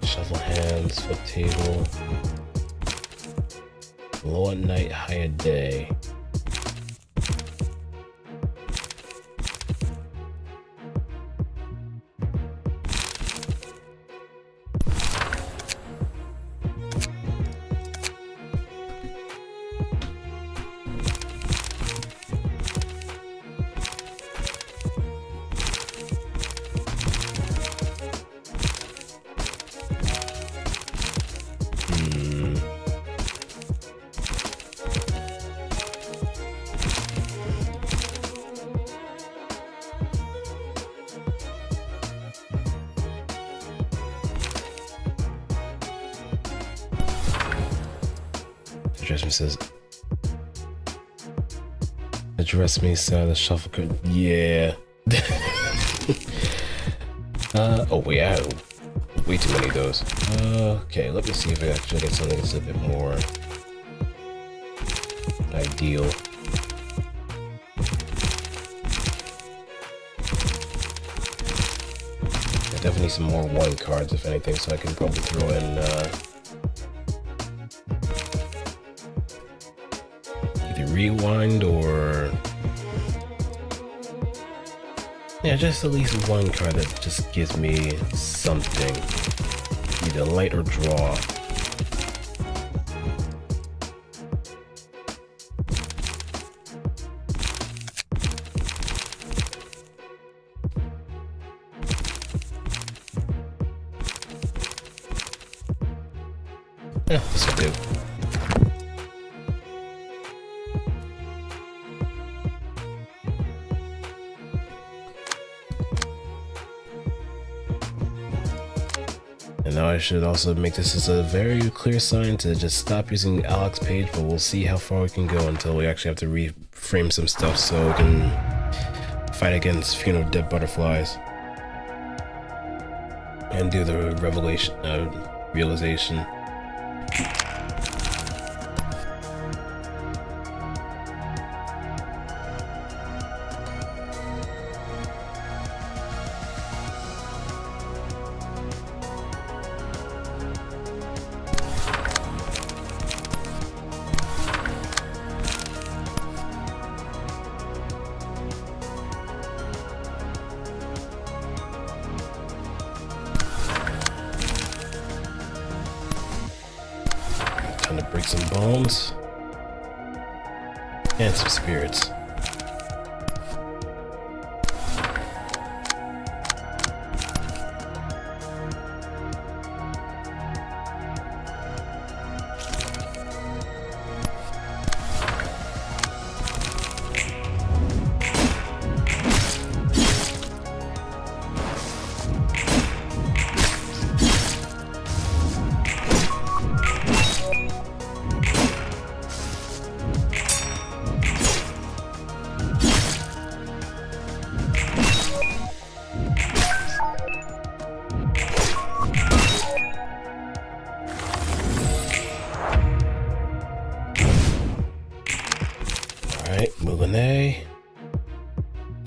Shuffle hands, foot table. Low at night, high at day. Address me says. Address me, sir. The shuffle could. Yeah. Oh wait, I have way too many of those. Okay, let me see if I actually get something that's a bit more ideal. I definitely need some more one cards, if anything, so I can probably throw in either rewind or yeah, just at least one card that just gives me something, either light or draw. Yeah, this will do. And now I should also make this as a very clear sign to just stop using the Alex page, but we'll see how far we can go until we actually have to reframe some stuff so we can fight against Funeral of Dead Butterflies and do the realization. Time to break some bones and some spirits.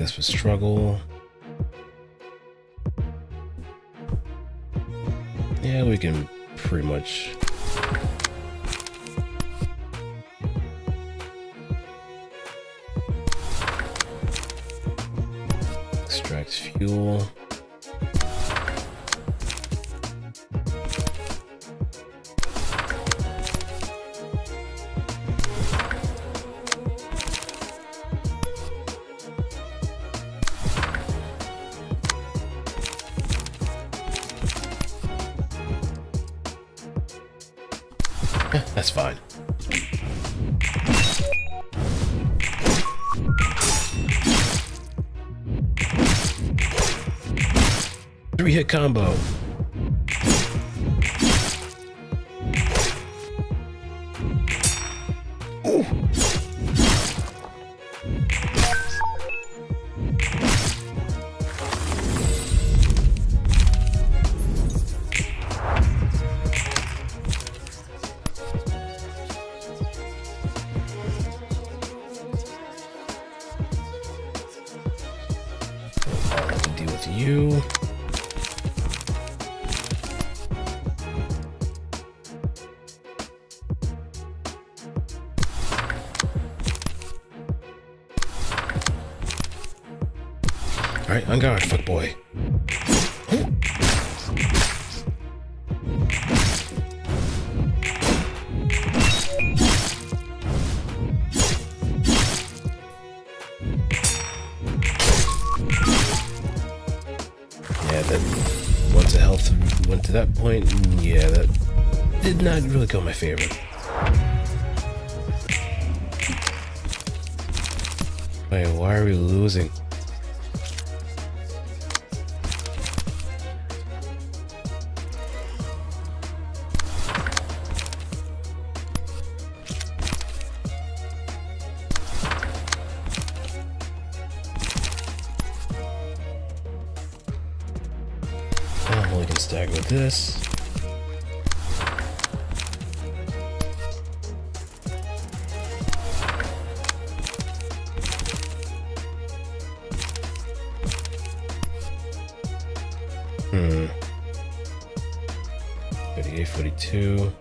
This was struggle. Yeah, we can pretty much. Extract fuel. That's fine. Three-hit combo. Ooh. Deal with you. All right, on guard, fuck boy. Yeah, that once the health went to that point, yeah, that did not really go in my favor. Wait, why are we losing? We can stagger with this. Hmm. 38, 42.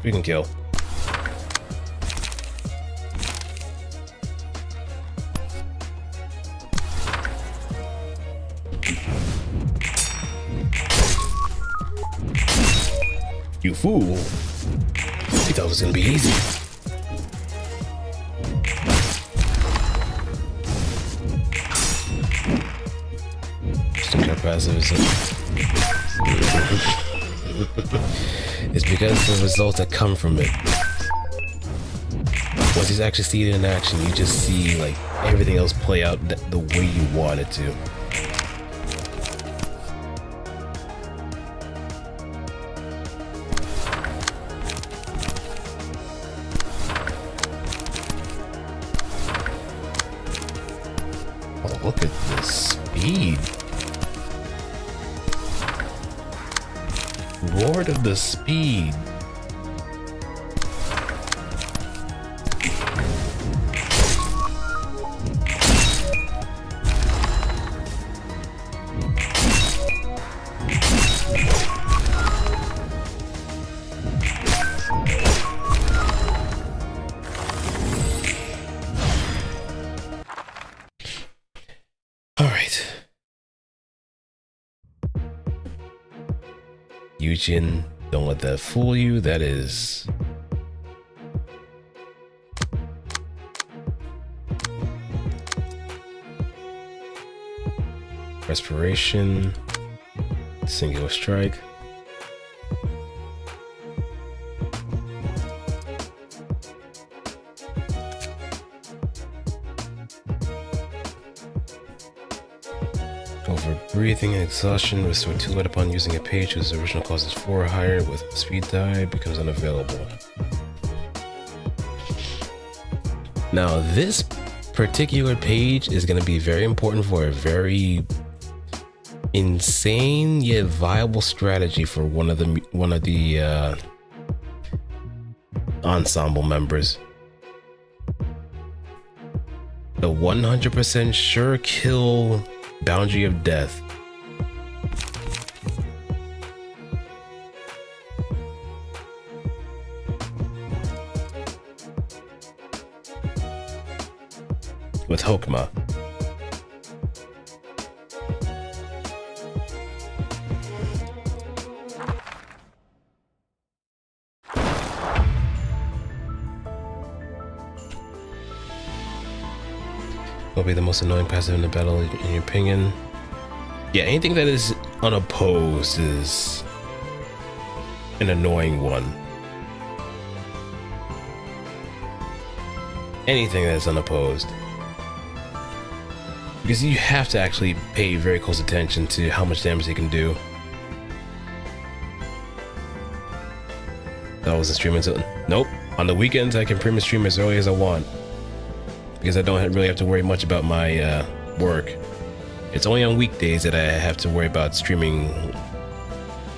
We can kill. You fool. You thought it was gonna be easy. Just look how passive is it? It's because of the results that come from it. Once you actually see it in action, you just see like everything else play out the way you want it to. Oh, look at the speed. Lord of the speed. Yujin, don't let that fool you. That is respiration, singular strike. Over breathing and exhaustion, restore 2 light upon using a page whose original cost is 4 or higher with speed die becomes unavailable. Now this particular page is going to be very important for a very insane yet viable strategy for one of the ensemble members. The 100% sure kill boundary of death. With Hokma. What will be the most annoying passive in the battle in your opinion? Yeah, anything that is unopposed is an annoying one. Anything that's unopposed. Because you have to actually pay very close attention to how much damage they can do. I wasn't streaming until... Nope. On the weekends, I can pretty much stream as early as I want. Because I don't really have to worry much about my work. It's only on weekdays that I have to worry about streaming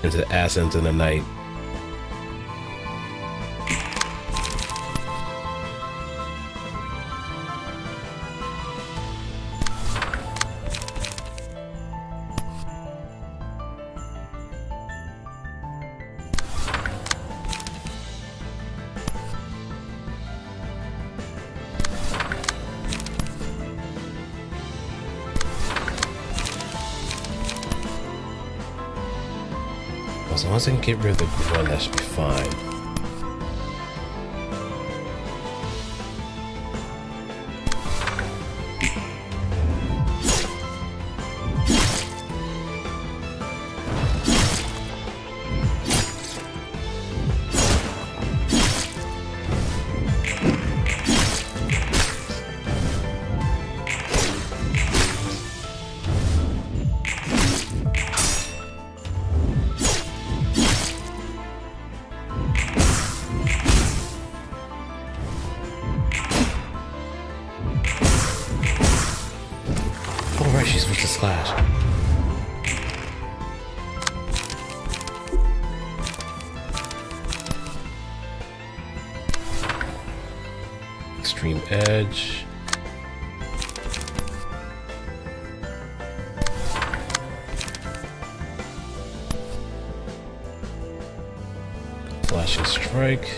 into the ass ends of the night. As long as I can get rid of the grunt, that should be fine. Oh right, she switched to slash. Extreme edge. Flashing strike.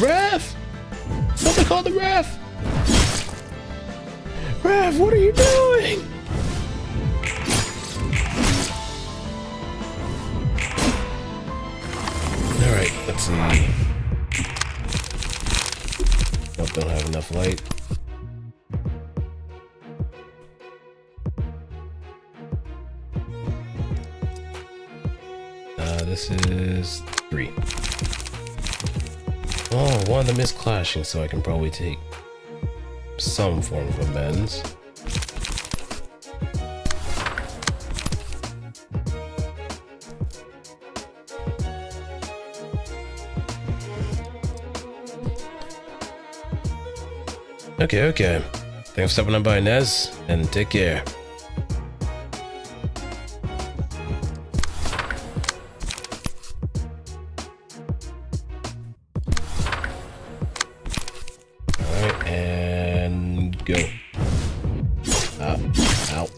Ref! Something call the ref! Ref, what are you doing? Alright, let's see. Nope, don't have enough light. This is 3. Oh, one of them is clashing, so I can probably take some form of amends. Okay. Thanks for stopping by, Nez, and take care. Alright, and go. Ow. Oh.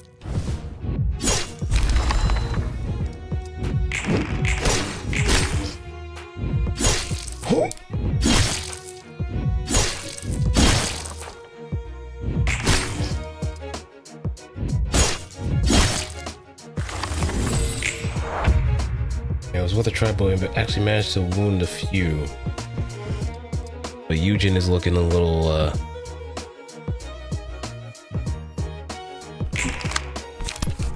I was with a tribal but actually managed to wound a few. But Eugen is looking a little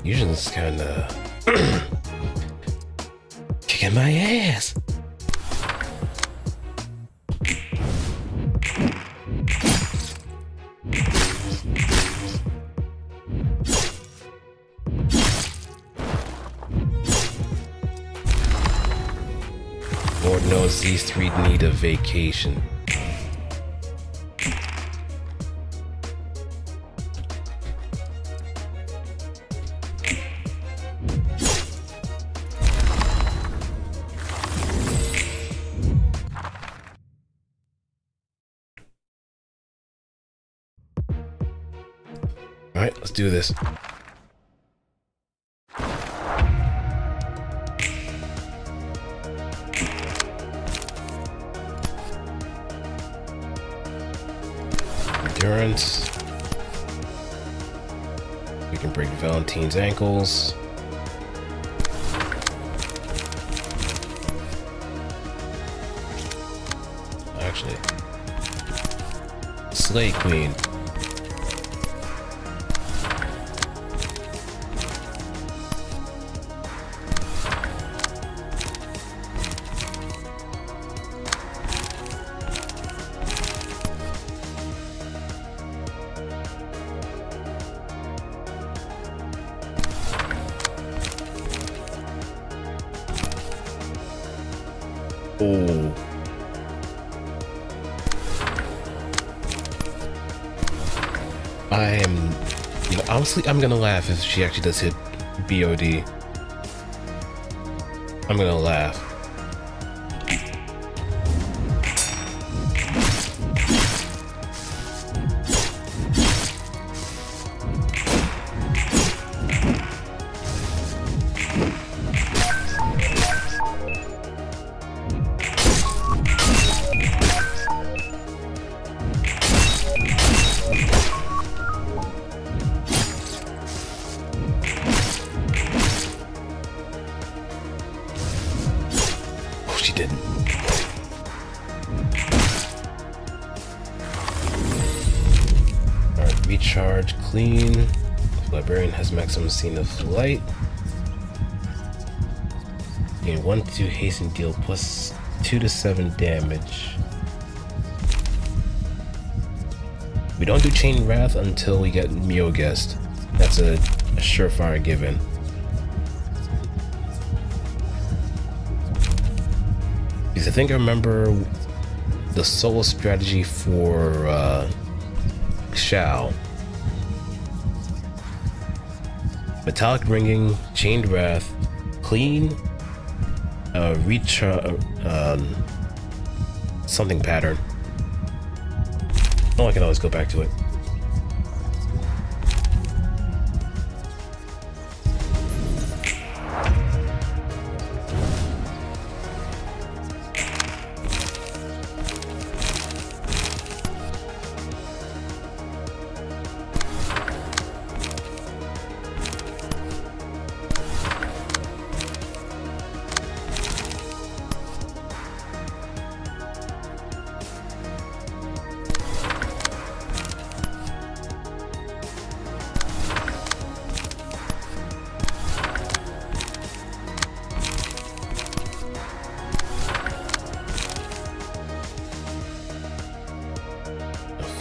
Eugen's kinda kicking my ass. knows these three need a vacation. Alright, let's do this. Endurance. We can break Valentine's ankles. Actually, Slay Queen. Oh. I am, you know, honestly, I'm gonna laugh if she actually does hit BOD. I'm gonna laugh. She didn't. Alright, recharge, clean. The librarian has maximum scene of flight. Gain 1 to 2 hasten deal plus 2 to 7 damage. We don't do Chain Wrath until we get Mioguest. That's a surefire given. Because I think I remember the solo strategy for Shao. Metallic Ringing, Chained Wrath, Clean, something pattern. Oh, I can always go back to it.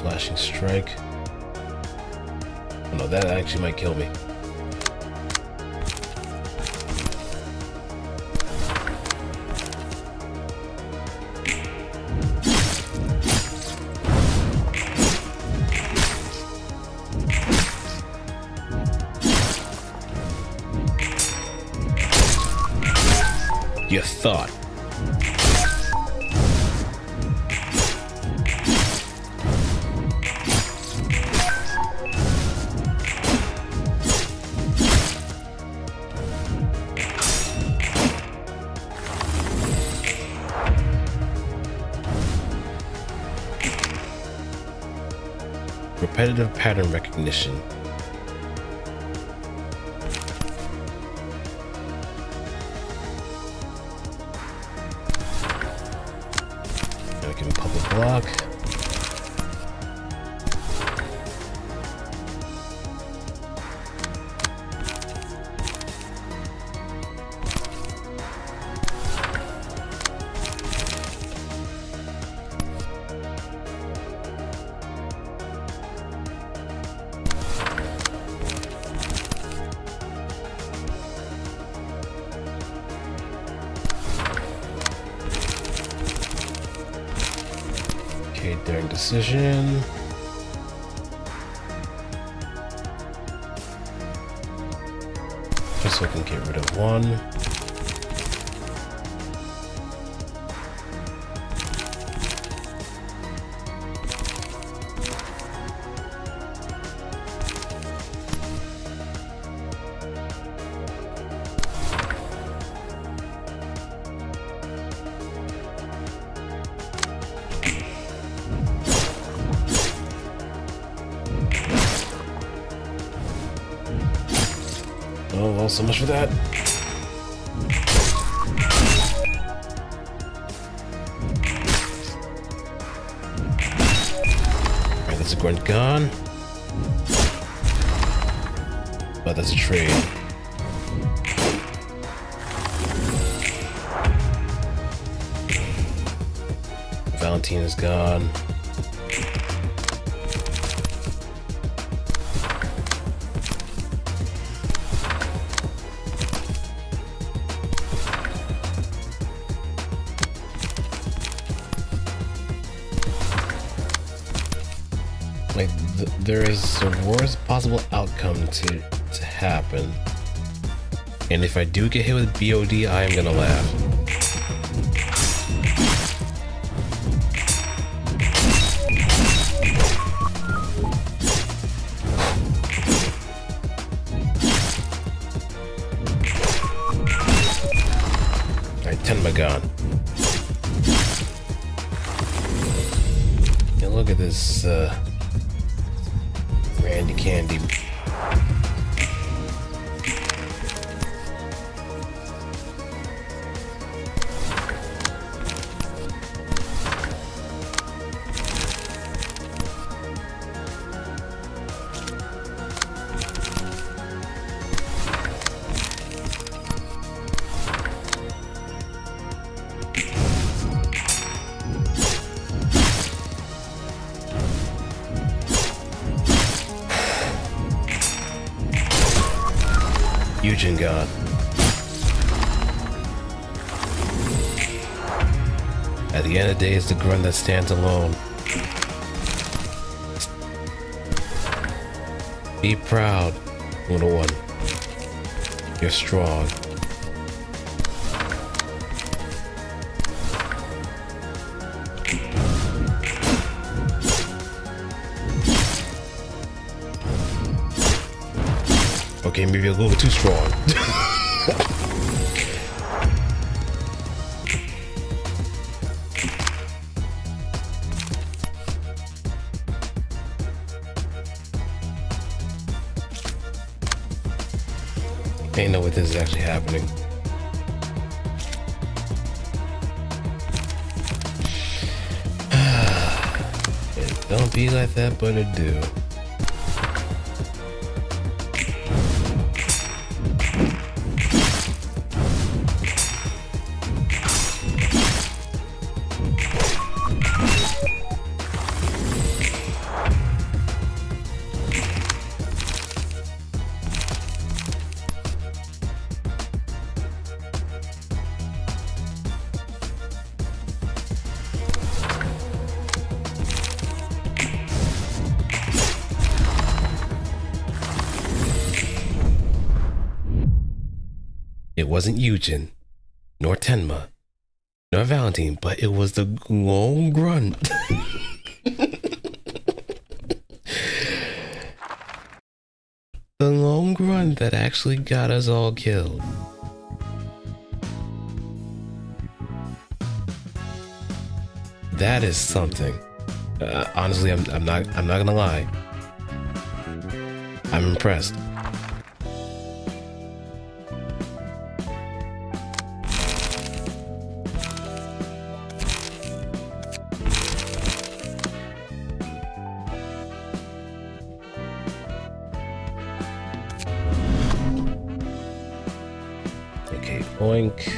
Flashing strike. Oh no, that actually might kill me. You thought. Repetitive pattern recognition. Gotta give him public block. Clearing decision. Just so I can get rid of one. Oh, well, so much for that. Alright, that's a grunt gone. But that's a trade. Valentine is gone. Like, there is a worst possible outcome to happen. And if I do get hit with BOD, I am gonna laugh. Alright, 10 my gun. Yeah, look at this, Randy Candy. Eugen gone. At the end of the day, it's the grunt that stands alone. Be proud, little one. You're strong. Okay, maybe a little bit too strong. Ain't know what this is actually happening. It don't be like that, but it do. It wasn't Eugen, nor Tenma, nor Valentine, but it was the lone grunt. The lone grunt that actually got us all killed. That is something. Honestly, I'm not gonna lie. I'm impressed. Okay, oink.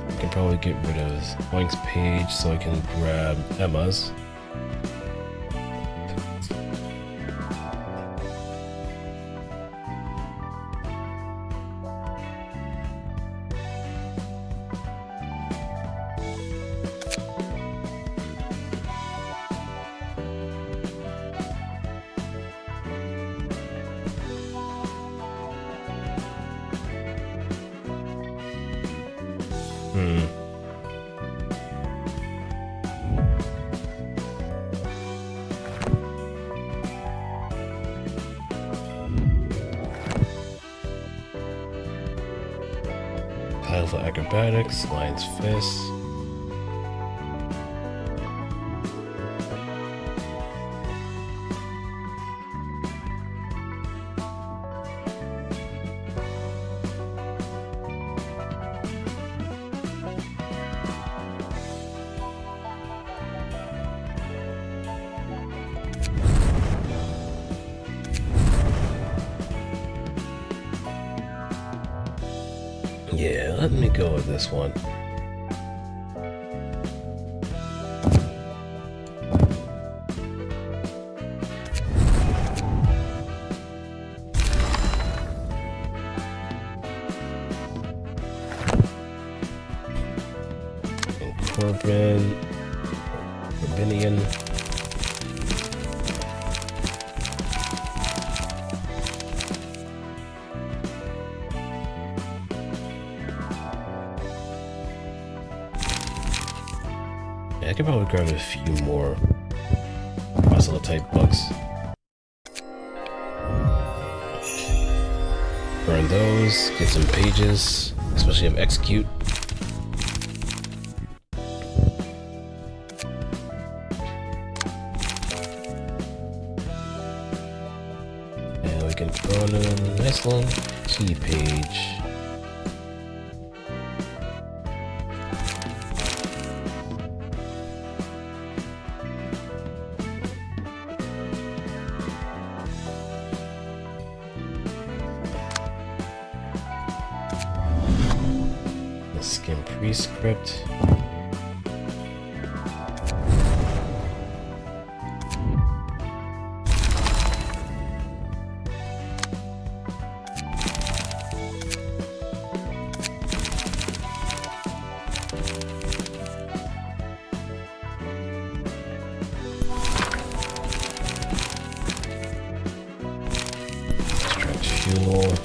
I can probably get rid of Oink's page so I can grab Emma's. skillful acrobatics, lion's fist. Yeah, let me go with this one. Corbinian. Yeah, I could probably grab a few more Oslo type books. Burn those, get some pages, especially of execute. And we can throw in a nice little key page. Skim prescript. Extract fuel.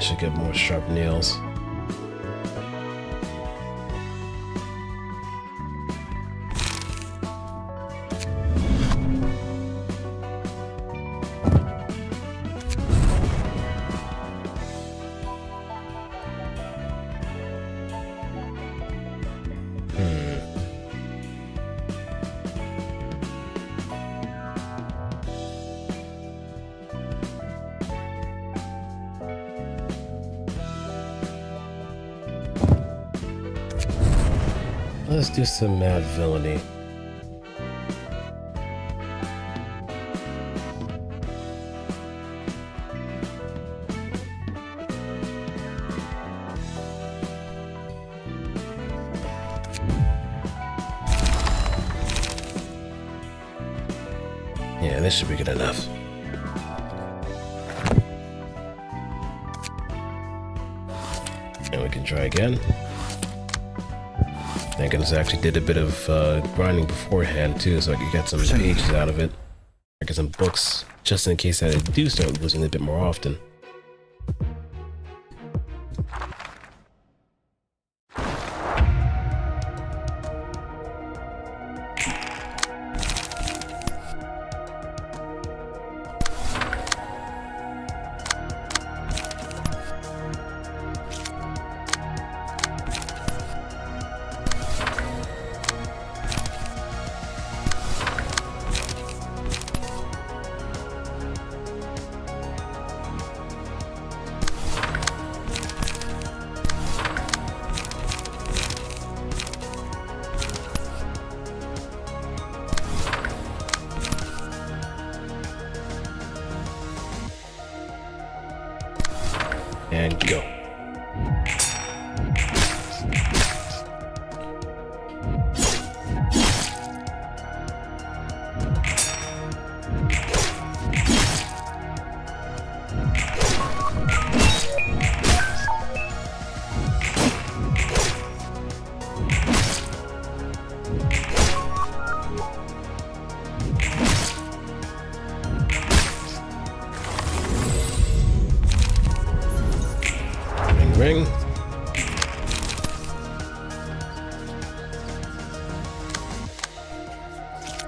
Should get more sharp nails. Let's do some mad villainy. Yeah, this should be good enough. And we can try again. Thank goodness I actually did a bit of grinding beforehand too, so I could get some pages out of it. I get some books, just in case I do start losing it a bit more often. And go.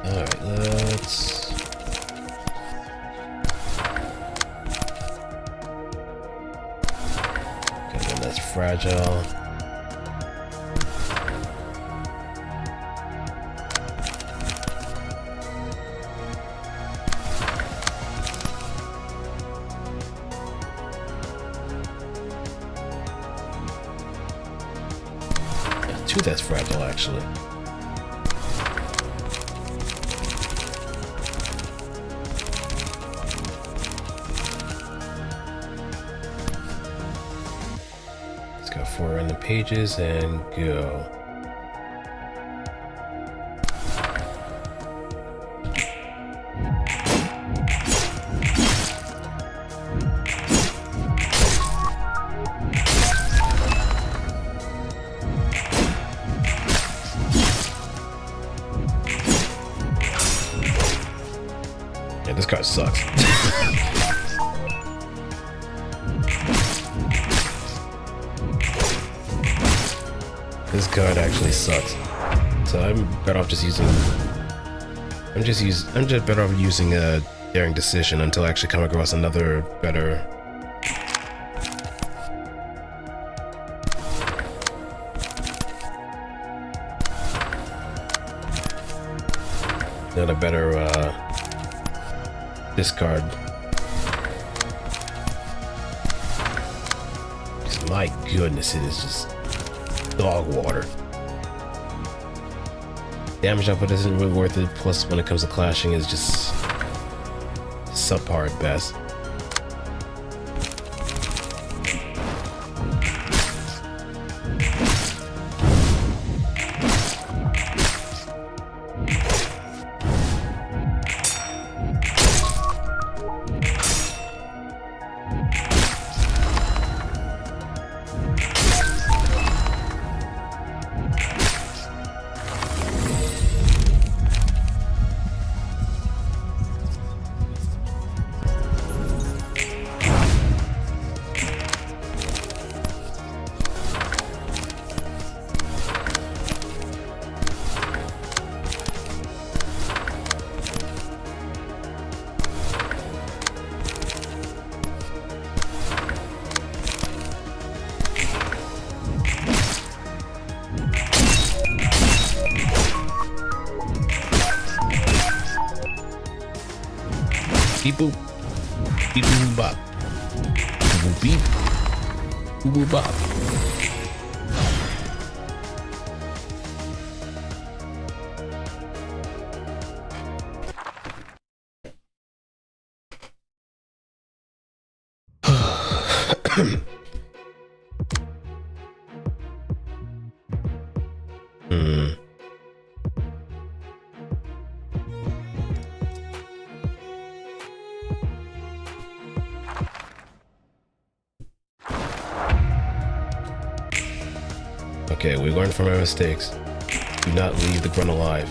Alright, let's... Okay, one that's fragile. Yeah, two that's fragile, actually. Got 4 random pages and go. Yeah, this card sucks. This card actually sucks. So I'm better off just using... I'm just better off using a Daring Decision until I actually come across another better... Not a better discard. Because my goodness, it is just dog water. Damage output isn't really worth it, plus when it comes to clashing is just subpar at best. Beep boop. Beep boop bop. Boop beep. Boop boop bop. Okay, we learned from our mistakes. Do not leave the grunt alive.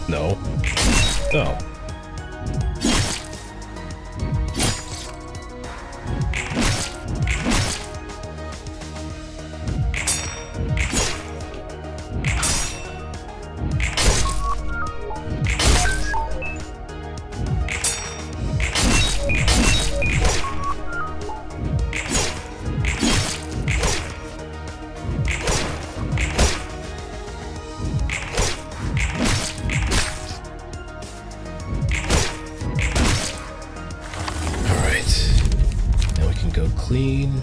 No. No. clean.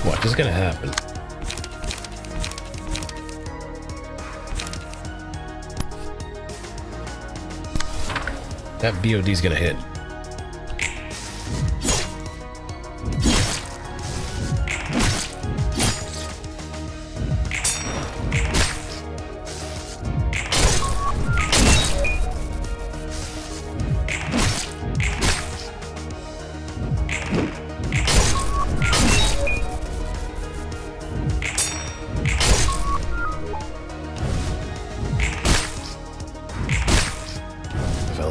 What is gonna happen? That BOD's gonna hit.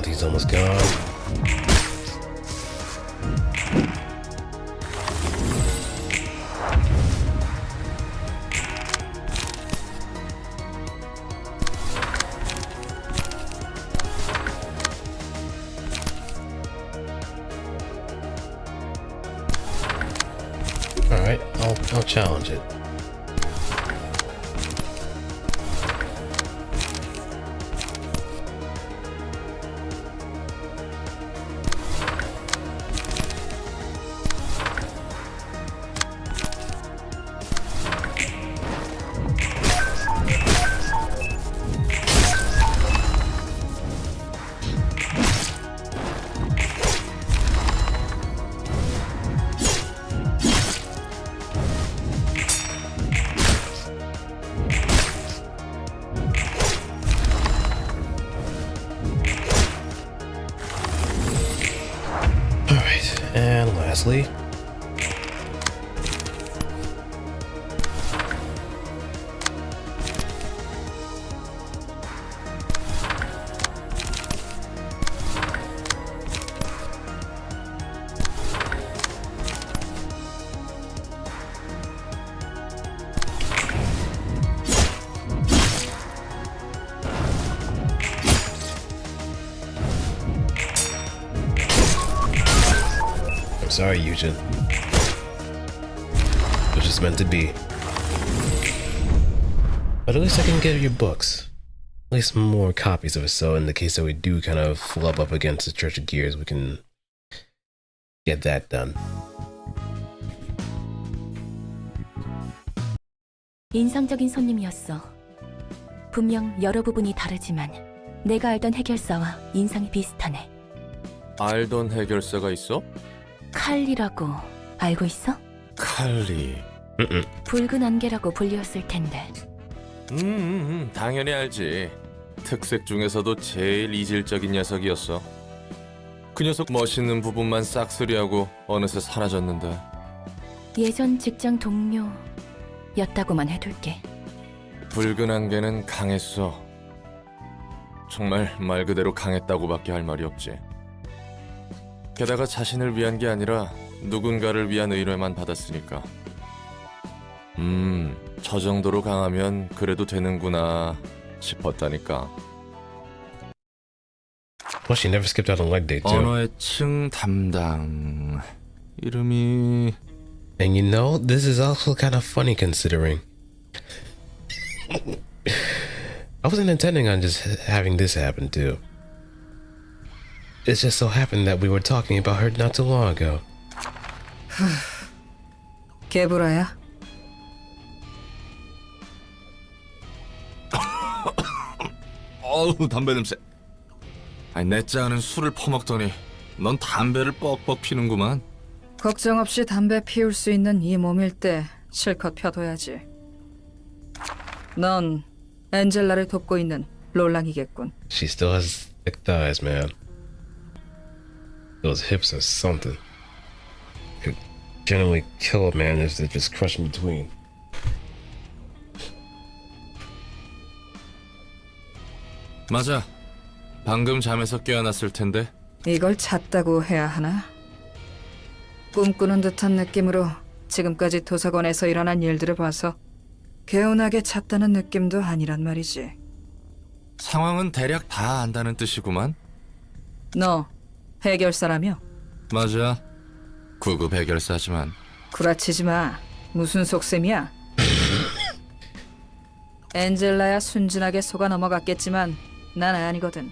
He's almost gone. All right, I'll challenge it. And lastly, I'm sorry, Eugen. It was just meant to be. But at least I can get your books. At least more copies of it, so in the case that we do kind of flub up against the Church of Gears, we can get that done. 인상적인 손님이었어. 분명 여러 부분이 다르지만 내가 알던 해결사와 인상이 비슷하네. 알던 해결사가 있어? 칼리라고 알고 있어? 칼리. 붉은 안개라고 불렸을 텐데. 당연히 알지. 특색 중에서도 제일 이질적인 녀석이었어. 그 녀석 멋있는 부분만 싹쓸이하고 어느새 사라졌는데. 예전 직장 동료였다고만 해둘게. 붉은 안개는 강했어. 정말 말 그대로 강했다고밖에 할 말이 없지. 게다가 자신을 위한 게 아니라 누군가를 위한 의뢰만 받았으니까. 저 정도로 강하면 그래도 되는구나 싶었다니까. Well, she never skipped out on leg day, too. 언어의 층 담당 이름이... And you know, this is also kind of funny considering. I wasn't intending on just having this happen, too. It just so happened that we were talking about her not too long ago. 개불아야? 어우, 담배 냄새. 아니, 넷째 아는 술을 퍼먹더니 넌 담배를 뻑뻑 피는구만. 걱정 없이 담배 피울 수 있는 이 몸일 때 실컷 펴둬야지. 넌 엔젤라를 돕고 있는 롤랑이겠군. She still has thick thighs, man. Those hips are something. Could generally kill a man if they're just crushed in between. 맞아. 방금 잠에서 깨어났을 텐데. 이걸 잤다고 해야 하나? 꿈꾸는 듯한 느낌으로 지금까지 도서관에서 일어난 일들을 봐서 개운하게 잤다는 느낌도 아니란 말이지. 상황은 대략 다 안다는 뜻이구만. 너 해결사라며? 맞아. 구급 해결사지만. 구라치지 마. 무슨 속셈이야? 엔젤라야 순진하게 속아 넘어갔겠지만 난 아니거든.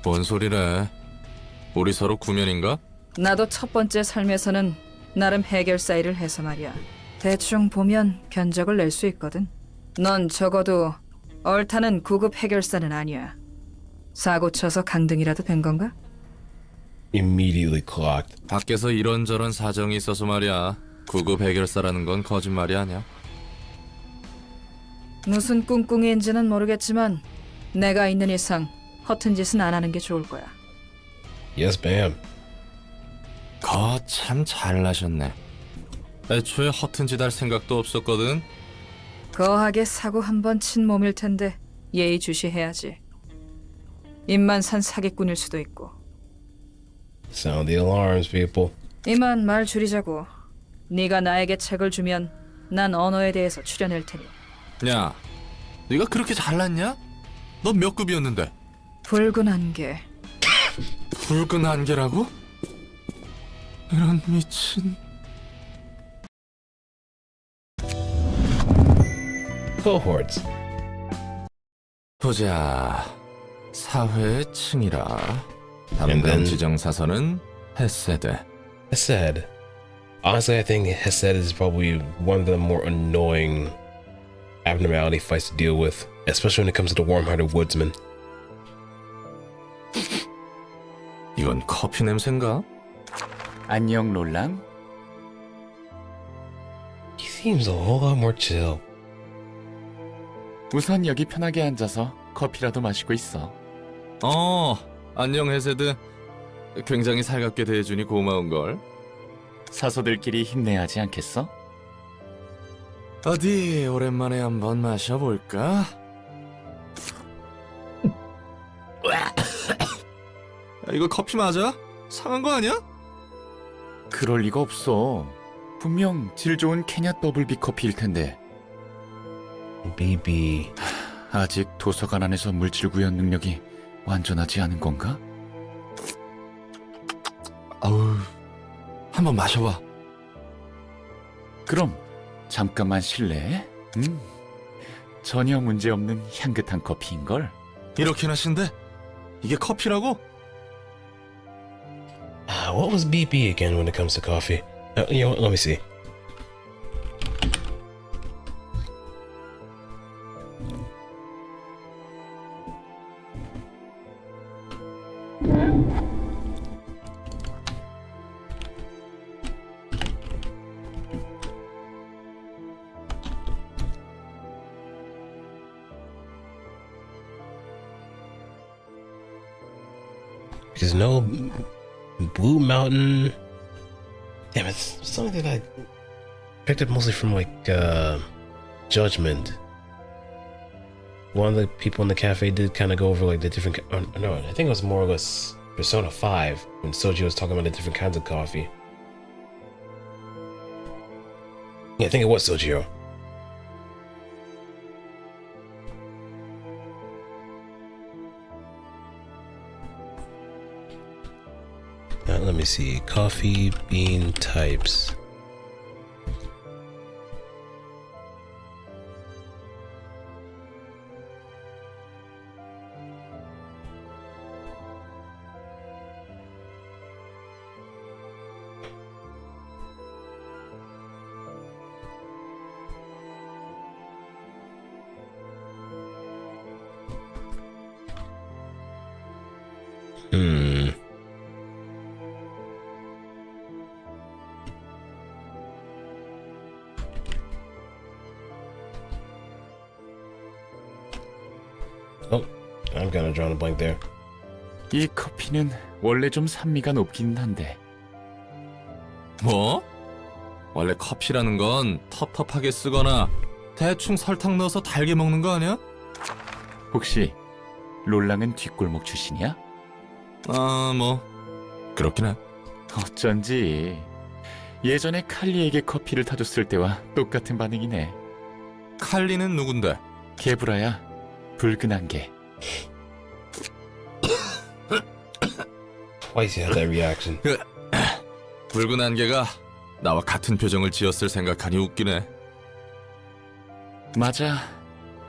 뭔 소리래? 우리 서로 구면인가? 나도 첫 번째 삶에서는 나름 해결사 일을 해서 말이야. 대충 보면 견적을 낼 수 있거든. 넌 적어도 얼타는 구급 해결사는 아니야. 사고 쳐서 강등이라도 된 건가? Immediately clocked. 밖에서 이런저런 사정이 있어서 말이야. 구급 해결사라는 건 거짓말이 아니야. 무슨 꿍꿍이인지는 모르겠지만 내가 있는 이상 허튼 짓은 안 하는 게 좋을 거야. Yes, ma'am. 참 잘나셨네. 애초에 허튼 짓 할 생각도 없었거든. 거하게 사고 한 번 친 몸일 텐데 예의주시해야지. 입만 산 사기꾼일 수도 있고. Sound the alarms, people. 이만 말 줄이자고. 네가 나에게 책을 주면 난 언어에 대해서 추려낼 테니. 야, 네가 그렇게 잘났냐? 넌 몇 급이었는데? 붉은 안개. 붉은 안개라고? 이런 미친... Cohorts. 보자... 사회의 층이라... And 담당 then- 지정사선은 헤세드. Hesed. Honestly, I think Hesed is probably one of the more annoying abnormality fights to deal with, especially when it comes to the warm-hearted woodsman. 이건 커피 냄새인가? 안녕 롤랑. He seems a whole lot more chill. 우선 여기 편하게 앉아서 커피라도 마시고 있어. 안녕 헤세드. 굉장히 살갑게 대해주니 고마운걸. 사소들끼리 힘내야 하지 않겠어? 어디 오랜만에 한번 마셔볼까? 야, 이거 커피 맞아? 상한 거 아니야? 그럴 리가 없어. 분명 질 좋은 케냐 더블비 커피일 텐데. BB. 아직 도서관 안에서 물질 구현 능력이 완전하지 않은 건가? 아우, 한번 마셔봐. 그럼 잠깐만 실례. 전혀 문제없는 향긋한 커피인걸. 이렇게나 신데? 이게 커피라고? What was BB again when it comes to coffee? You know what? Let me see. Because no Blue Mountain. Damn, it's something that I picked up mostly from like Judgment. One of the people in the cafe did kind of go over like the different. No, I think it was more or less Persona 5 when Soji was talking about the different kinds of coffee. Yeah, I think it was Sojiro. Let me see. Coffee bean types. Oh, I'm kind of drawing a blank there. 이 커피는 원래 좀 산미가 높긴 한데. 뭐? 원래 커피라는 건 텁텁하게 쓰거나 대충 설탕 넣어서 달게 먹는 거 아니야? 혹시 롤랑은 뒷골목 출신이야? 뭐 그렇긴 해. 어쩐지 예전에 칼리에게 커피를 타줬을 때와 똑같은 반응이네. 칼리는 누군데? 개브라야, 붉은 안개. Twice you had that reaction. 붉은 안개가 나와 같은 표정을 지었을 생각하니 웃기네. 맞아.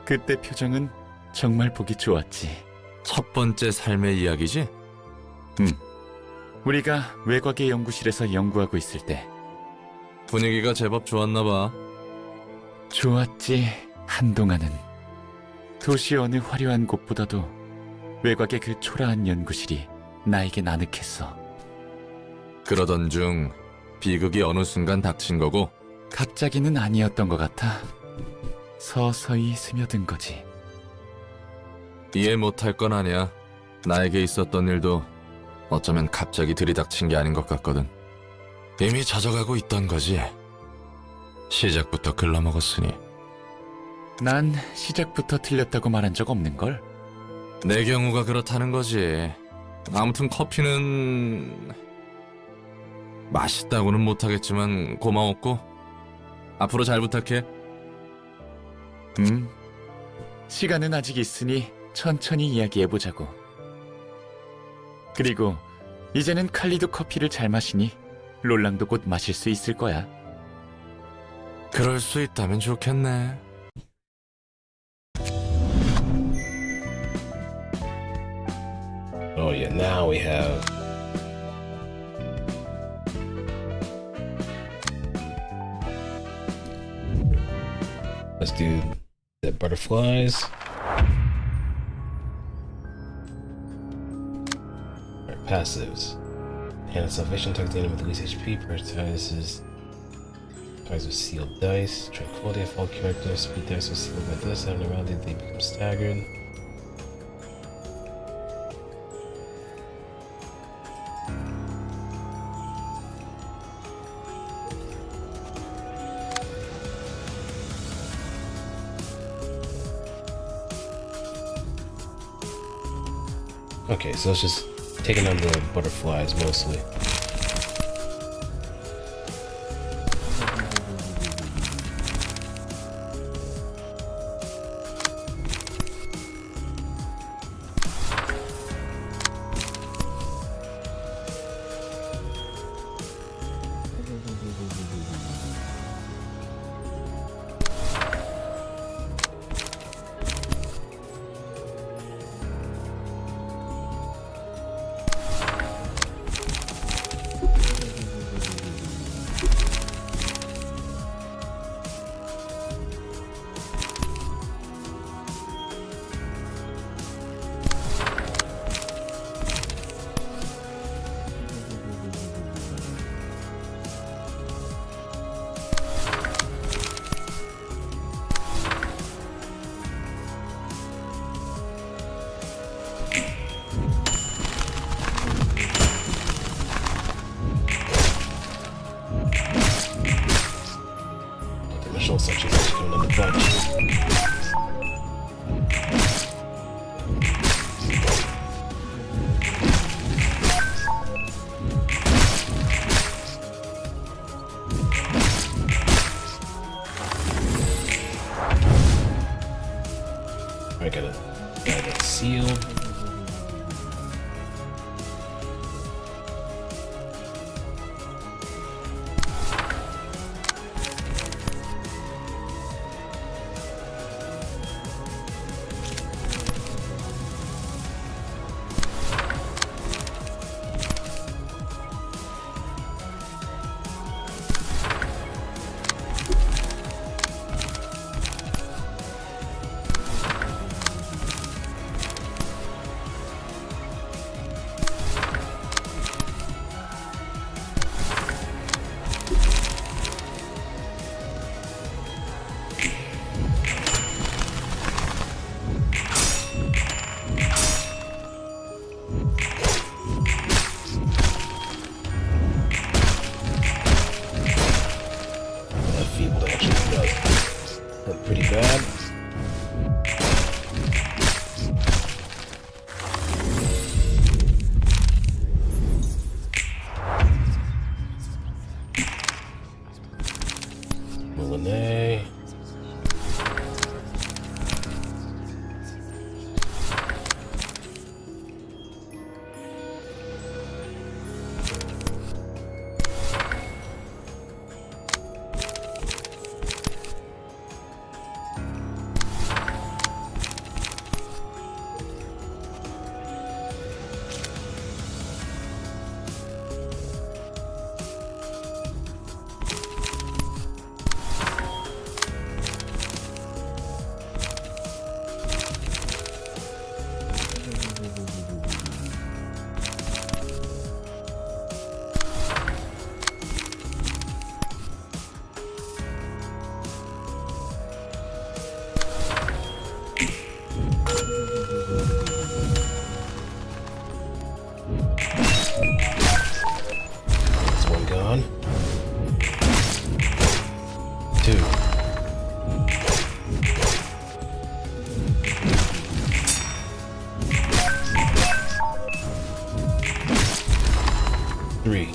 그때 표정은 정말 보기 좋았지. 첫 번째 삶의 이야기지? 우리가 외곽의 연구실에서 연구하고 있을 때. 분위기가 제법 좋았나 봐. 좋았지, 한동안은. 도시 어느 화려한 곳보다도 외곽의 그 초라한 연구실이 나에겐 아늑했어. 그러던 중 비극이 어느 순간 닥친 거고. 갑자기는 아니었던 것 같아. 서서히 스며든 거지. 이해 못할 건 아니야. 나에게 있었던 일도 어쩌면 갑자기 들이닥친 게 아닌 것 같거든. 이미 젖어가고 있던 거지. 시작부터 글러먹었으니. 난 시작부터 틀렸다고 말한 적 없는걸? 내 경우가 그렇다는 거지. 아무튼 커피는 맛있다고는 못하겠지만 고마웠고 앞으로 잘 부탁해. 시간은 아직 있으니 천천히 이야기해보자고. 그리고 이제는 칼리도 커피를 잘 마시니 롤랑도 곧 마실 수 있을 거야. 그럴 수 있다면 좋겠네. Oh yeah, now we have let's do the butterflies. Alright, passives. And salvation targets the enemy with least HP, prioritizes targets with sealed dice, tranquility of all characters, speed dice are sealed by this, and around it they become staggered. Okay, so it's just taking on the butterflies mostly. Michelle section is coming in the bunch. I got it sealed. 1A. Gone. 2. 3.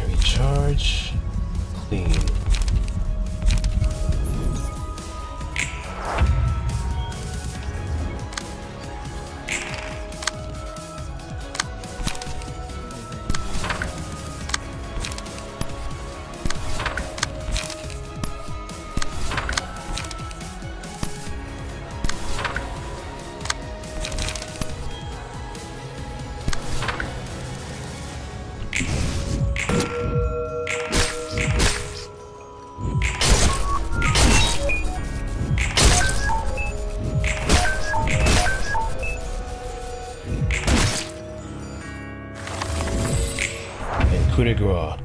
Recharge. Clean. Coup de grace.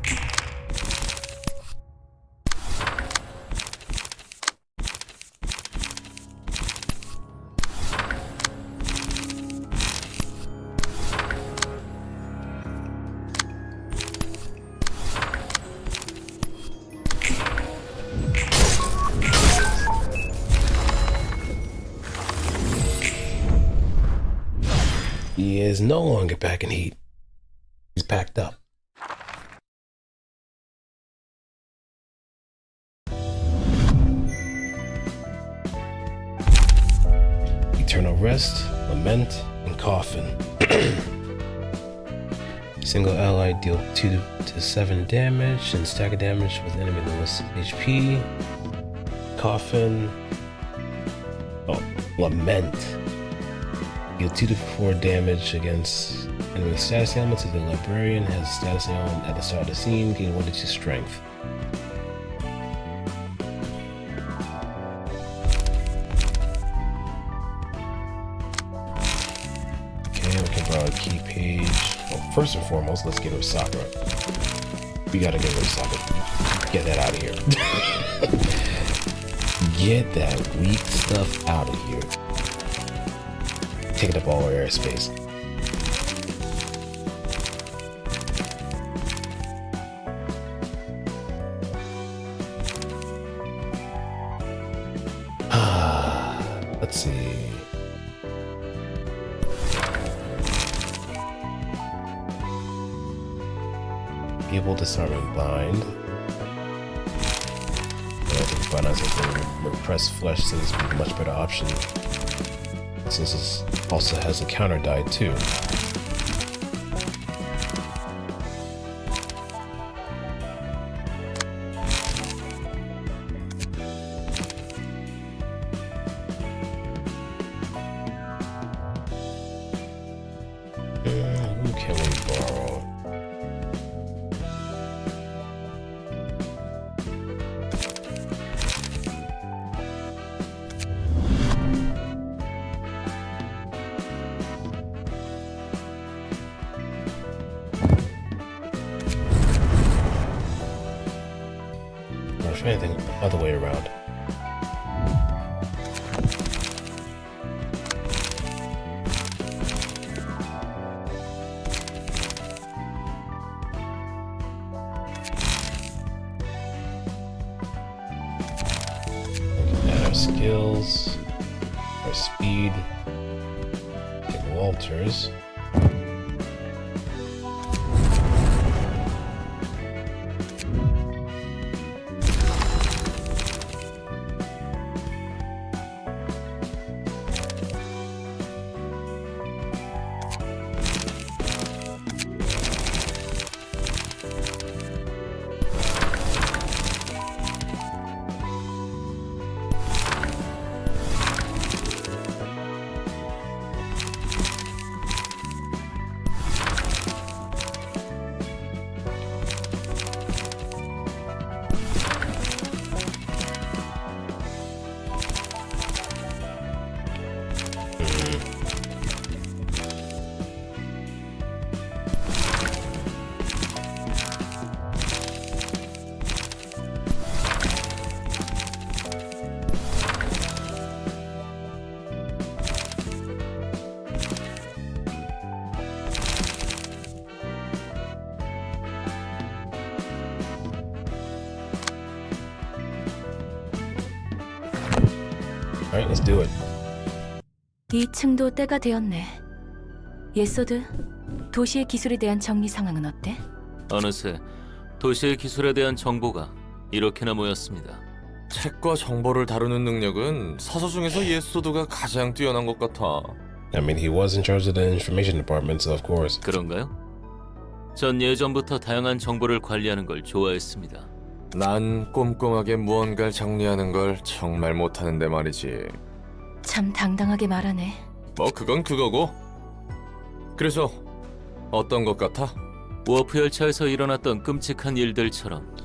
He is no longer packing heat. He's packed up. Eternal Rest, Lament, and Coffin. Single ally deal 2 to 7 damage and stagger damage with enemy lowest HP. Coffin. Oh, Lament. Deal 2 to 4 damage against enemy status elements. If the librarian has a status element at the start of the scene, gain 1 to 2 strength. Okay, we can borrow a key page. Well, first and foremost, let's get rid of Sakura. We gotta get rid of Sakura. Get that out of here. Get that weak stuff out of here. Taking up all our airspace. Let's see. Able Disarming Bind. I think Bind as a repressed flesh seems to be a much better option, since this also has a counter die too. can we borrow? I'm trying to think other way around. Add our skills, our speed, take Walters. Alright, let's do it. 2층도 때가 되었네. 예소드, 도시의 기술에 대한 정리 상황은 어때? 어느새 도시의 기술에 대한 정보가 이렇게나 모였습니다. 책과 정보를 다루는 능력은 사서 중에서 예소드가 가장 뛰어난 것 같아. I mean, he was in charge of the information department, so of course. 그런가요? 전 예전부터 다양한 정보를 관리하는 걸 좋아했습니다. 난 꼼꼼하게 무언가를 정리하는 걸 정말 못하는데 말이지. 참 당당하게 말하네. 뭐 그건 그거고. 그래서 어떤 것 같아? 워프 열차에서 일어났던 끔찍한 일들처럼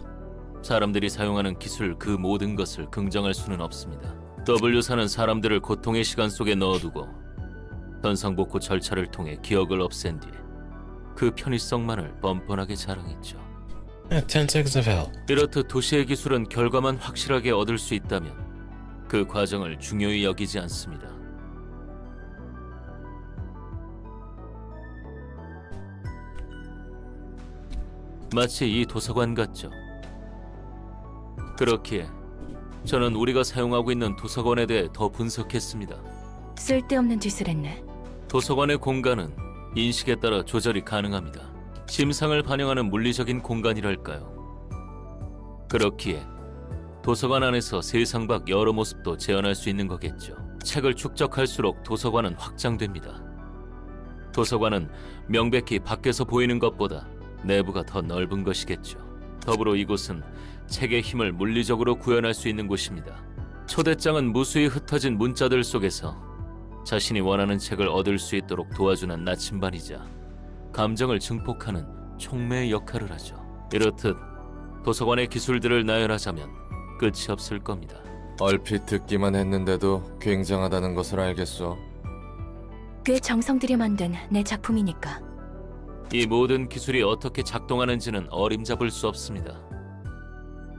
사람들이 사용하는 기술 그 모든 것을 긍정할 수는 없습니다. W사는 사람들을 고통의 시간 속에 넣어두고 현상복구 절차를 통해 기억을 없앤 뒤 그 편의성만을 뻔뻔하게 자랑했죠. 10 seconds of hell. 이렇듯 도시의 기술은 결과만 확실하게 얻을 수 있다면 그 과정을 중요히 여기지 않습니다. 마치 이 도서관 같죠. 그렇기에 저는 우리가 사용하고 있는 도서관에 대해 더 분석했습니다. 쓸데없는 짓을 했네. 도서관의 공간은 인식에 따라 조절이 가능합니다. 심상을 반영하는 물리적인 공간이랄까요. 그렇기에 도서관 안에서 세상 밖 여러 모습도 재현할 수 있는 거겠죠. 책을 축적할수록 도서관은 확장됩니다. 도서관은 명백히 밖에서 보이는 것보다 내부가 더 넓은 것이겠죠. 더불어 이곳은 책의 힘을 물리적으로 구현할 수 있는 곳입니다. 초대장은 무수히 흩어진 문자들 속에서 자신이 원하는 책을 얻을 수 있도록 도와주는 나침반이자 감정을 증폭하는 촉매의 역할을 하죠. 이렇듯 도서관의 기술들을 나열하자면 끝이 없을 겁니다. 얼핏 듣기만 했는데도 굉장하다는 것을 알겠어. 꽤 정성 들여 만든 내 작품이니까. 이 모든 기술이 어떻게 작동하는지는 어림잡을 수 없습니다.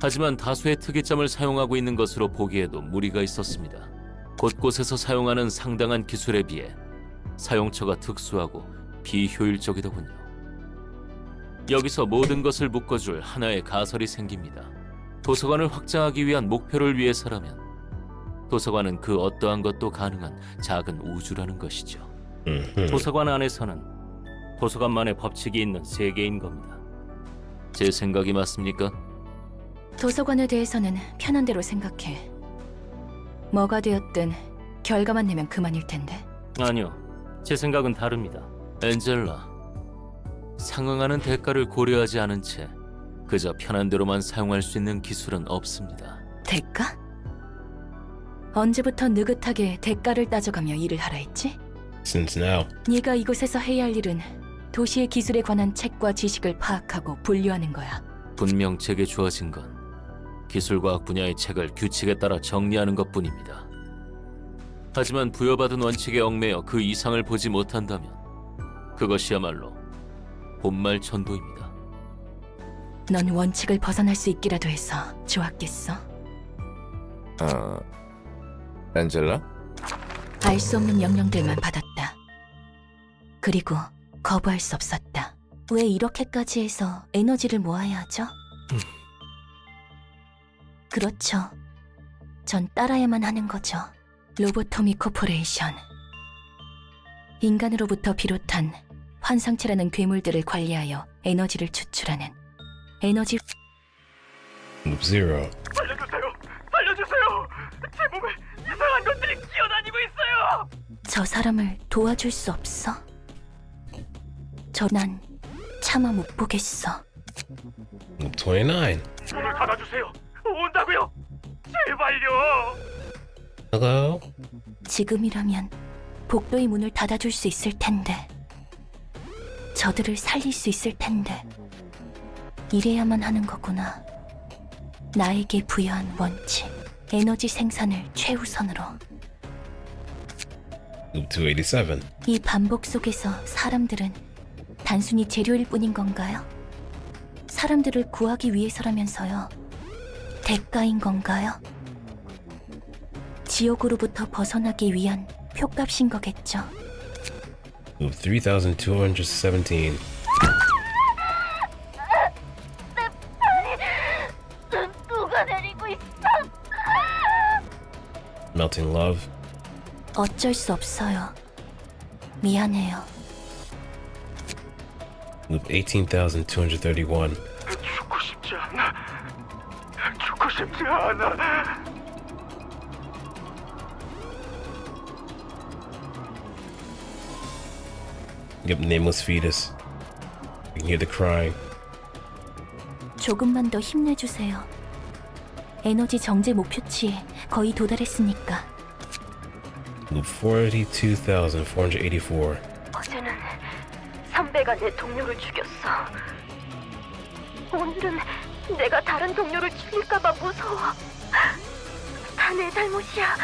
하지만 다수의 특이점을 사용하고 있는 것으로 보기에도 무리가 있었습니다. 곳곳에서 사용하는 상당한 기술에 비해 사용처가 특수하고 비효율적이더군요. 여기서 모든 것을 묶어줄 하나의 가설이 생깁니다. 도서관을 확장하기 위한 목표를 위해서라면 도서관은 그 어떠한 것도 가능한 작은 우주라는 것이죠. 도서관 안에서는 도서관만의 법칙이 있는 세계인 겁니다. 제 생각이 맞습니까? 도서관에 대해서는 편한 대로 생각해. 뭐가 되었든 결과만 내면 그만일 텐데. 아니요, 제 생각은 다릅니다. 엔젤라, 상응하는 대가를 고려하지 않은 채 그저 편한 대로만 사용할 수 있는 기술은 없습니다. 대가? 언제부터 느긋하게 대가를 따져가며 일을 하라 했지? Since now. 네가 이곳에서 해야 할 일은 도시의 기술에 관한 책과 지식을 파악하고 분류하는 거야. 분명 제게 주어진 건 기술과학 분야의 책을 규칙에 따라 정리하는 것뿐입니다. 하지만 부여받은 원칙에 얽매여 그 이상을 보지 못한다면 그것이야말로 본말 천도입니다. 넌 원칙을 벗어날 수 있기라도 해서 좋았겠어. 엔젤라? 알 수 없는 명령들만 받았다. 그리고 거부할 수 없었다. 왜 이렇게까지 해서 에너지를 모아야 하죠? 그렇죠. 전 따라야만 하는 거죠. 로보토미 코퍼레이션. 인간으로부터 비롯한 환상체라는 괴물들을 관리하여 에너지를 추출하는 에너지. Loop 0. 살려주세요! 살려주세요! 제 몸에 이상한 것들이 기어다니고 있어요! 저 사람을 도와줄 수 없어. 난 차마 못 보겠어. Loop 29. 문을 닫아주세요! 온다고요! 제발요! Hello? 지금이라면 복도의 문을 닫아줄 수 있을 텐데. 저들을 살릴 수 있을 텐데. 이래야만 하는 거구나. 나에게 부여한 원칙. 에너지 생산을 최우선으로. Loop 287. 이 반복 속에서 사람들은 단순히 재료일 뿐인 건가요? 사람들을 구하기 위해서라면서요. 대가인 건가요? 지옥으로부터 벗어나기 위한 표값인 거겠죠. Loop 3217. 누가 내리고 있어? Melting Love. 어쩔 수 없어요. 미안해요. Loop 18231. 죽고 싶지 않아. 죽고 싶지 않아. Yep, nameless fetus. You can hear the crying. 조금만 더 힘내주세요. 에너지 정제 목표치에 거의 도달했으니까. Loop 42484. 어제는 선배가 내 동료를 죽였어. 오늘은 내가 다른 동료를 죽일까봐 무서워. 다 내 잘못이야.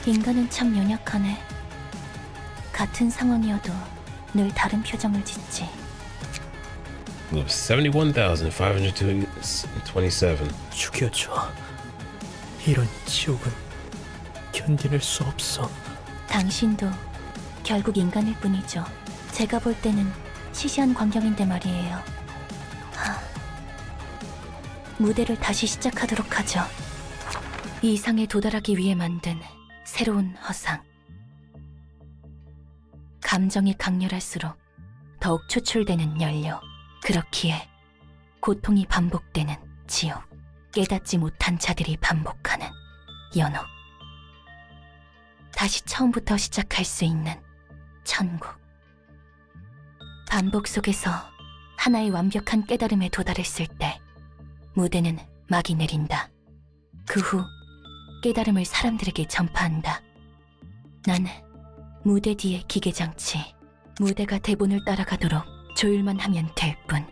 인간은 참 연약하네. 같은 상황이어도 늘 다른 표정을 짓지. Loop 71527. 죽여줘. 이런 지옥은 견디낼 수 없어. 당신도 결국 인간일 뿐이죠. 제가 볼 때는 시시한 광경인데 말이에요. 무대를 다시 시작하도록 하죠. 이상에 도달하기 위해 만든 새로운 허상. 감정이 강렬할수록 더욱 추출되는 연료. 그렇기에 고통이 반복되는 지옥. 깨닫지 못한 자들이 반복하는 연옥. 다시 처음부터 시작할 수 있는 천국. 반복 속에서 하나의 완벽한 깨달음에 도달했을 때 무대는 막이 내린다. 그 후 깨달음을 사람들에게 전파한다. 난 무대 뒤의 기계장치, 무대가 대본을 따라가도록 조율만 하면 될 뿐.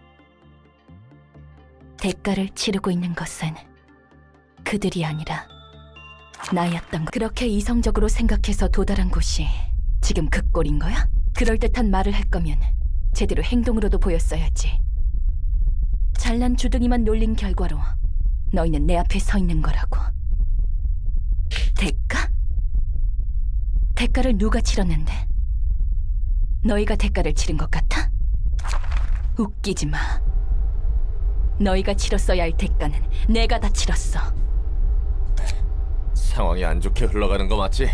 대가를 치르고 있는 것은 그들이 아니라 나였던 것. 그렇게 이성적으로 생각해서 도달한 곳이 지금 그 꼴인 거야? 그럴듯한 말을 할 거면 제대로 행동으로도 보였어야지. 잘난 주둥이만 놀린 결과로 너희는 내 앞에 서 있는 거라고. 대가? 대가를 누가 치렀는데? 너희가 대가를 치른 것 같아? 웃기지 마. 너희가 치렀어야 할 대가는 내가 다 치렀어. 상황이 안 좋게 흘러가는 거 맞지?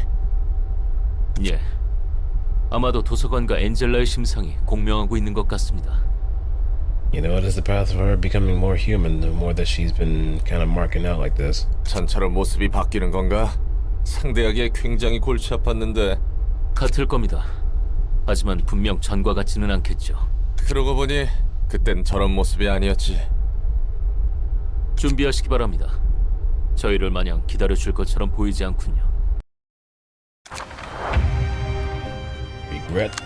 예. 아마도 도서관과 엔젤라의 심상이 공명하고 있는 것 같습니다. You know, what is the path of her becoming more human the more that she's been kind of marking out like this? 전처럼 모습이 바뀌는 건가? 상대하기에 굉장히 골치 아팠는데. 같을 겁니다. 하지만 분명 전과 같지는 않겠죠. 그러고 보니 그땐 저런 모습이 아니었지. 준비하시기 바랍니다. 저희를 마냥 기다려줄 것처럼 보이지 않군요. Regret.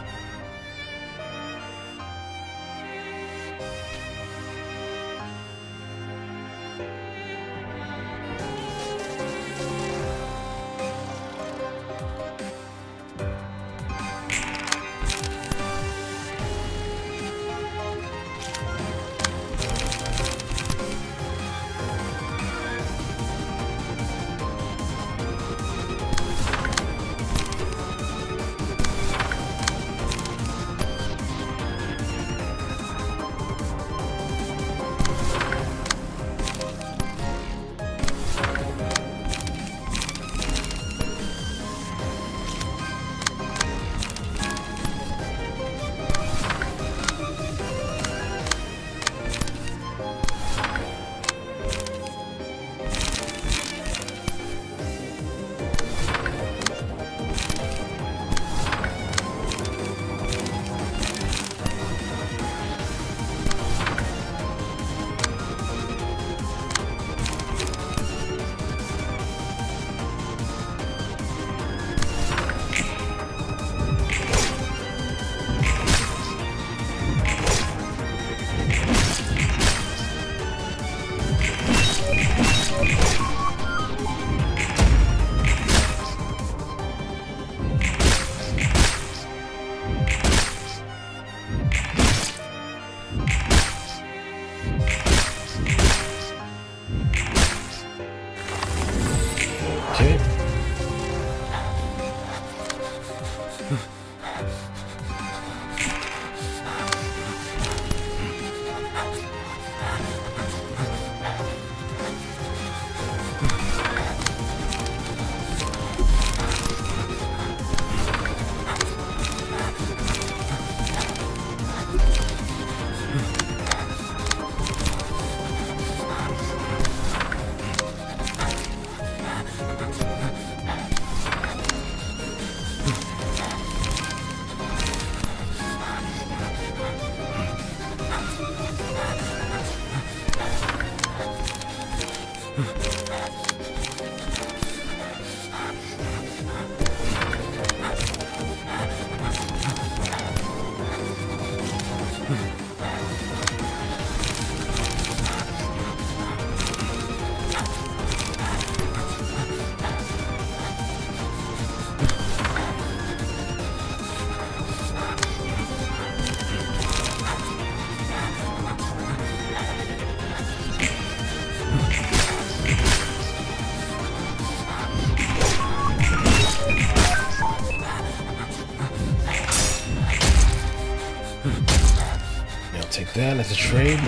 take that as a trade.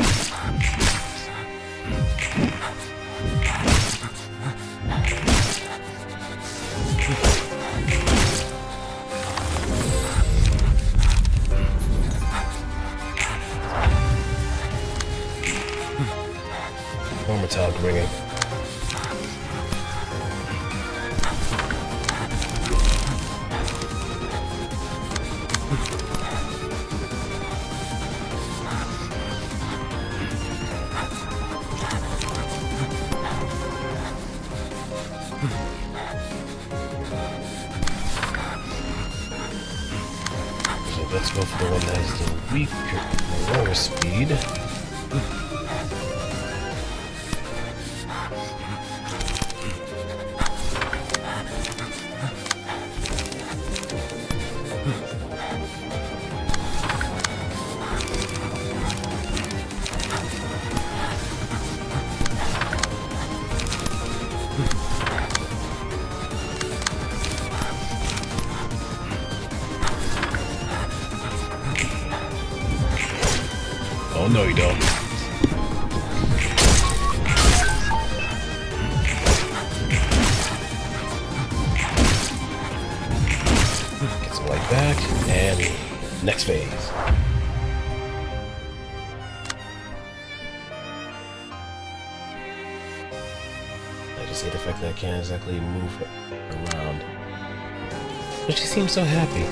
More metallic ringing. So let's go for the one that has the weaker, the lower speed. Oh no, you don't. Get some light back, and next phase. I just hate the fact that I can't exactly move around. But she seems so happy.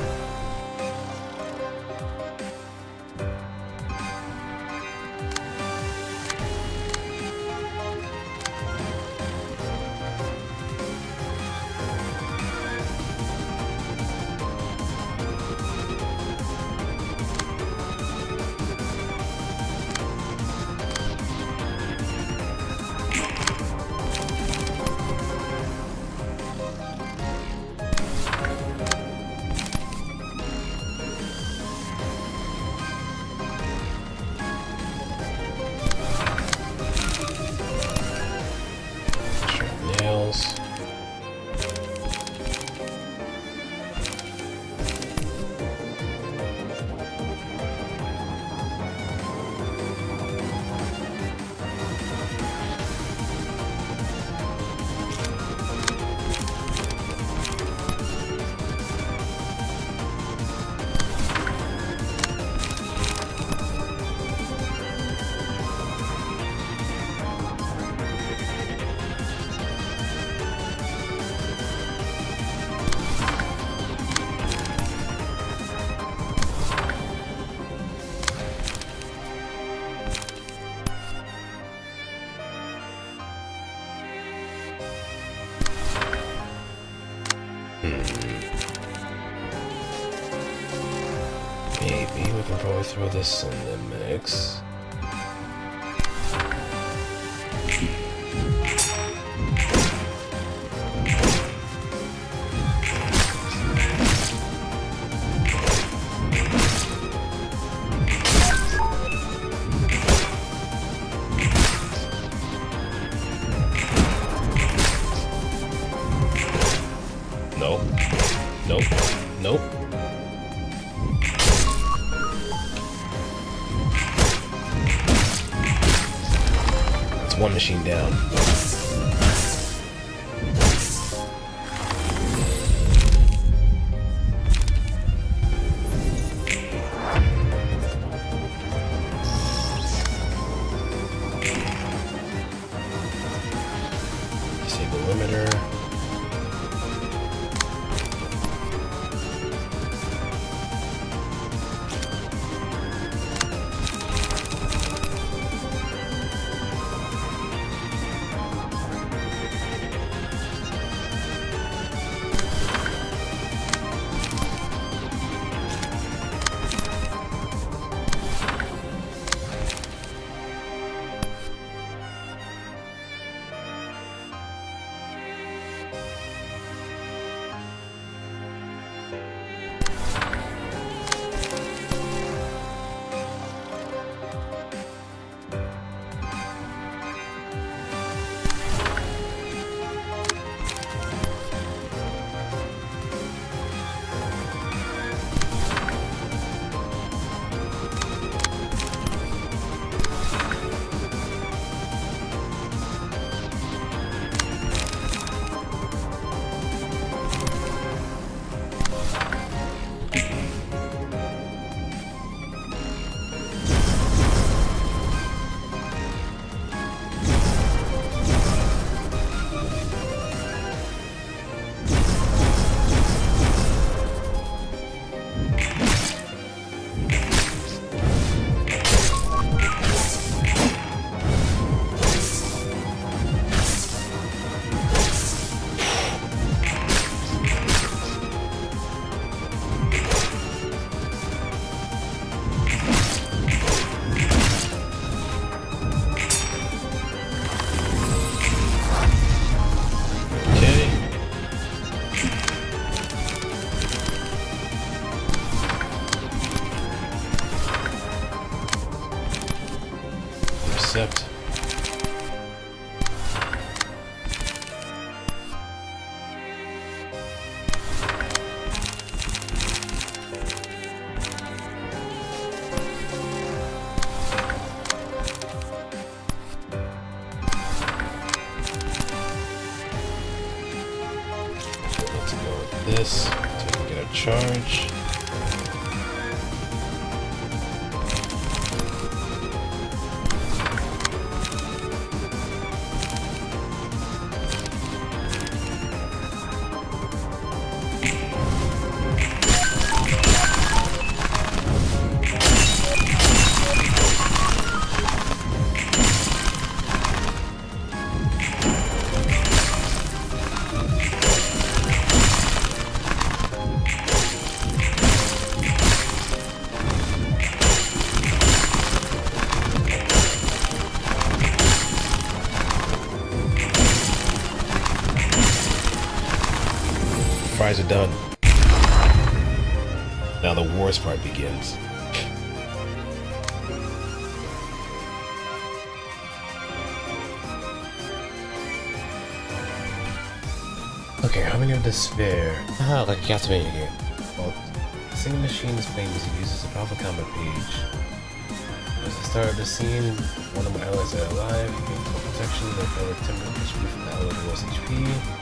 Nails. Maybe we can probably throw this in the mix. Nope. Nope. Nope. It's one machine down. Disable limiter. accept. Let's go with this so we can get a charge. Fries are done. Now the worst part begins. Okay, how many of despair? Ah, like a Castlevania game. Well, the single machine display music uses a powerful combat page. At the start of the scene, one of my allies are alive, you gain full protection, no power timber, push me from the ally with the most HP.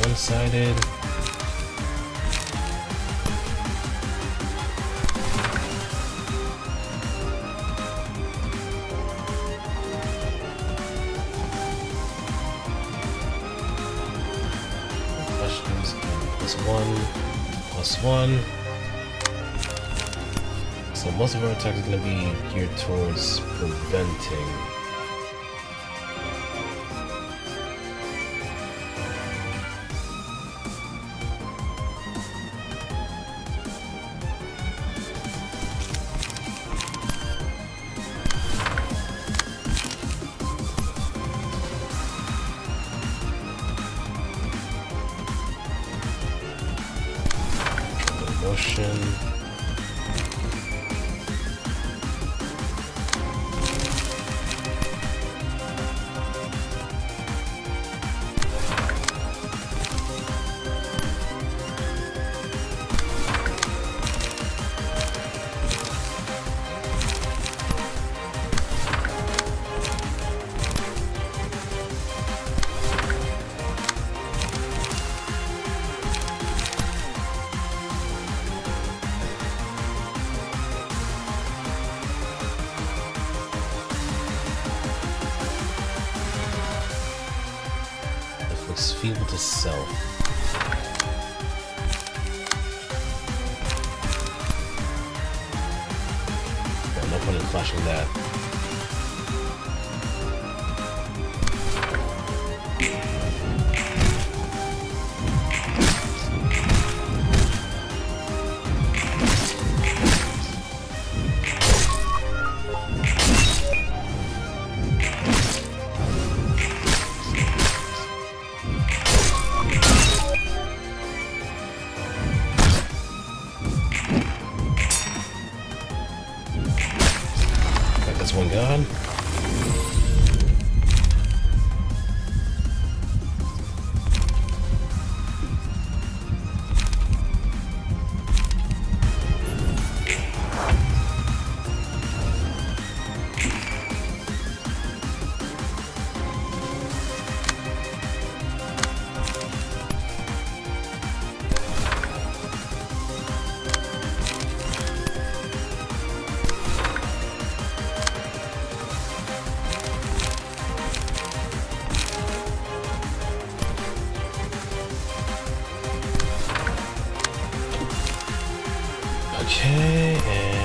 One-sided. Questions +1. So most of our attack is going to be geared towards preventing. Motion. Looks feeble to self. Yeah, no point in flashing that. That's one gone. Okay, and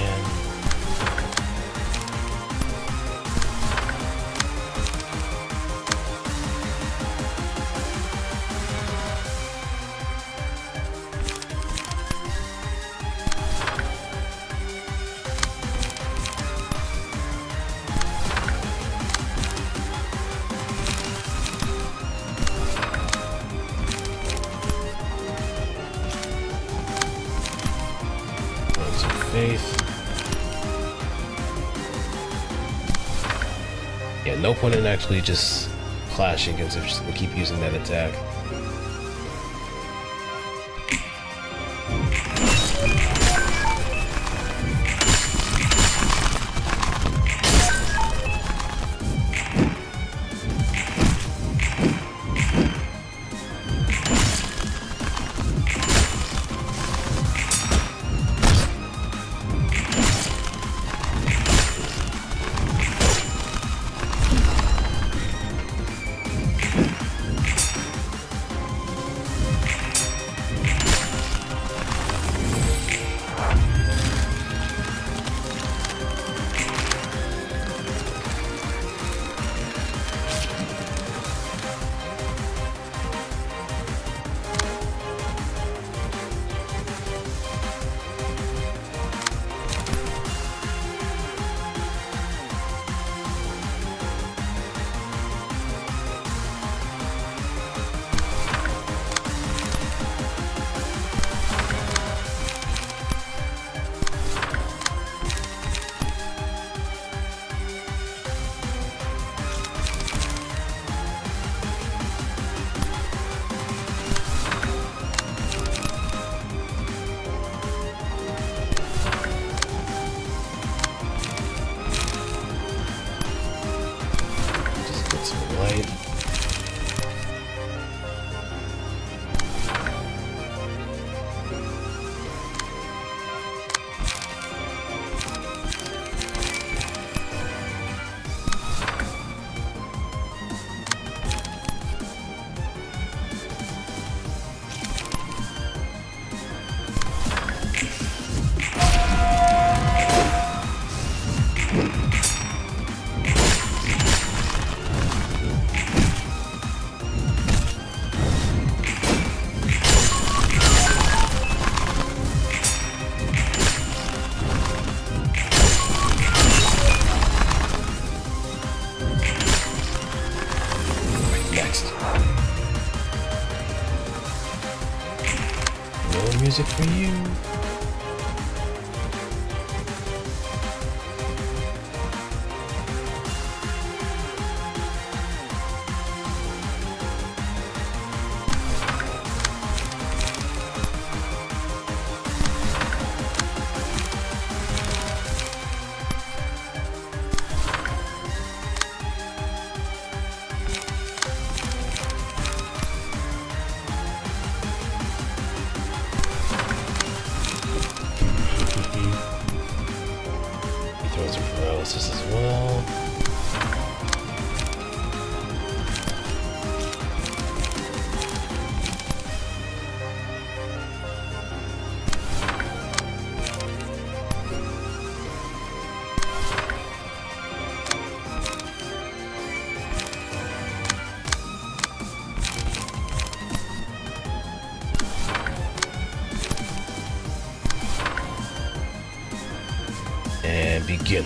faith. Yeah, no point in actually just clashing because we'll keep using that attack. Music for you. Paralysis as well. And begin.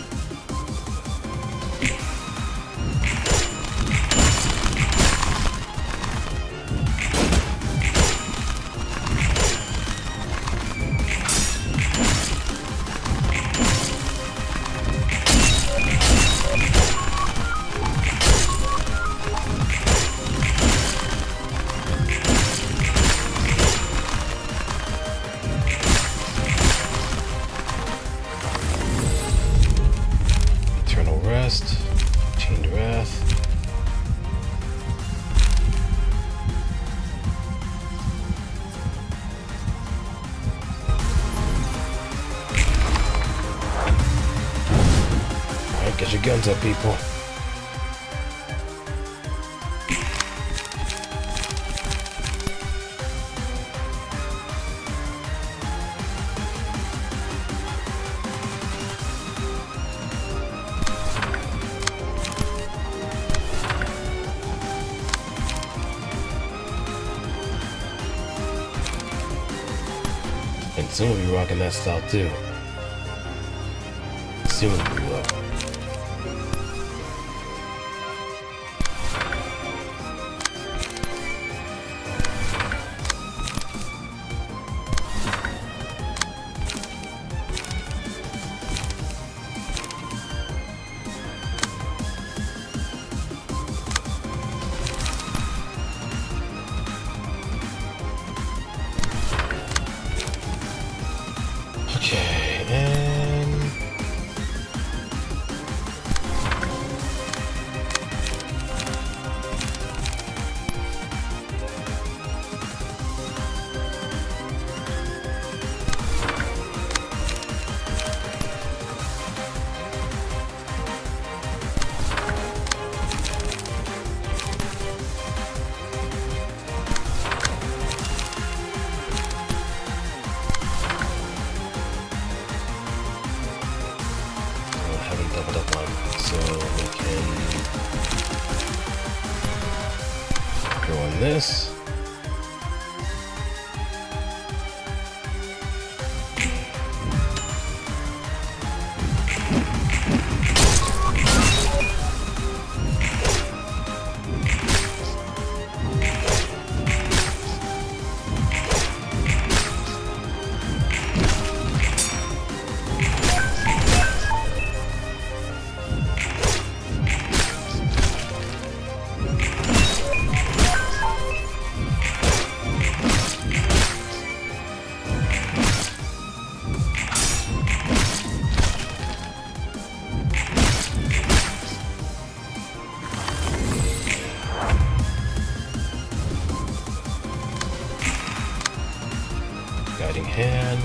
Chained Wrath. Alright, get your guns up, people. Soon we'll be rocking that style too. Soon we will. Okay, and haven't doubled up on, so we can go on this. Guiding hand.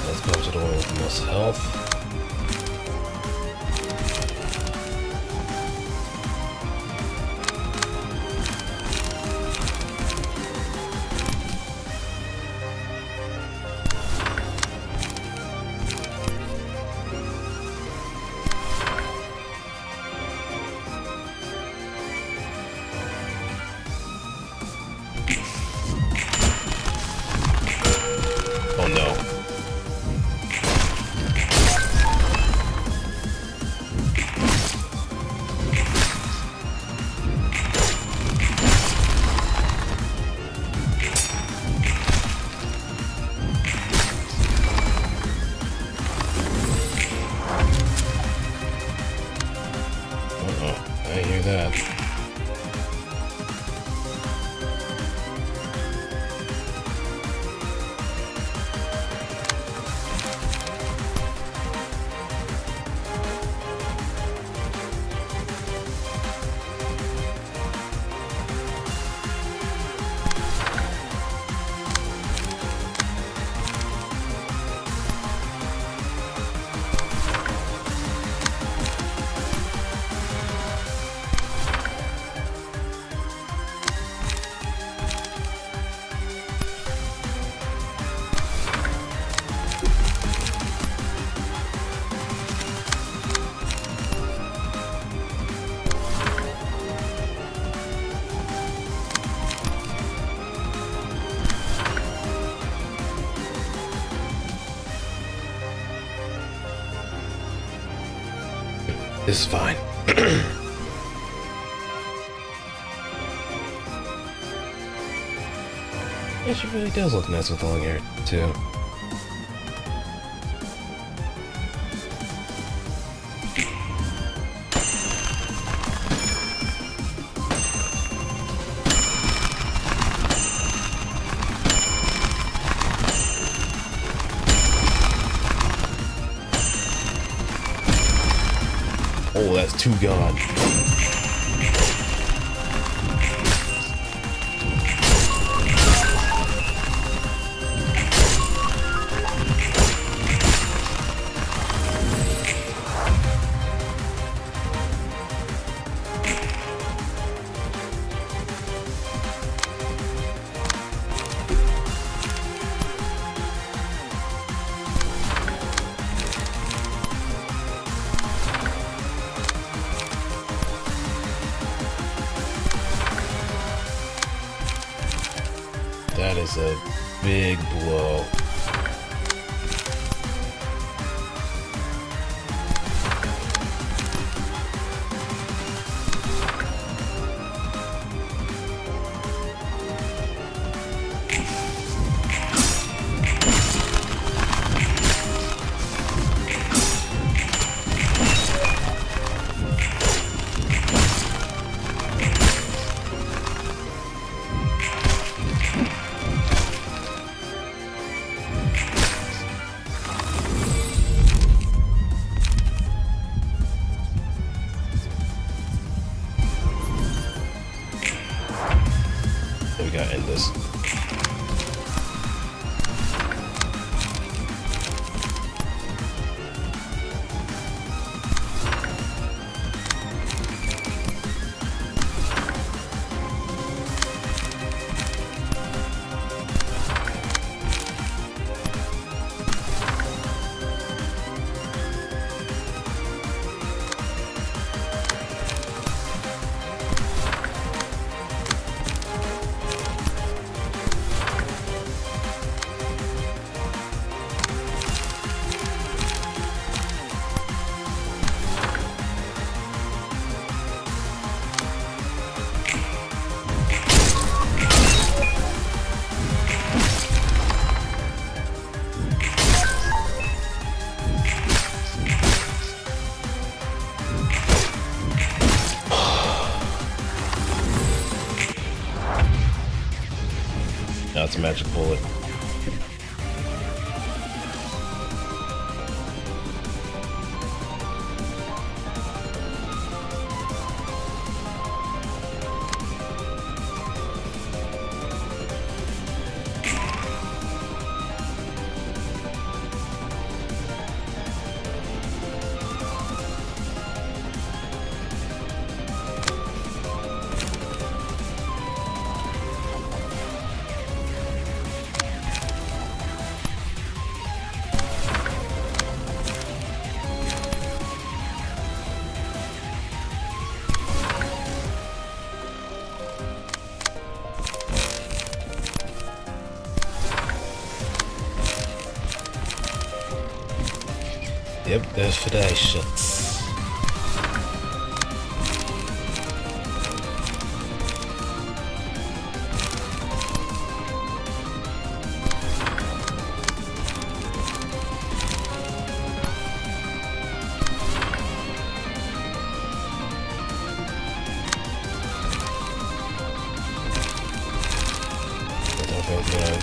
Let's go to the one with the most health. Oh no. I hear that. This is fine. Yeah, she really does look nice with long hair, too. That's 2 gone. That is a big blow. We gotta end this. Now it's a magic bullet. Yep, there's Federations.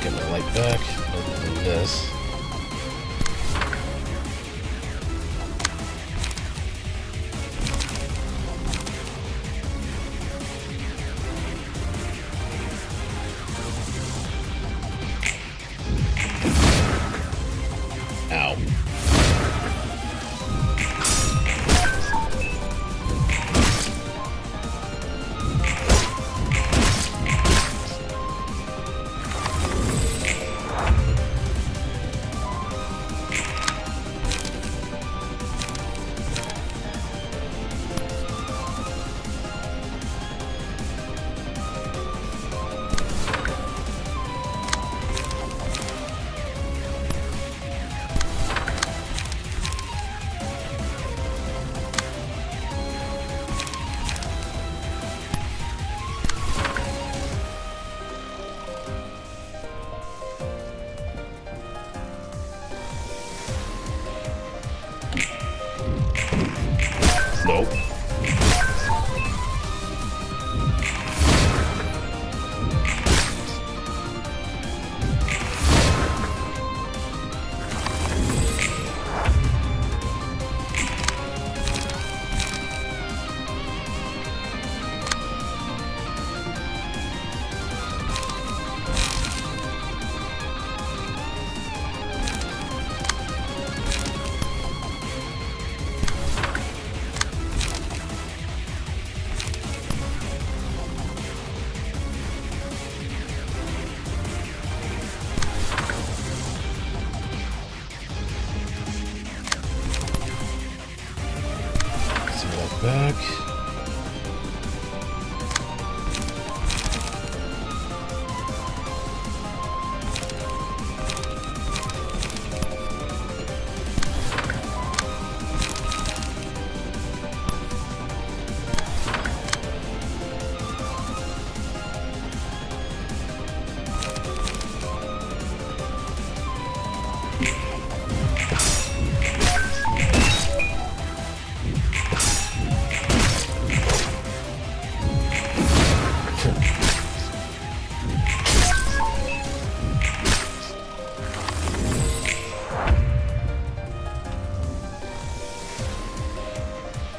Get my light back. Other than this. Ow.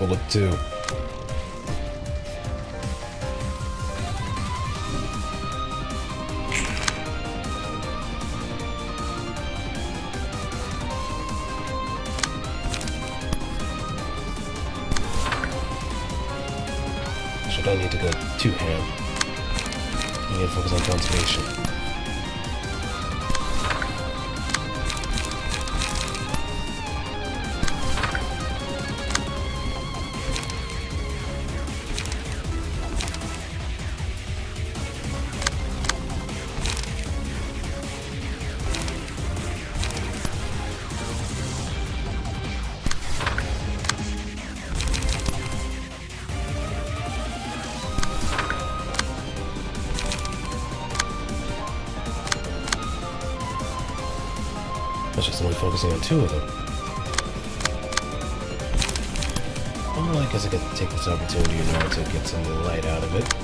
Bullet 2. So don't need to go too ham. You need to focus on conservation. That's just only focusing on 2 of them. Oh, I guess I could take this opportunity now to get some light out of it.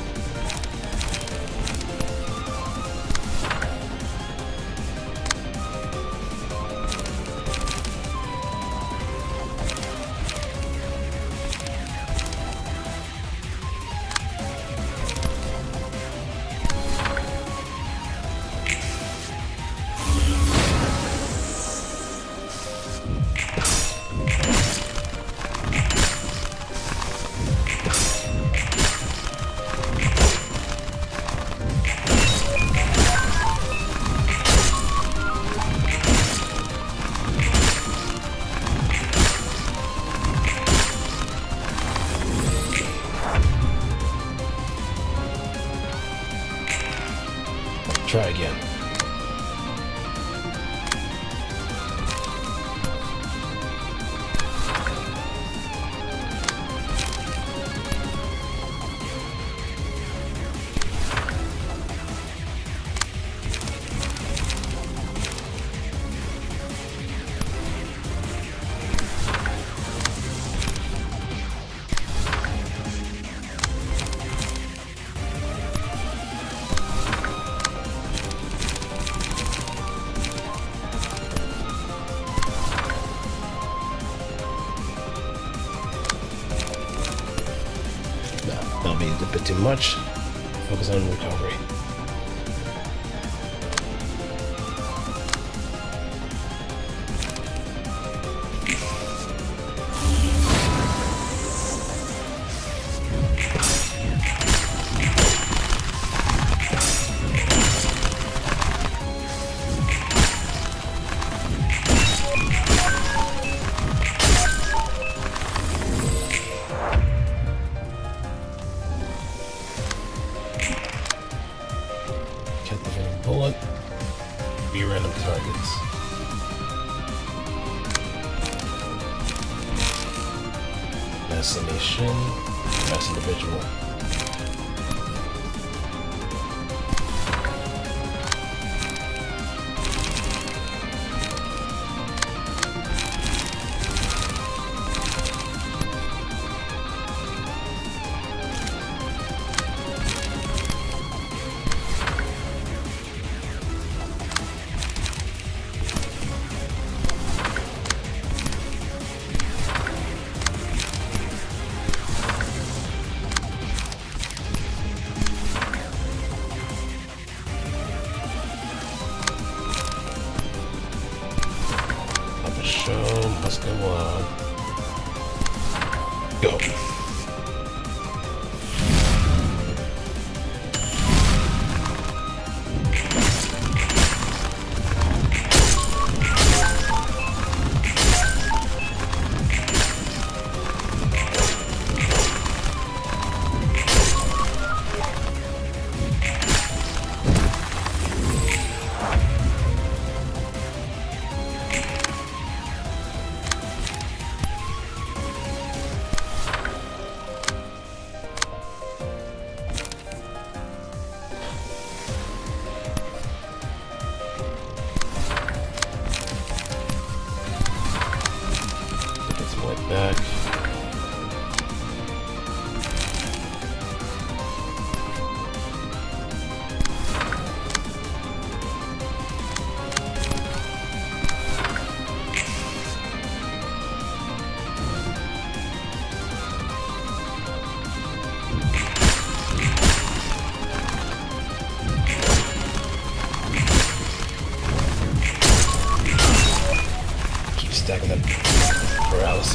Try again. That'll be a bit too much. Focus on recovery. Captivating bullet. Be random targets. Fascination. Mass individual.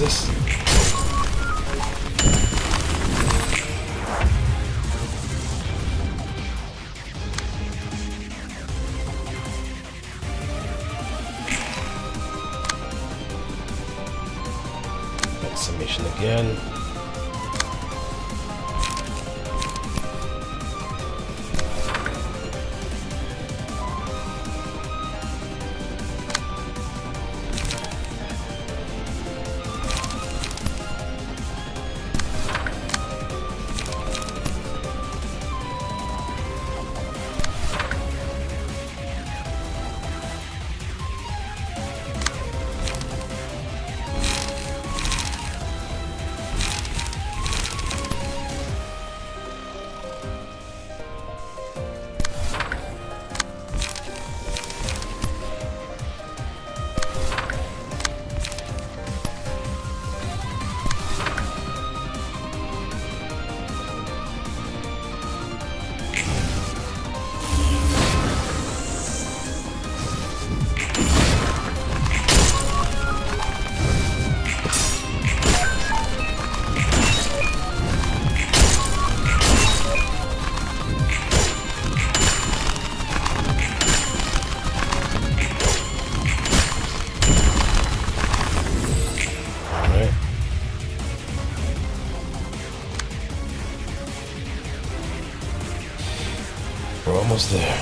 Nexus. Summation again. We're almost there.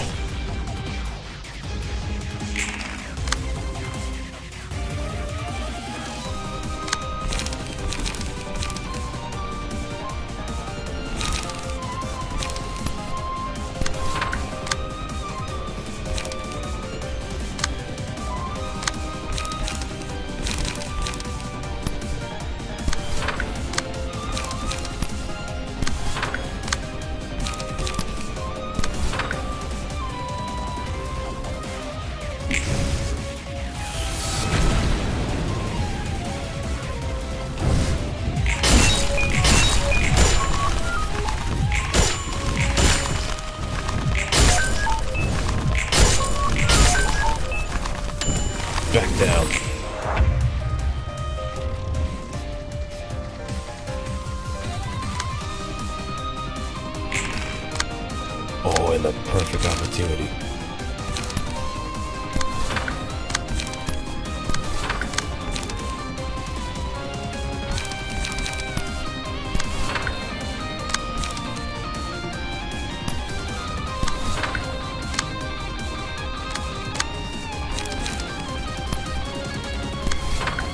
Back down. Oh, and a perfect opportunity.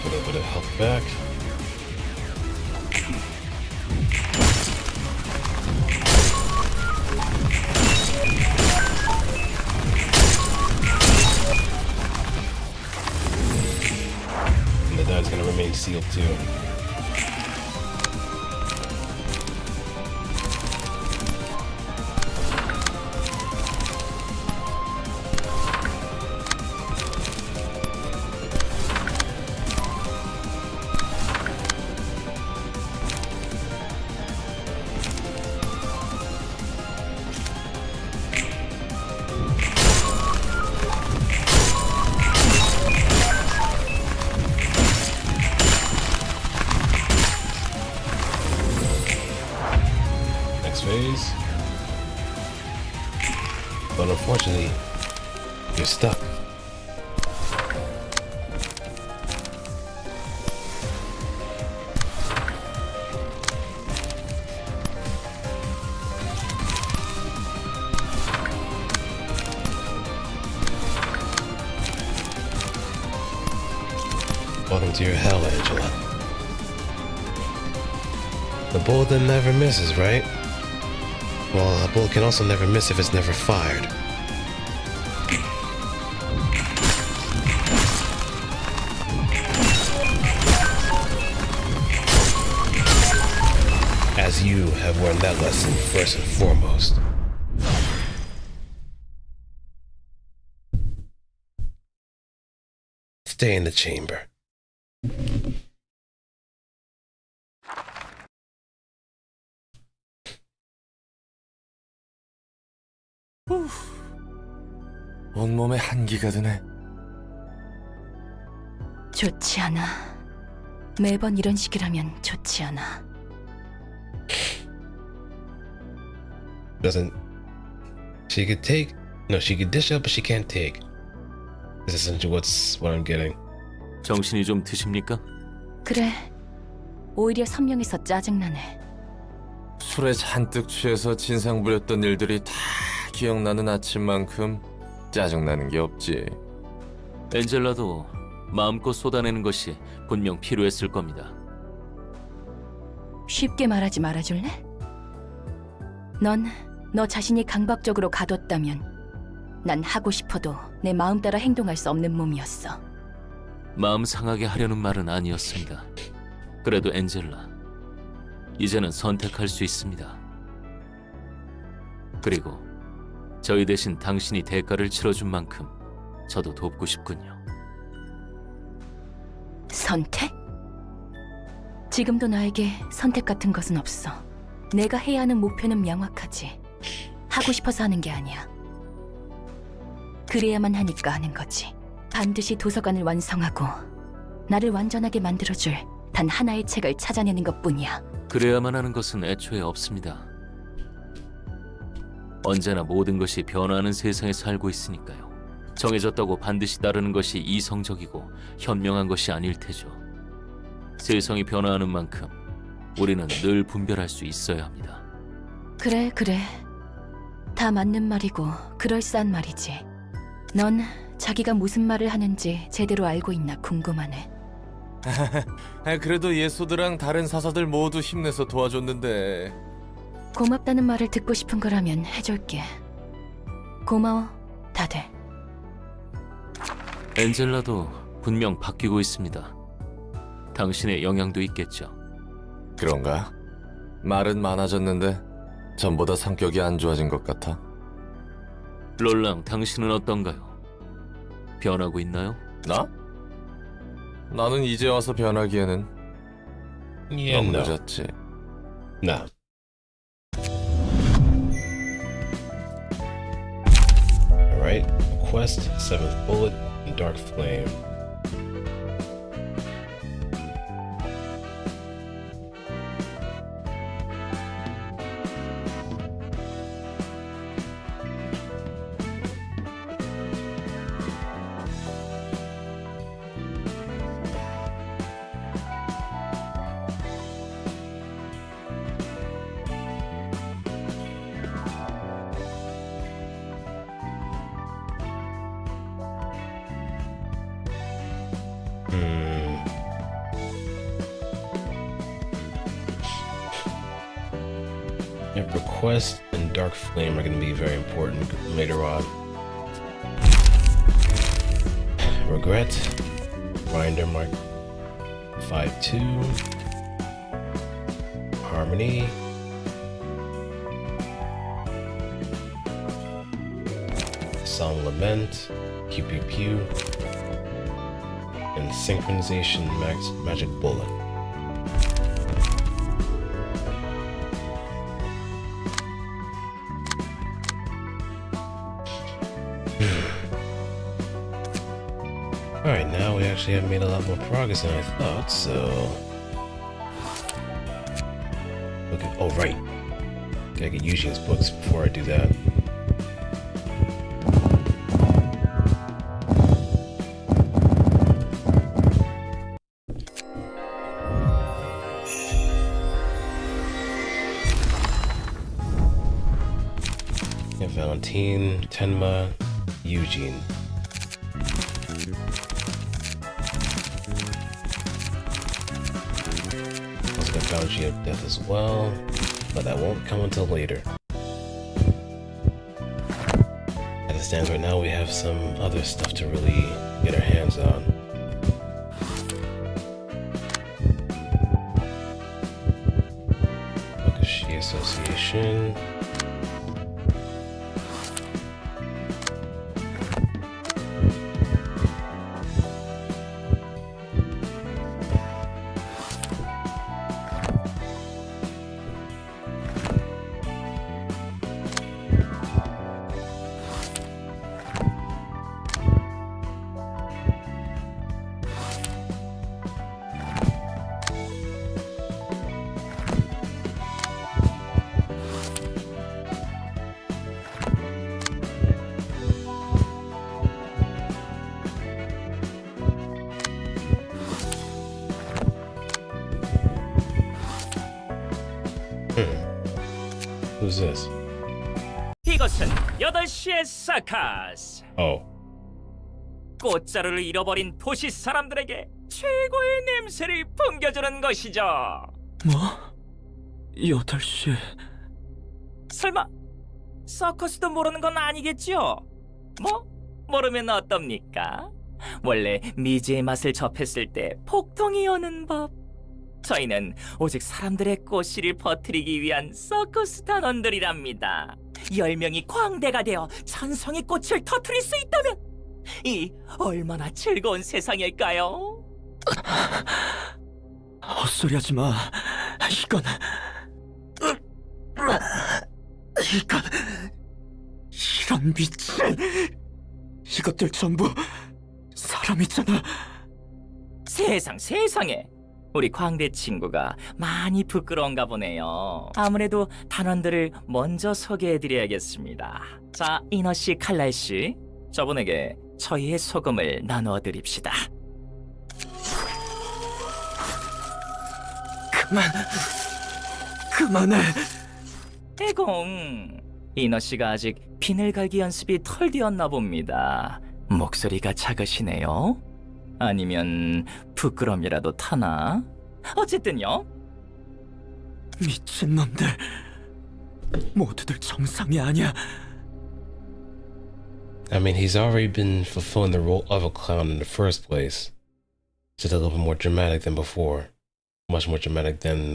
A little bit of health back. And the dot's gonna remain sealed too. Phase. But unfortunately, you're stuck. Welcome to your hell, Angela. The bullet that never misses, right? Well, a bullet can also never miss if it's never fired. As you have learned that lesson first and foremost. Stay in the chamber. 온몸에 한기가 드네. 좋지 않아. 매번 이런 식이라면 좋지 않아. Doesn't she could take? No, she could dish up, but she can't take. Is essentially what I'm getting. 정신이 좀 드십니까? 그래, 오히려 선명해서 짜증나네. 술에 잔뜩 취해서 진상 부렸던 일들이 다 기억나는 아침만큼 짜증나는 게 없지. 엔젤라도 마음껏 쏟아내는 것이 분명 필요했을 겁니다. 쉽게 말하지 말아줄래? 넌 너 자신이 강박적으로 가뒀다면 난 하고 싶어도 내 마음 따라 행동할 수 없는 몸이었어. 마음 상하게 하려는 말은 아니었습니다. 그래도 엔젤라, 이제는 선택할 수 있습니다. 그리고 저희 대신 당신이 대가를 치러준 만큼 저도 돕고 싶군요. 선택? 지금도 나에게 선택 같은 것은 없어. 내가 해야 하는 목표는 명확하지. 하고 싶어서 하는 게 아니야. 그래야만 하니까 하는 거지. 반드시 도서관을 완성하고 나를 완전하게 만들어줄 단 하나의 책을 찾아내는 것뿐이야. 그래야만 하는 것은 애초에 없습니다. 언제나 모든 것이 변화하는 세상에 살고 있으니까요. 정해졌다고 반드시 따르는 것이 이성적이고 현명한 것이 아닐 테죠. 세상이 변화하는 만큼 우리는 늘 분별할 수 있어야 합니다. 그래. 다 맞는 말이고 그럴싸한 말이지. 넌 자기가 무슨 말을 하는지 제대로 알고 있나 궁금하네. 그래도 예소드랑 다른 사사들 모두 힘내서 도와줬는데. 고맙다는 말을 듣고 싶은 거라면 해줄게. 고마워, 다들. 엔젤라도 분명 바뀌고 있습니다. 당신의 영향도 있겠죠. 그런가? 말은 많아졌는데 전보다 성격이 안 좋아진 것 같아. 롤랑, 당신은 어떤가요? 변하고 있나요? 나? 나는 이제 와서 변하기에는 Yeah, 너무 no. 늦었지. No. Alright, Quest, 7th Bullet, and Dark Flame. Yep, Request and Dark Flame are going to be very important later on. Regret, Grinder Mark 5-2, Harmony, Song Lament, Pew Pew Pew, and Synchronization Magic Bullet. Alright, now we actually have made a lot more progress than I thought, so... Okay, oh right. Gotta get Eugenia's books before I do that. Yeah, Valentine, Tenma, Eugene. Bounty of Death as well, but that won't come until later. As it stands right now, we have some other stuff to really get our hands on. Bokushi Association. is this? 이것은 8시의 사카스. Oh. 꽃자루를 잃어버린 도시 사람들에게 최고의 냄새를 풍겨주는 것이죠. 뭐? 8시... 설마 서커스도 모르는 건 아니겠죠? 뭐? 모르면 어떻습니까? 원래 미지의 맛을 접했을 때 폭동이 오는 법. 저희는 오직 사람들의 꽃씨를 퍼뜨리기 위한 서커스 단원들이랍니다. 10명이 광대가 되어 찬성의 꽃을 터뜨릴 수 있다면 이 얼마나 즐거운 세상일까요? 헛소리하지 마. 이건 이런 미친... 이것들 전부 사람이잖아. 세상에. 우리 광대 친구가 많이 부끄러운가 보네요. 아무래도 단원들을 먼저 소개해드려야겠습니다. 자, 이너씨, 칼날씨, 저분에게 저희의 소금을 나누어 드립시다. 그만해. 해공, 이너씨가 아직 비늘 갈기 연습이 덜 되었나 봅니다. 목소리가 작으시네요. 아니면 부끄럼이라도 타나? 어쨌든요. 미친놈들. 모두들 정상이 아니야. I mean, he's already been fulfilling the role of a clown in the first place. Just a little bit more dramatic than before. Much more dramatic than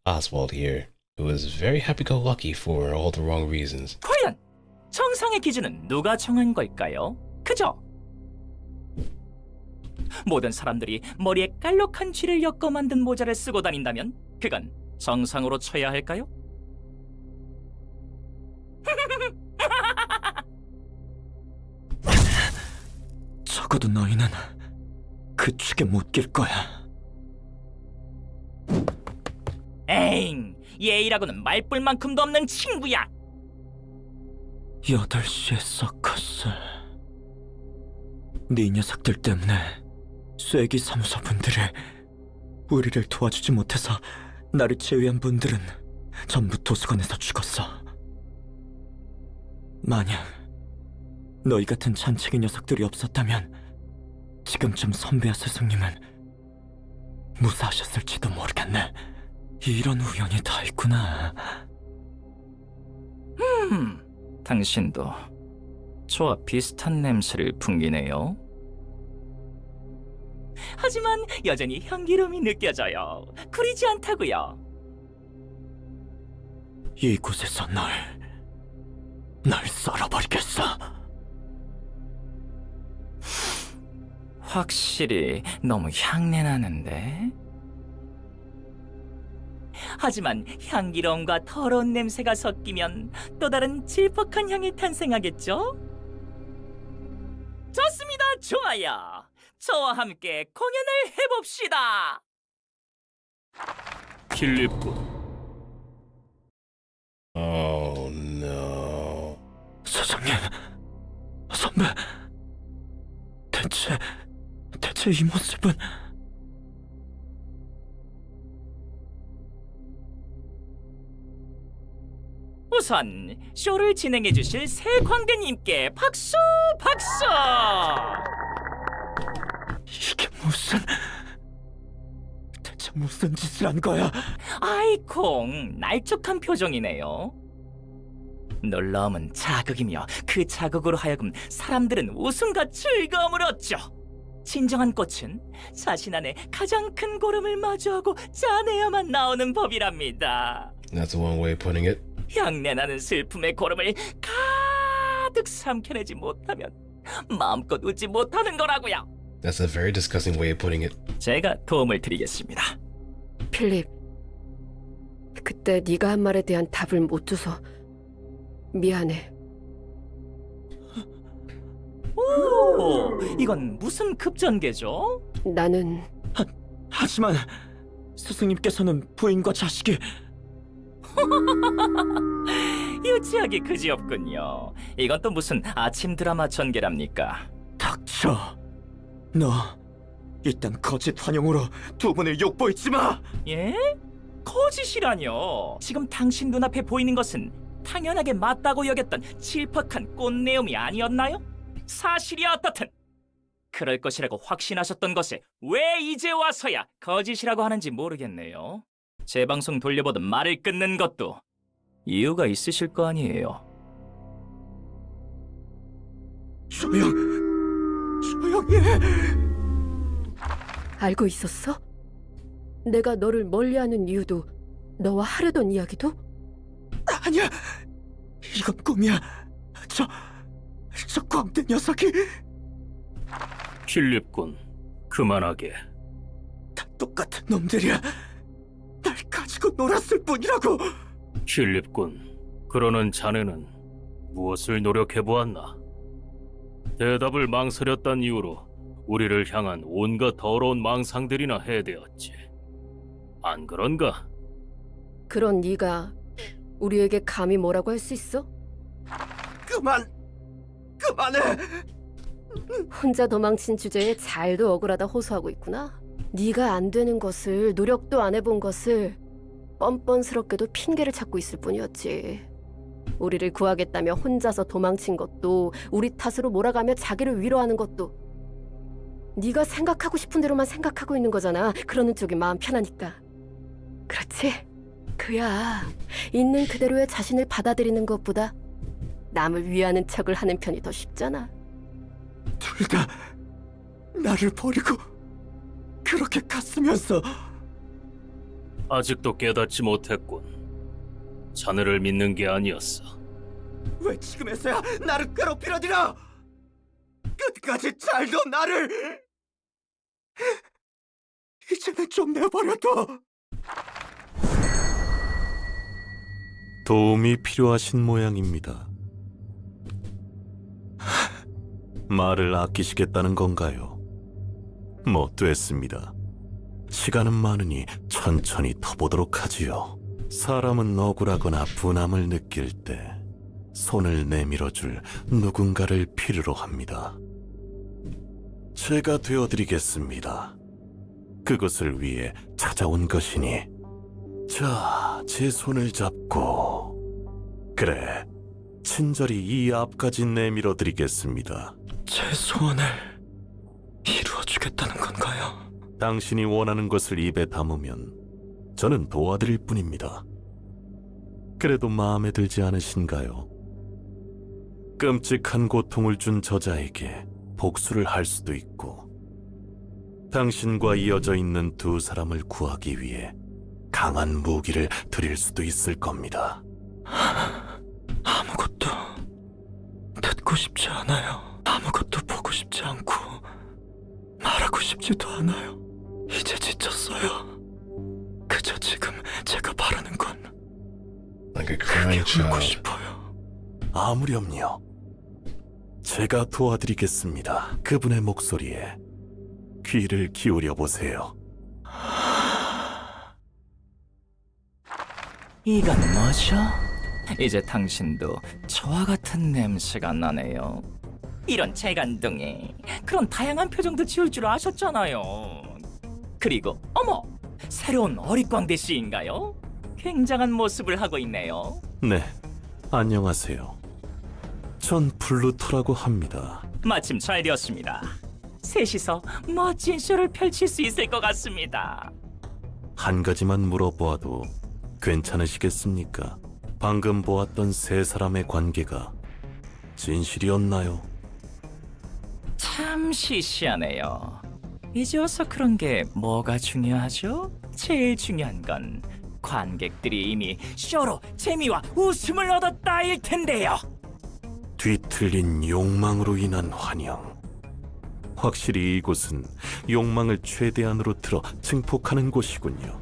Oswald here, who is very happy-go-lucky for all the wrong reasons. 과연 정상의 기준은 누가 정한 걸까요? 그죠? 모든 사람들이 머리에 깔록한 쥐를 엮어 만든 모자를 쓰고 다닌다면 그건 정상으로 쳐야 할까요? 적어도 너희는 그 축에 못 낄 거야. 에잉, 예의라고는 말뿔만큼도 없는 친구야. 8시의 서커스. 네 녀석들 때문에 쐐기 사무소 분들이 우리를 도와주지 못해서 나를 제외한 분들은 전부 도서관에서 죽었어. 만약 너희 같은 잔챙이 녀석들이 없었다면 지금쯤 선배와 스승님은 무사하셨을지도 모르겠네. 이런 우연이 다 있구나. 당신도 저와 비슷한 냄새를 풍기네요. 하지만 여전히 향기로움이 느껴져요. 구리지 않다고요. 이곳에서 널 썰어버리겠어. 확실히 너무 향내 나는데. 하지만 향기로움과 더러운 냄새가 섞이면 또 다른 질퍽한 향이 탄생하겠죠? 좋습니다. 좋아요. 저와 함께 공연을 해봅시다. 필립군, Oh no. 사장님, 선배, 대체 이 모습은... 우선 쇼를 진행해 주실 새 광대님께 박수! 이게 대체 무슨 짓을 한 거야? 아이콩, 날쭉한 표정이네요. 놀라움은 자극이며 그 자극으로 하여금 사람들은 웃음과 즐거움을 얻죠. 진정한 꽃은 자신 안에 가장 큰 고름을 마주하고 짜내야만 나오는 법이랍니다. That's one way of putting it. 향내나는 슬픔의 고름을 가득 삼켜내지 못하면 마음껏 웃지 못하는 거라고요. That's a very disgusting way of putting it. 제가 도움을 드리겠습니다. 필립, 그때 네가 한 말에 대한 답을 못 줘서 미안해. 오, 이건 무슨 급전개죠? 나는 하지만 스승님께서는 부인과 자식이... 유치하기 그지없군요. 이건 또 무슨 아침 드라마 전개랍니까? 닥쳐. 너 일단 거짓 환영으로 두 분을 욕보이지 마. 예? 거짓이라뇨. 지금 당신 눈앞에 보이는 것은 당연하게 맞다고 여겼던 칠팍한 꽃내음이 아니었나요? 사실이 어떻든 그럴 것이라고 확신하셨던 것에 왜 이제 와서야 거짓이라고 하는지 모르겠네요. 재방송 돌려보던 말을 끊는 것도 이유가 있으실 거 아니에요. 조용히 해. 알고 있었어? 내가 너를 멀리하는 이유도 너와 하려던 이야기도? 아니야. 이건 꿈이야. 저 광대 녀석이 필립군, 그만하게. 다 똑같은 놈들이야. 날 가지고 놀았을 뿐이라고. 필립군, 그러는 자네는 무엇을 노력해보았나? 대답을 망설였단 이유로 우리를 향한 온갖 더러운 망상들이나 해대었지. 안 그런가? 그런 네가 우리에게 감히 뭐라고 할 수 있어? 그만해. 혼자 도망친 주제에 잘도 억울하다 호소하고 있구나. 네가 안 되는 것을, 노력도 안 해본 것을 뻔뻔스럽게도 핑계를 찾고 있을 뿐이었지. 우리를 구하겠다며 혼자서 도망친 것도, 우리 탓으로 몰아가며 자기를 위로하는 것도 네가 생각하고 싶은 대로만 생각하고 있는 거잖아. 그러는 쪽이 마음 편하니까. 그렇지? 그야 있는 그대로의 자신을 받아들이는 것보다 남을 위하는 척을 하는 편이 더 쉽잖아. 둘 다 나를 버리고 그렇게 갔으면서. 아직도 깨닫지 못했군. 자네를 믿는 게 아니었어. 왜 지금에서야 나를 괴롭히려니라. 끝까지 잘도 나를. 이제는 좀 내버려둬. 도움이 필요하신 모양입니다. 말을 아끼시겠다는 건가요? 뭐 됐습니다. 시간은 많으니 천천히 터보도록 하지요. 사람은 억울하거나 분함을 느낄 때 손을 내밀어줄 누군가를 필요로 합니다. 제가 되어드리겠습니다. 그것을 위해 찾아온 것이니. 자, 제 손을 잡고. 그래, 친절히 이 앞까지 내밀어 드리겠습니다. 제 소원을 이루어주겠다는 건가요? 당신이 원하는 것을 입에 담으면 저는 도와드릴 뿐입니다. 그래도 마음에 들지 않으신가요? 끔찍한 고통을 준 저자에게 복수를 할 수도 있고, 당신과 이어져 있는 두 사람을 구하기 위해 강한 무기를 드릴 수도 있을 겁니다. 아무것도 듣고 싶지 않아요. 아무것도 보고 싶지 않고 말하고 싶지도 않아요. 이제 지쳤어요. 그저 지금 제가 바라는 건 Like a 크게 crying 울고 child. 싶어요. 아무렴요. 제가 도와드리겠습니다. 그분의 목소리에 귀를 기울여 보세요. 이건 뭐죠? 이제 당신도 저와 같은 냄새가 나네요. 이런 재간둥이, 그런 다양한 표정도 지을 줄 아셨잖아요. 그리고 어머, 새로운 어릿광대 씨인가요? 굉장한 모습을 하고 있네요. 네, 안녕하세요. 전 플루토라고 합니다. 마침 잘 되었습니다. 셋이서 멋진 쇼를 펼칠 수 있을 것 같습니다. 한 가지만 물어보아도 괜찮으시겠습니까? 방금 보았던 세 사람의 관계가 진실이었나요? 참 시시하네요. 이제 와서 그런 게 뭐가 중요하죠? 제일 중요한 건 관객들이 이미 쇼로 재미와 웃음을 얻었다일 텐데요. 뒤틀린 욕망으로 인한 환영. 확실히 이곳은 욕망을 최대한으로 틀어 증폭하는 곳이군요.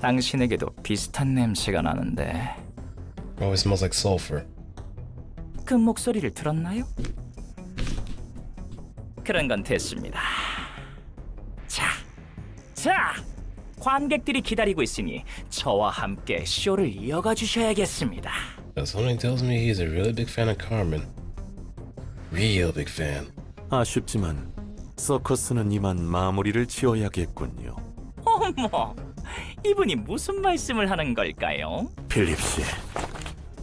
당신에게도 비슷한 냄새가 나는데 Always smells like sulfur. 그 목소리를 들었나요? 그런 건 됐습니다. 자, 관객들이 기다리고 있으니 저와 함께 쇼를 이어가 주셔야겠습니다. Something tells me he's a really big fan of Carmen. Real big fan. 아쉽지만 서커스는 이만 마무리를 지어야겠군요. 어머, 이분이 무슨 말씀을 하는 걸까요? 필립 씨,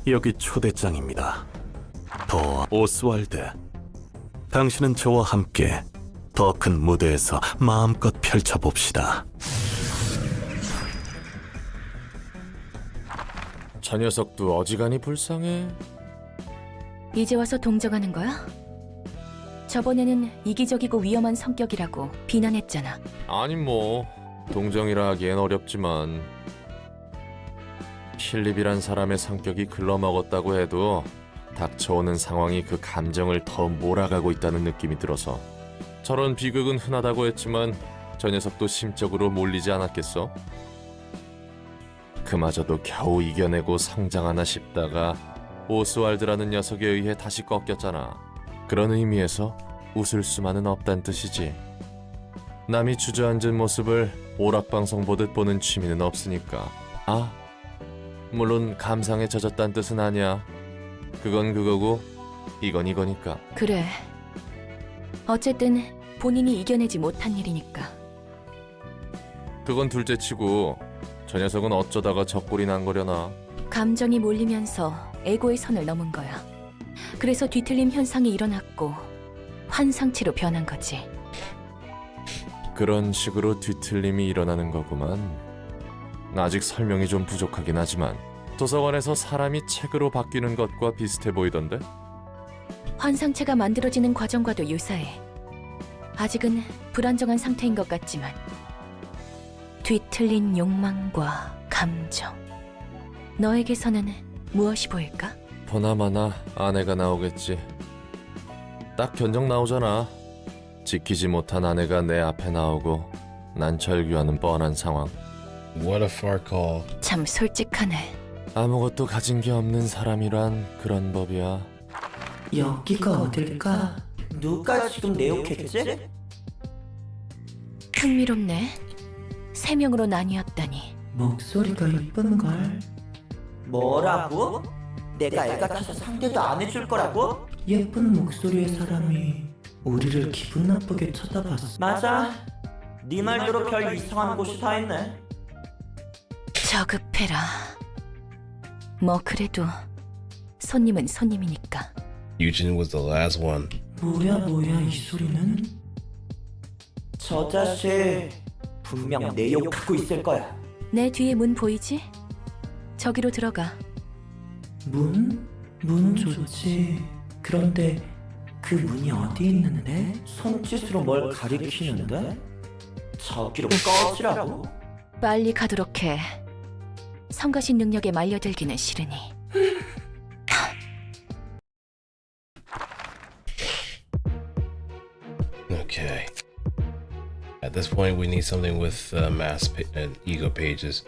여기 초대장입니다. 더 오스왈드, 당신은 저와 함께 더 큰 무대에서 마음껏 펼쳐봅시다. 저 녀석도 어지간히 불쌍해. 이제 와서 동정하는 거야? 저번에는 이기적이고 위험한 성격이라고 비난했잖아. 아니 뭐 동정이라 하기엔 어렵지만 필립이란 사람의 성격이 글러먹었다고 해도 닥쳐오는 상황이 그 감정을 더 몰아가고 있다는 느낌이 들어서 저런 비극은 흔하다고 했지만 저 녀석도 심적으로 몰리지 않았겠어? 그마저도 겨우 이겨내고 성장하나 싶다가 오스왈드라는 녀석에 의해 다시 꺾였잖아. 그런 의미에서 웃을 수만은 없단 뜻이지. 남이 주저앉은 모습을 오락방송 보듯 보는 취미는 없으니까. 아, 물론 감상에 젖었단 뜻은 아니야. 그건 그거고 이건 이거니까. 그래. 어쨌든 본인이 이겨내지 못한 일이니까. 그건 둘째치고 저 녀석은 어쩌다가 적골이 난 거려나. 감정이 몰리면서 에고의 선을 넘은 거야. 그래서 뒤틀림 현상이 일어났고 환상체로 변한 거지. 그런 식으로 뒤틀림이 일어나는 거구만. 아직 설명이 좀 부족하긴 하지만 도서관에서 사람이 책으로 바뀌는 것과 비슷해 보이던데? 환상체가 만들어지는 과정과도 유사해. 아직은 불안정한 상태인 것 같지만 뒤틀린 욕망과 감정. 너에게서는 무엇이 보일까? 보나마나 아내가 나오겠지. 딱 견적 나오잖아. 지키지 못한 아내가 내 앞에 나오고 난 절규하는 뻔한 상황. What a far call. 참 솔직하네. 아무것도 가진 게 없는 사람이란 그런 법이야. 여기가 어딜까? 누가 지금 내 욕했지? 흥미롭네. 3명으로 나뉘었다니. 목소리가 이쁜걸. 뭐라고? 내가 애 같아서 상대도 안 해줄 거라고? 예쁜 목소리의 사람이 우리를 기분 나쁘게 쳐다봤어. 맞아. 네 말대로 별 이상한 곳이 다 있네. 저급해라. 뭐 그래도 손님은 손님이니까. Eugene was the last one. 뭐야 이 소리는? 저 자식 분명 내 욕하고 있을 거야. 내 뒤에 문 보이지? 저기로 들어가. 문? 문은 좋지. 그런데 그 문이 어디 있는데? 손짓으로 뭘 가리키는데? 저기로 꺼지라고? 빨리 가도록 해. 성가신 능력에 말려들기는 싫으니. Okay. At this point, we need something with mass and ego pages.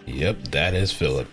Yep, that is Philip.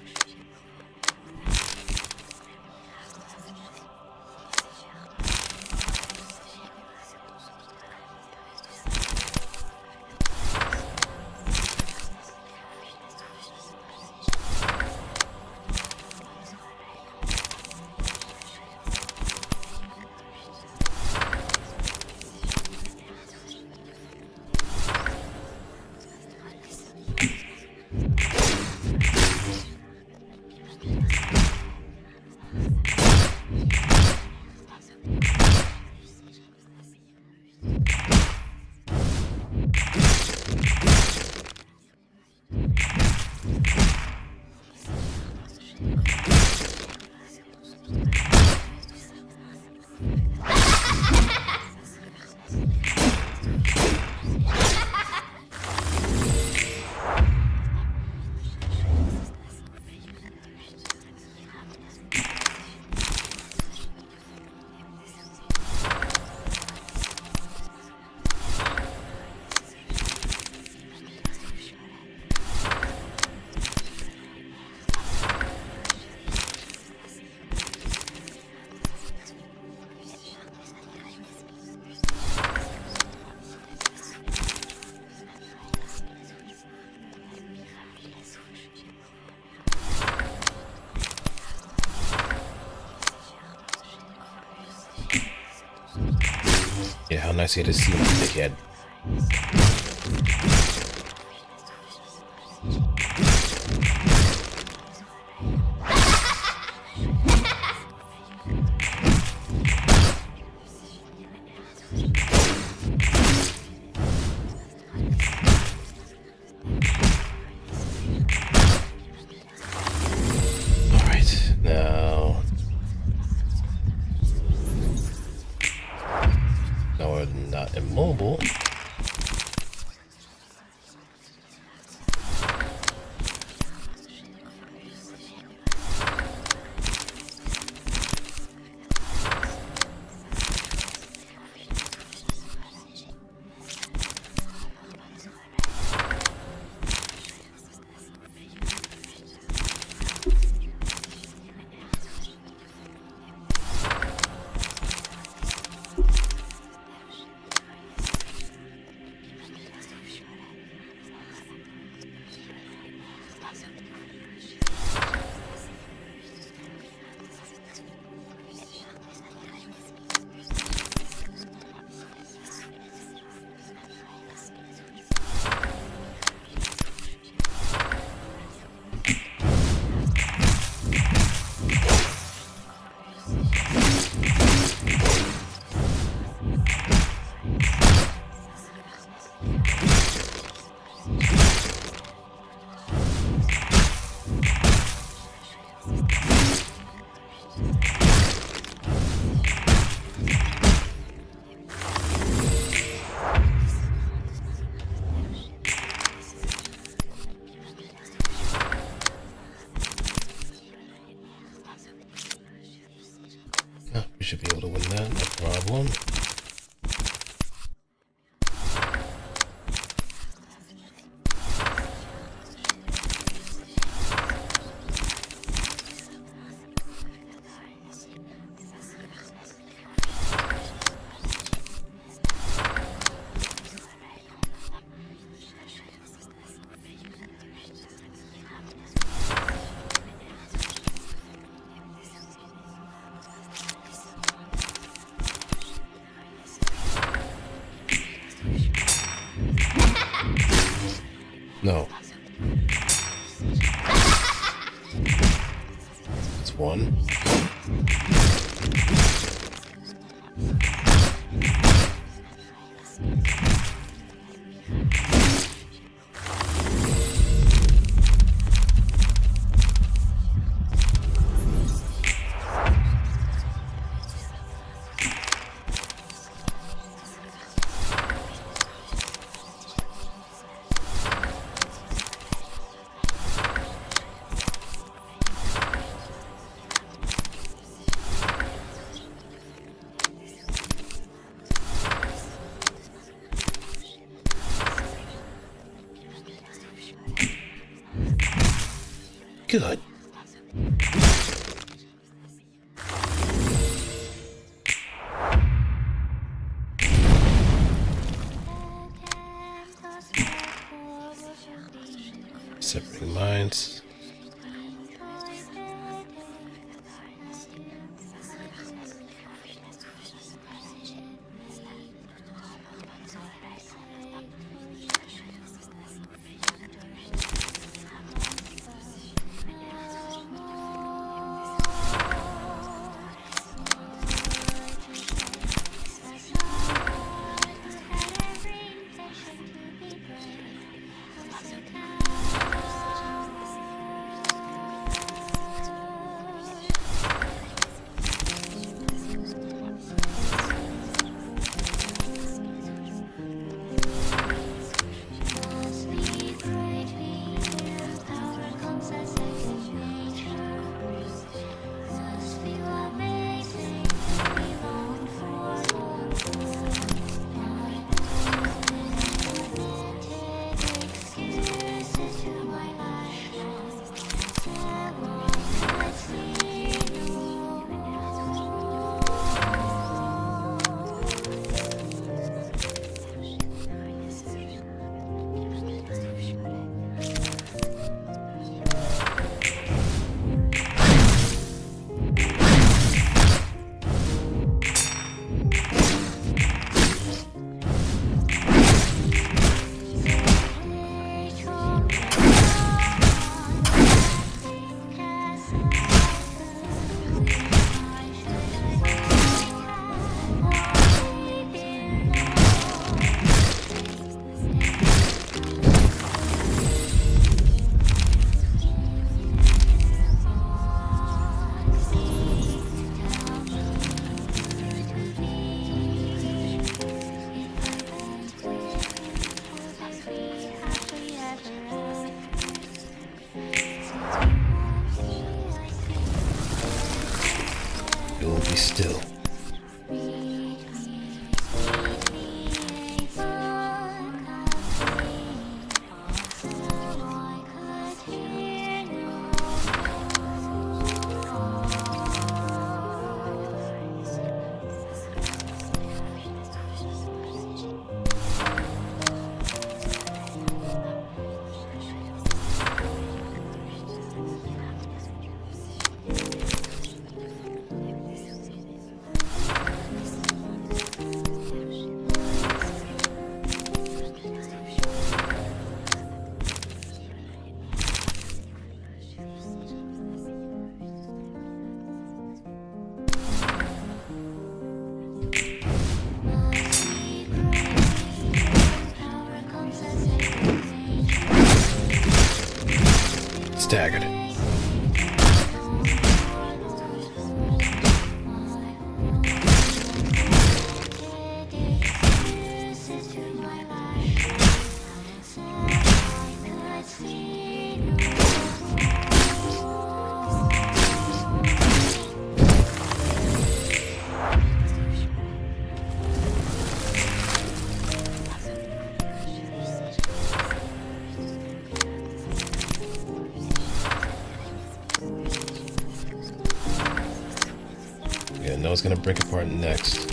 nice here to see him, dickhead. Alright, now we're not immobile. We should be able to win that, no problem. No. It's one. Good. Separating minds. Be still. Staggered. Yeah, Noah's gonna break apart next.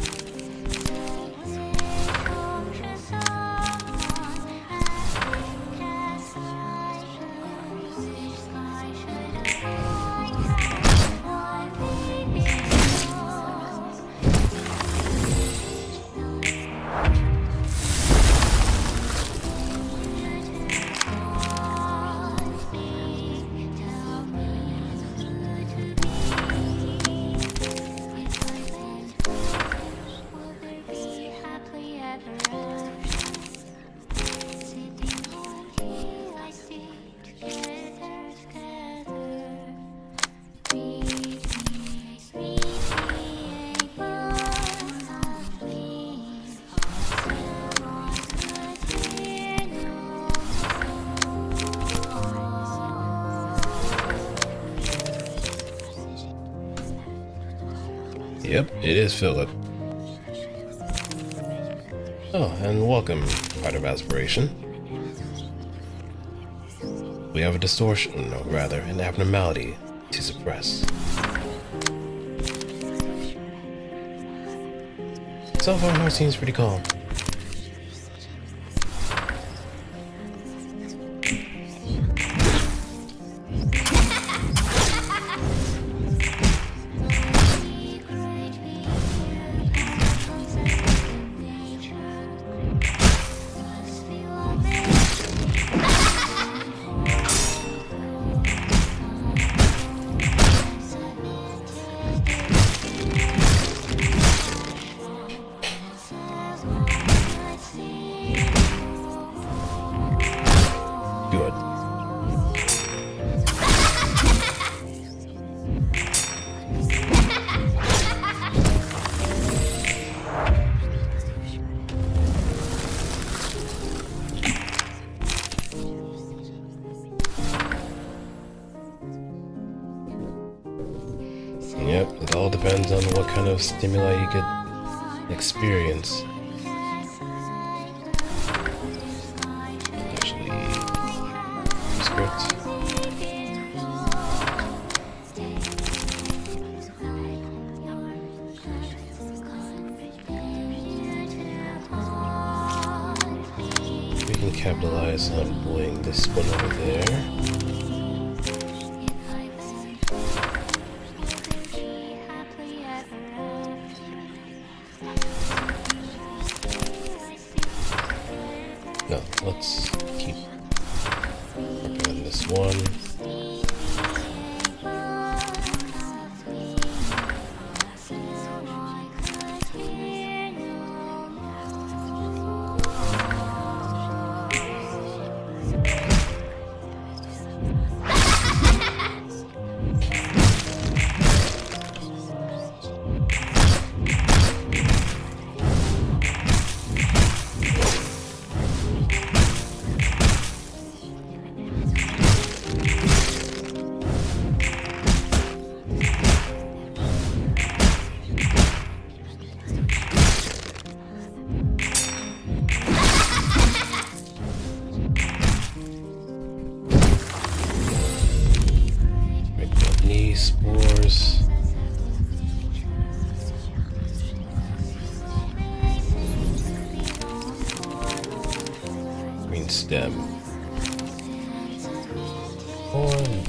Yep, it is Philip. Oh, and welcome, part of Aspiration. We have a distortion, no, rather, an abnormality to suppress. So far, no, it seems pretty calm. Good. Yep, it all depends on what kind of stimuli you could experience. Script. We can capitalize on pulling this one over there. No, let's keep working on this one. on.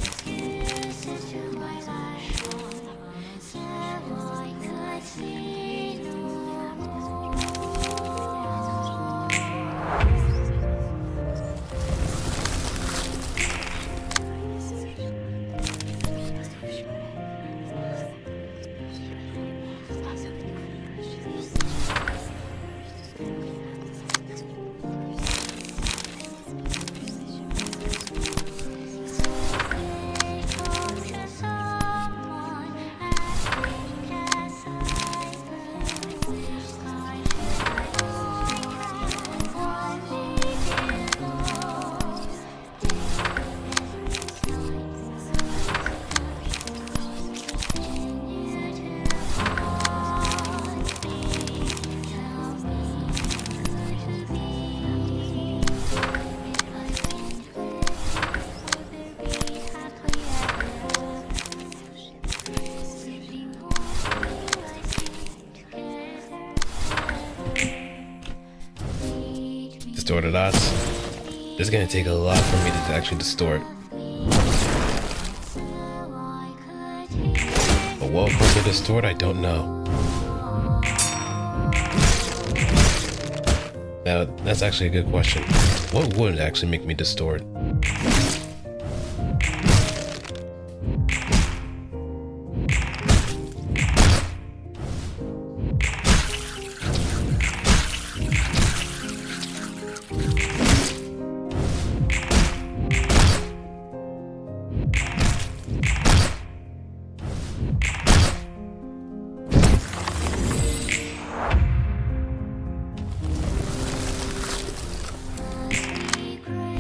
Distorted odds. This is gonna take a lot for me to actually distort. But what will cause me to distort, I don't know. Now, that's actually a good question. What would actually make me distort?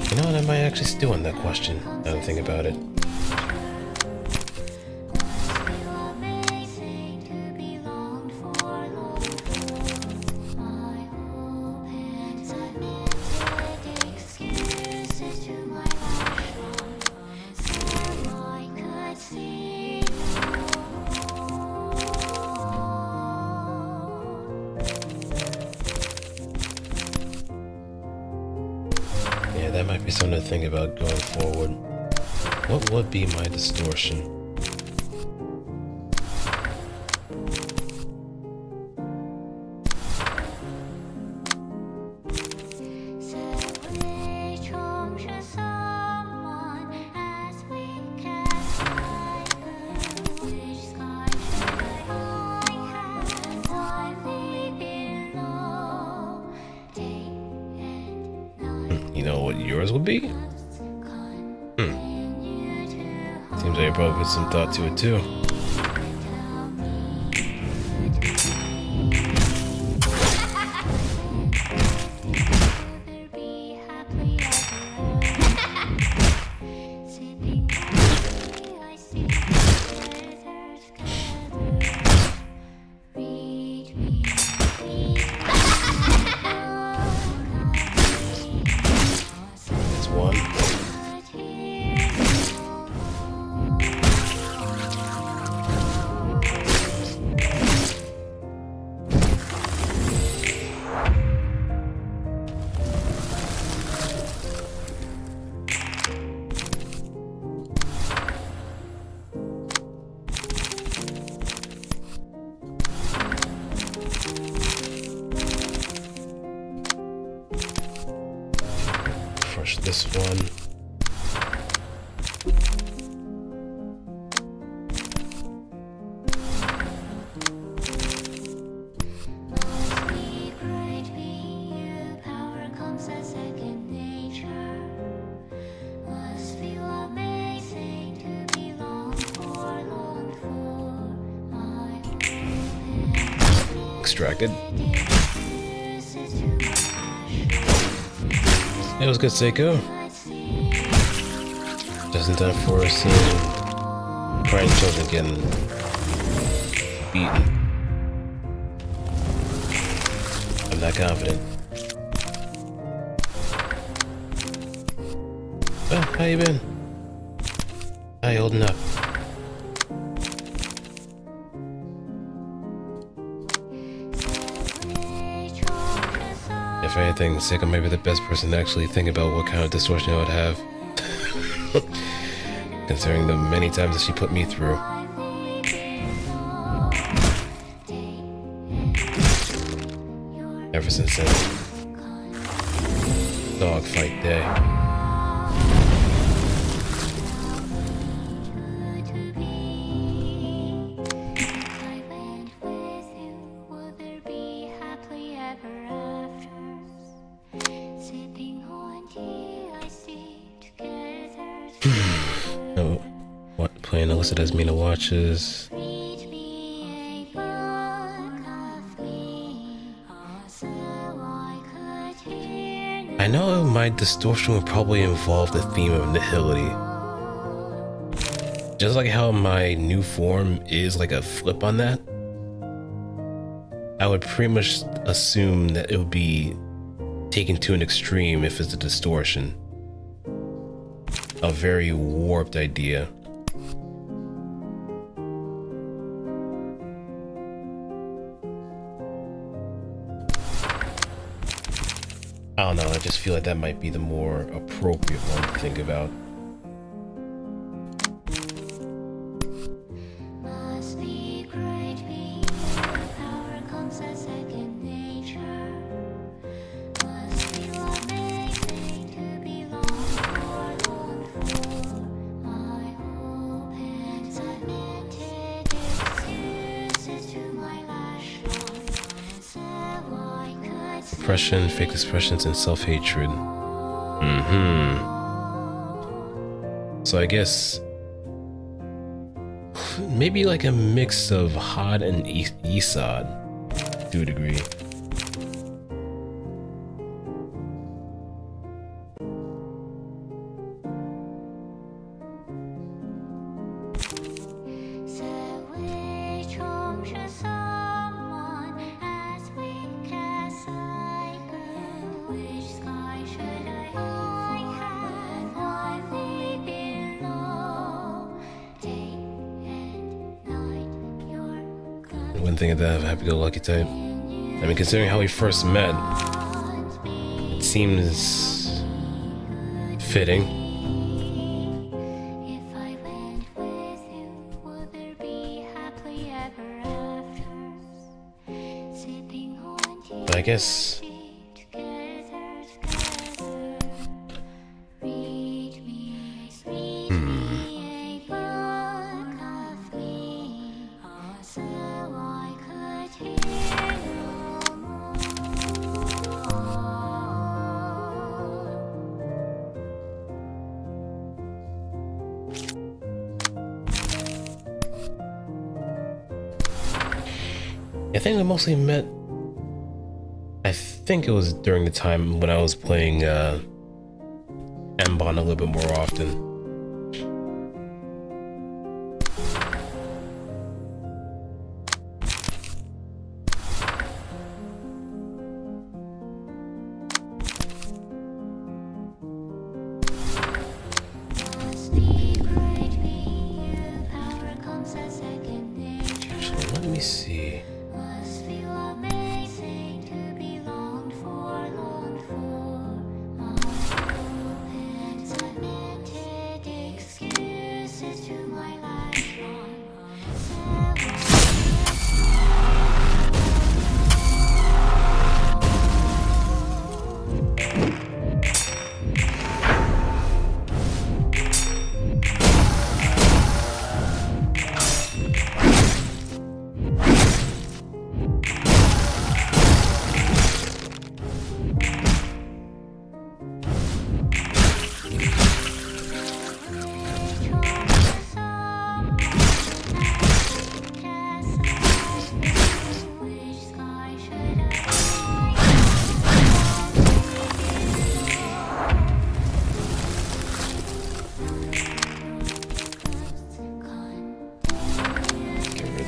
You know what, I might actually stew on that question, now that I think about it. Yeah, that might be something to think about going forward. What would be my distortion? You know what yours would be? Seems like you probably put some thought to it too. That's one. Crush this one. Extracted. It was good, Seiko. Just in time for seeing crying children getting beaten. I'm not confident. Well, how you been? How you holding up? If anything, Seiko may be the best person to actually think about what kind of distortion I would have. considering the many times that she put me through. Ever since that dogfight day. No, what playing listed as Mina watches. I know my distortion would probably involve the theme of nihility. Just like how my new form is like a flip on that, I would pretty much assume that it would be taken to an extreme if it's a distortion. A very warped idea. I don't know, I just feel like that might be the more appropriate one to think about. Depression, fake expressions, and self-hatred. So I guess maybe like a mix of Hod and Isad to a degree. One thing that I'm happy-go-lucky type. I mean, considering how we first met, it seems fitting. But I guess I think we mostly met. I think it was during the time when I was playing Mbon a little bit more often. So let me see.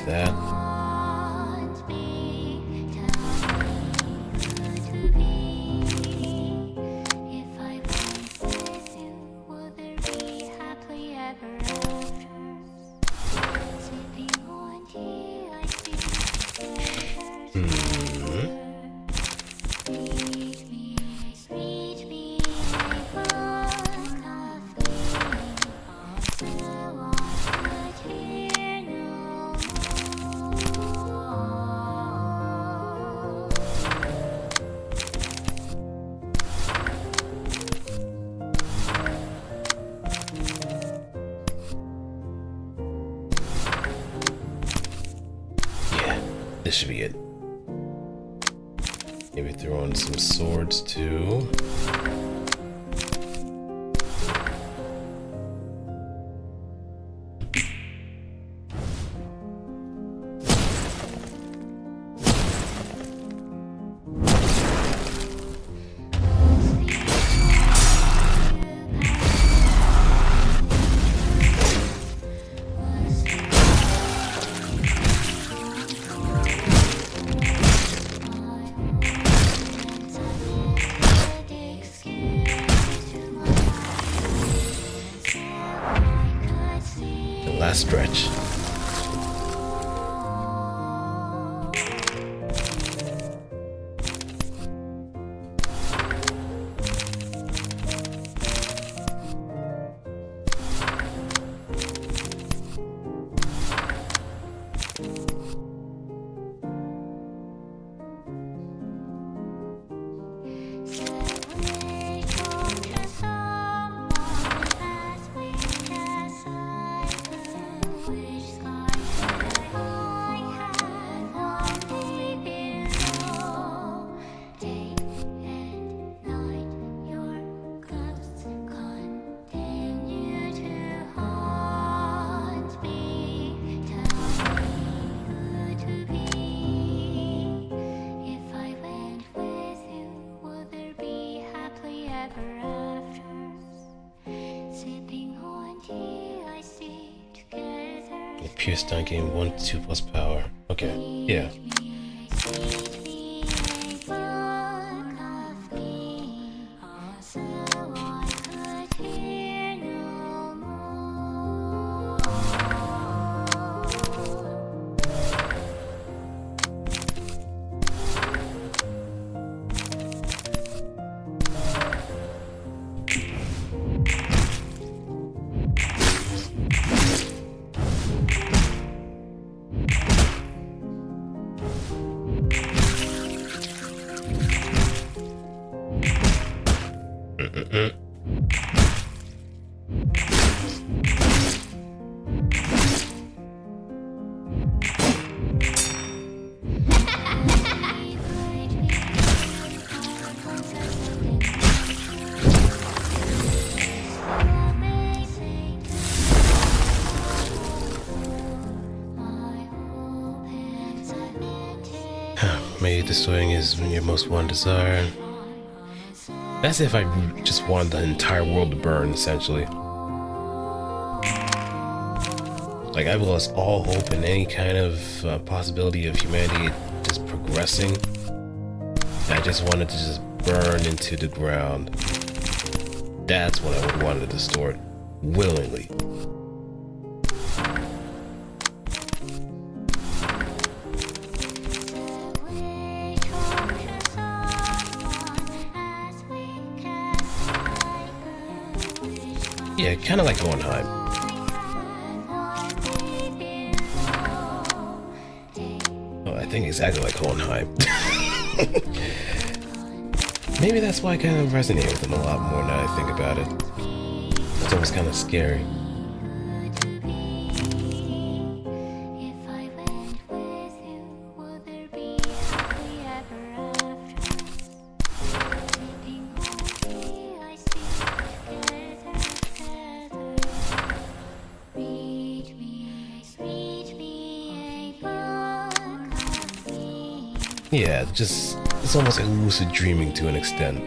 That. this should be it. Maybe throw in some swords too. Last stretch. Pierce down game 1-2 plus power. Okay, yeah. Maybe destroying is your most one desire. That's if I just want the entire world to burn, essentially. Like, I've lost all hope in any kind of possibility of humanity just progressing. I just wanted to just burn into the ground. That's what I would want to distort willingly. Yeah, kind of like Hohenheim. Oh, I think exactly like Hohenheim. Maybe that's why I kind of resonate with him a lot more now I think about it. It's almost kind of scary. Yeah, just, it's almost like lucid dreaming to an extent.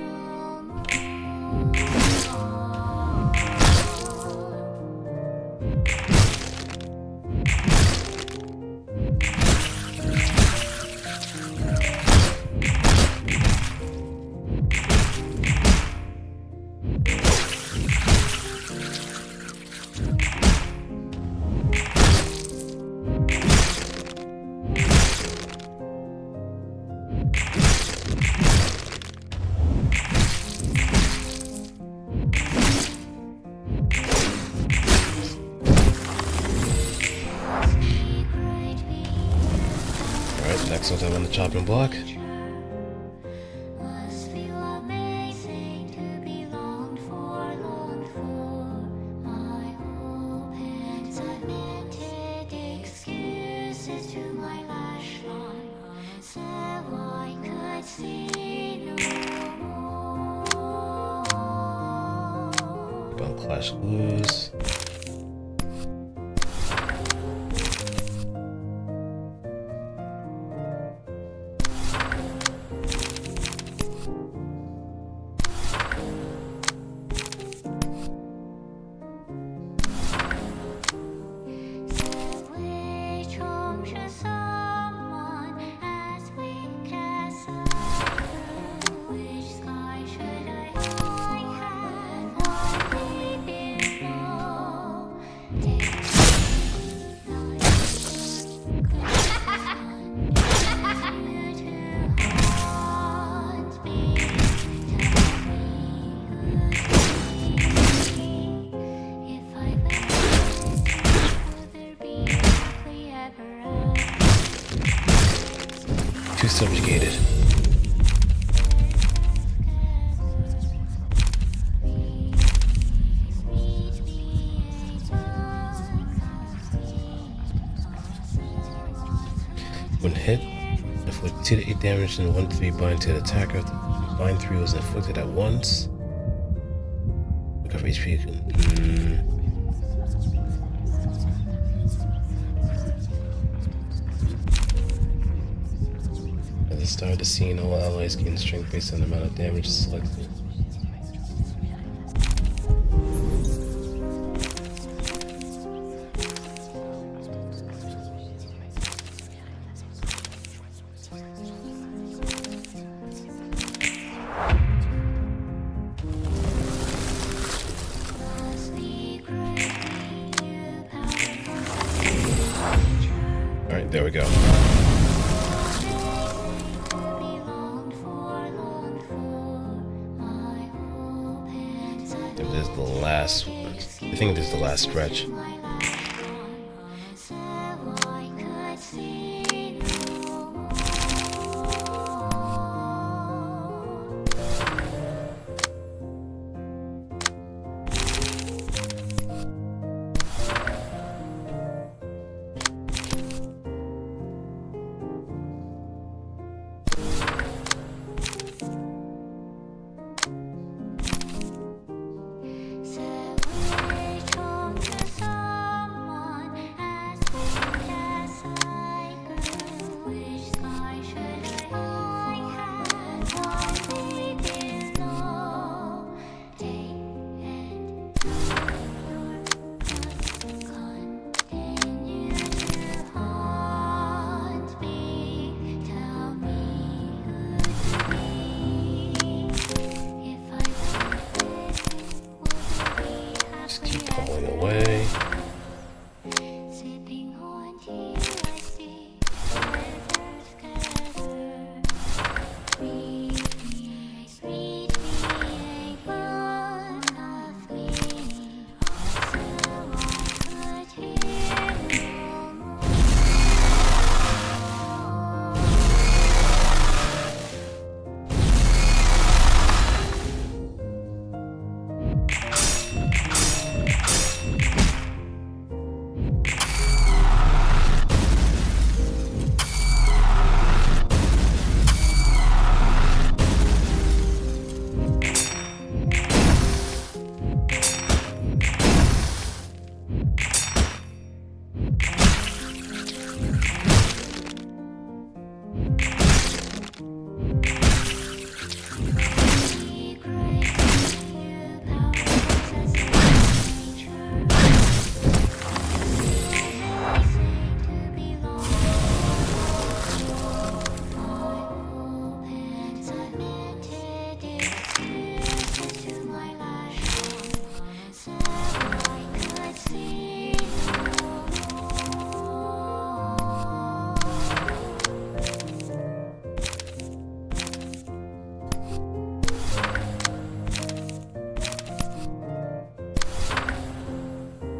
Next one on the chopping block. clash glues. Too subjugated. When hit, inflict 2 to 8 damage and 1 to 3 bind to the attacker. The bind 3 was inflicted at once. Recover HP. At the start of the scene, all allies gain strength based on the amount of damage selected. Alright, there we go. This is the last. I think this is the last stretch.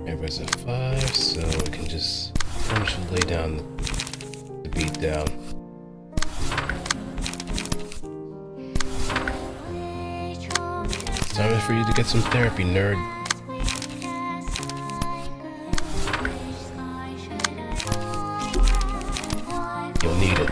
Everybody's at 5, so we can just pretty much lay down the beat down. It's time for you to get some therapy, nerd. You'll need it.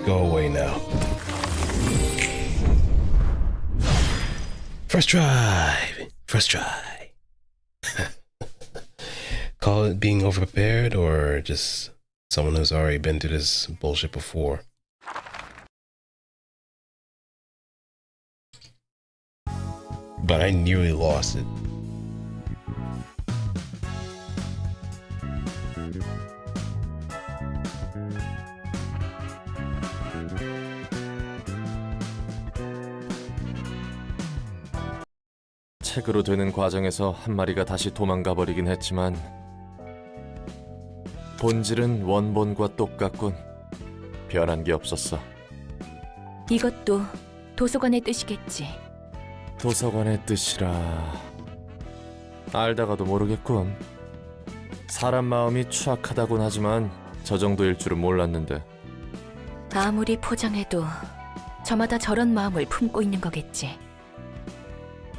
Go away now. First try. First try. Call it being overprepared or just someone who's already been through this bullshit before. But I nearly lost it. 책으로 되는 과정에서 한 마리가 다시 도망가 버리긴 했지만 본질은 원본과 똑같군. 변한 게 없었어. 이것도 도서관의 뜻이겠지. 도서관의 뜻이라 알다가도 모르겠군. 사람 마음이 추악하다곤 하지만 저 정도일 줄은 몰랐는데. 아무리 포장해도 저마다 저런 마음을 품고 있는 거겠지.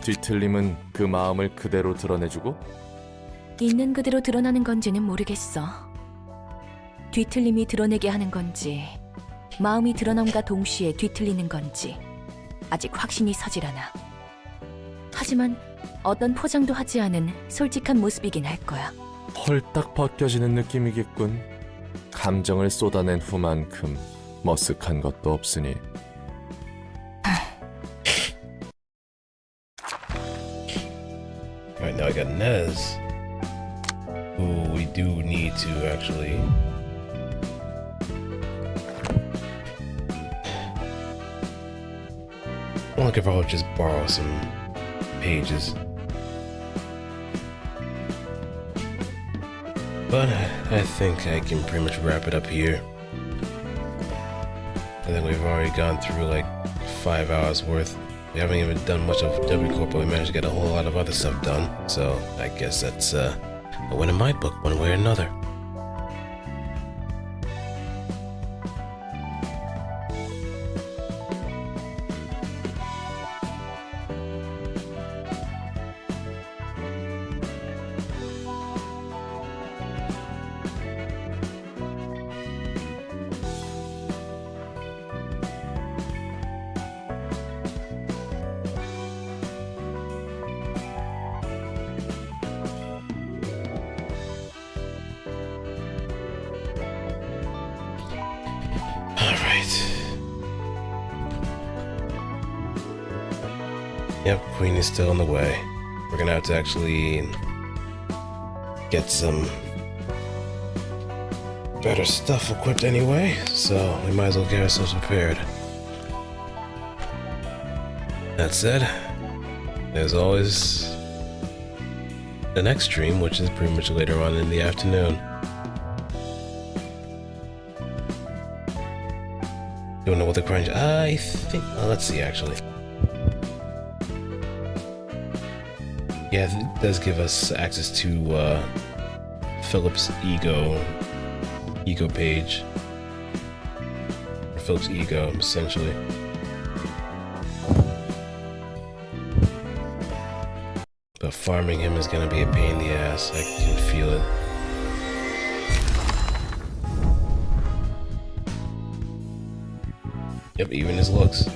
뒤틀림은 그 마음을 그대로 드러내주고? 있는 그대로 드러나는 건지는 모르겠어. 뒤틀림이 드러내게 하는 건지 마음이 드러남과 동시에 뒤틀리는 건지 아직 확신이 서질 않아. 하지만 어떤 포장도 하지 않은 솔직한 모습이긴 할 거야. 헐딱 벗겨지는 느낌이겠군. 감정을 쏟아낸 후만큼 머쓱한 것도 없으니. Alright, now I got Nez, who we do need to actually well, I could probably just borrow some pages. But I think I can pretty much wrap it up here. I think we've already gone through like 5 hours worth. We haven't even done much of W Corp, but we managed to get a whole lot of other stuff done. So I guess that's a win in my book, one way or another. Yep, Queen is still on the way. We're gonna have to actually get some better stuff equipped anyway, so we might as well get ourselves prepared. That said, there's always the next stream, which is pretty much later on in the afternoon. Don't know what the crunch. I think. Let's see, actually. Yeah, it does give us access to Philip's ego page. Or Philip's ego, essentially. But farming him is gonna be a pain in the ass. I can feel it. Yep, even his looks.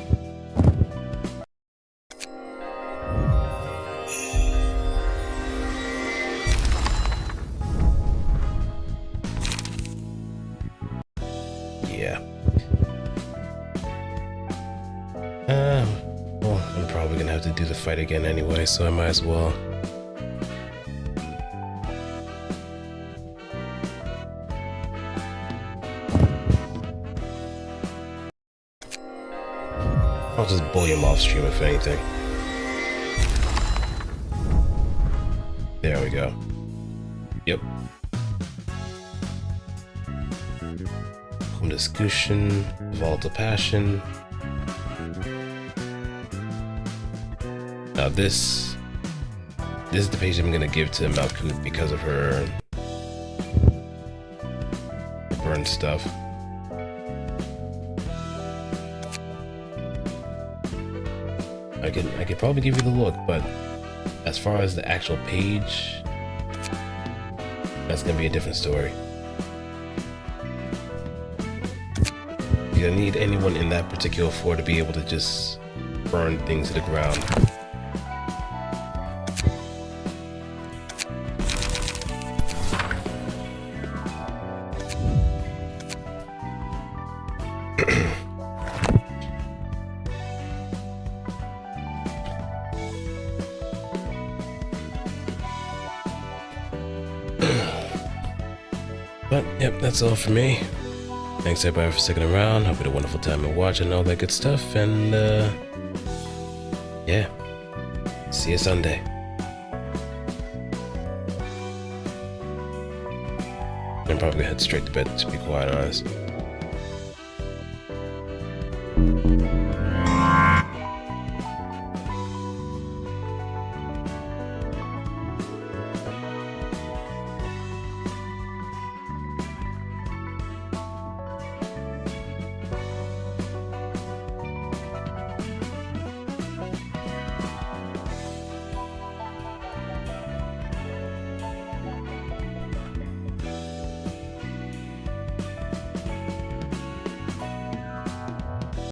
Yeah. Well, I'm probably gonna have to do the fight again anyway, so I might as well. I'll just bully him off stream if anything. There we go. Yep. Home discussion, volatile passion. Now this is the page I'm gonna give to Malkuth because of her burn stuff. I could probably give you the look, but as far as the actual page, that's gonna be a different story. You don't need anyone in that particular floor to be able to just burn things to the ground. But, yep, that's all for me. Thanks everybody for sticking around. Hope you had a wonderful time at watching all that good stuff. And, yeah. See you Sunday. I'm probably gonna head straight to bed, to be quite honest.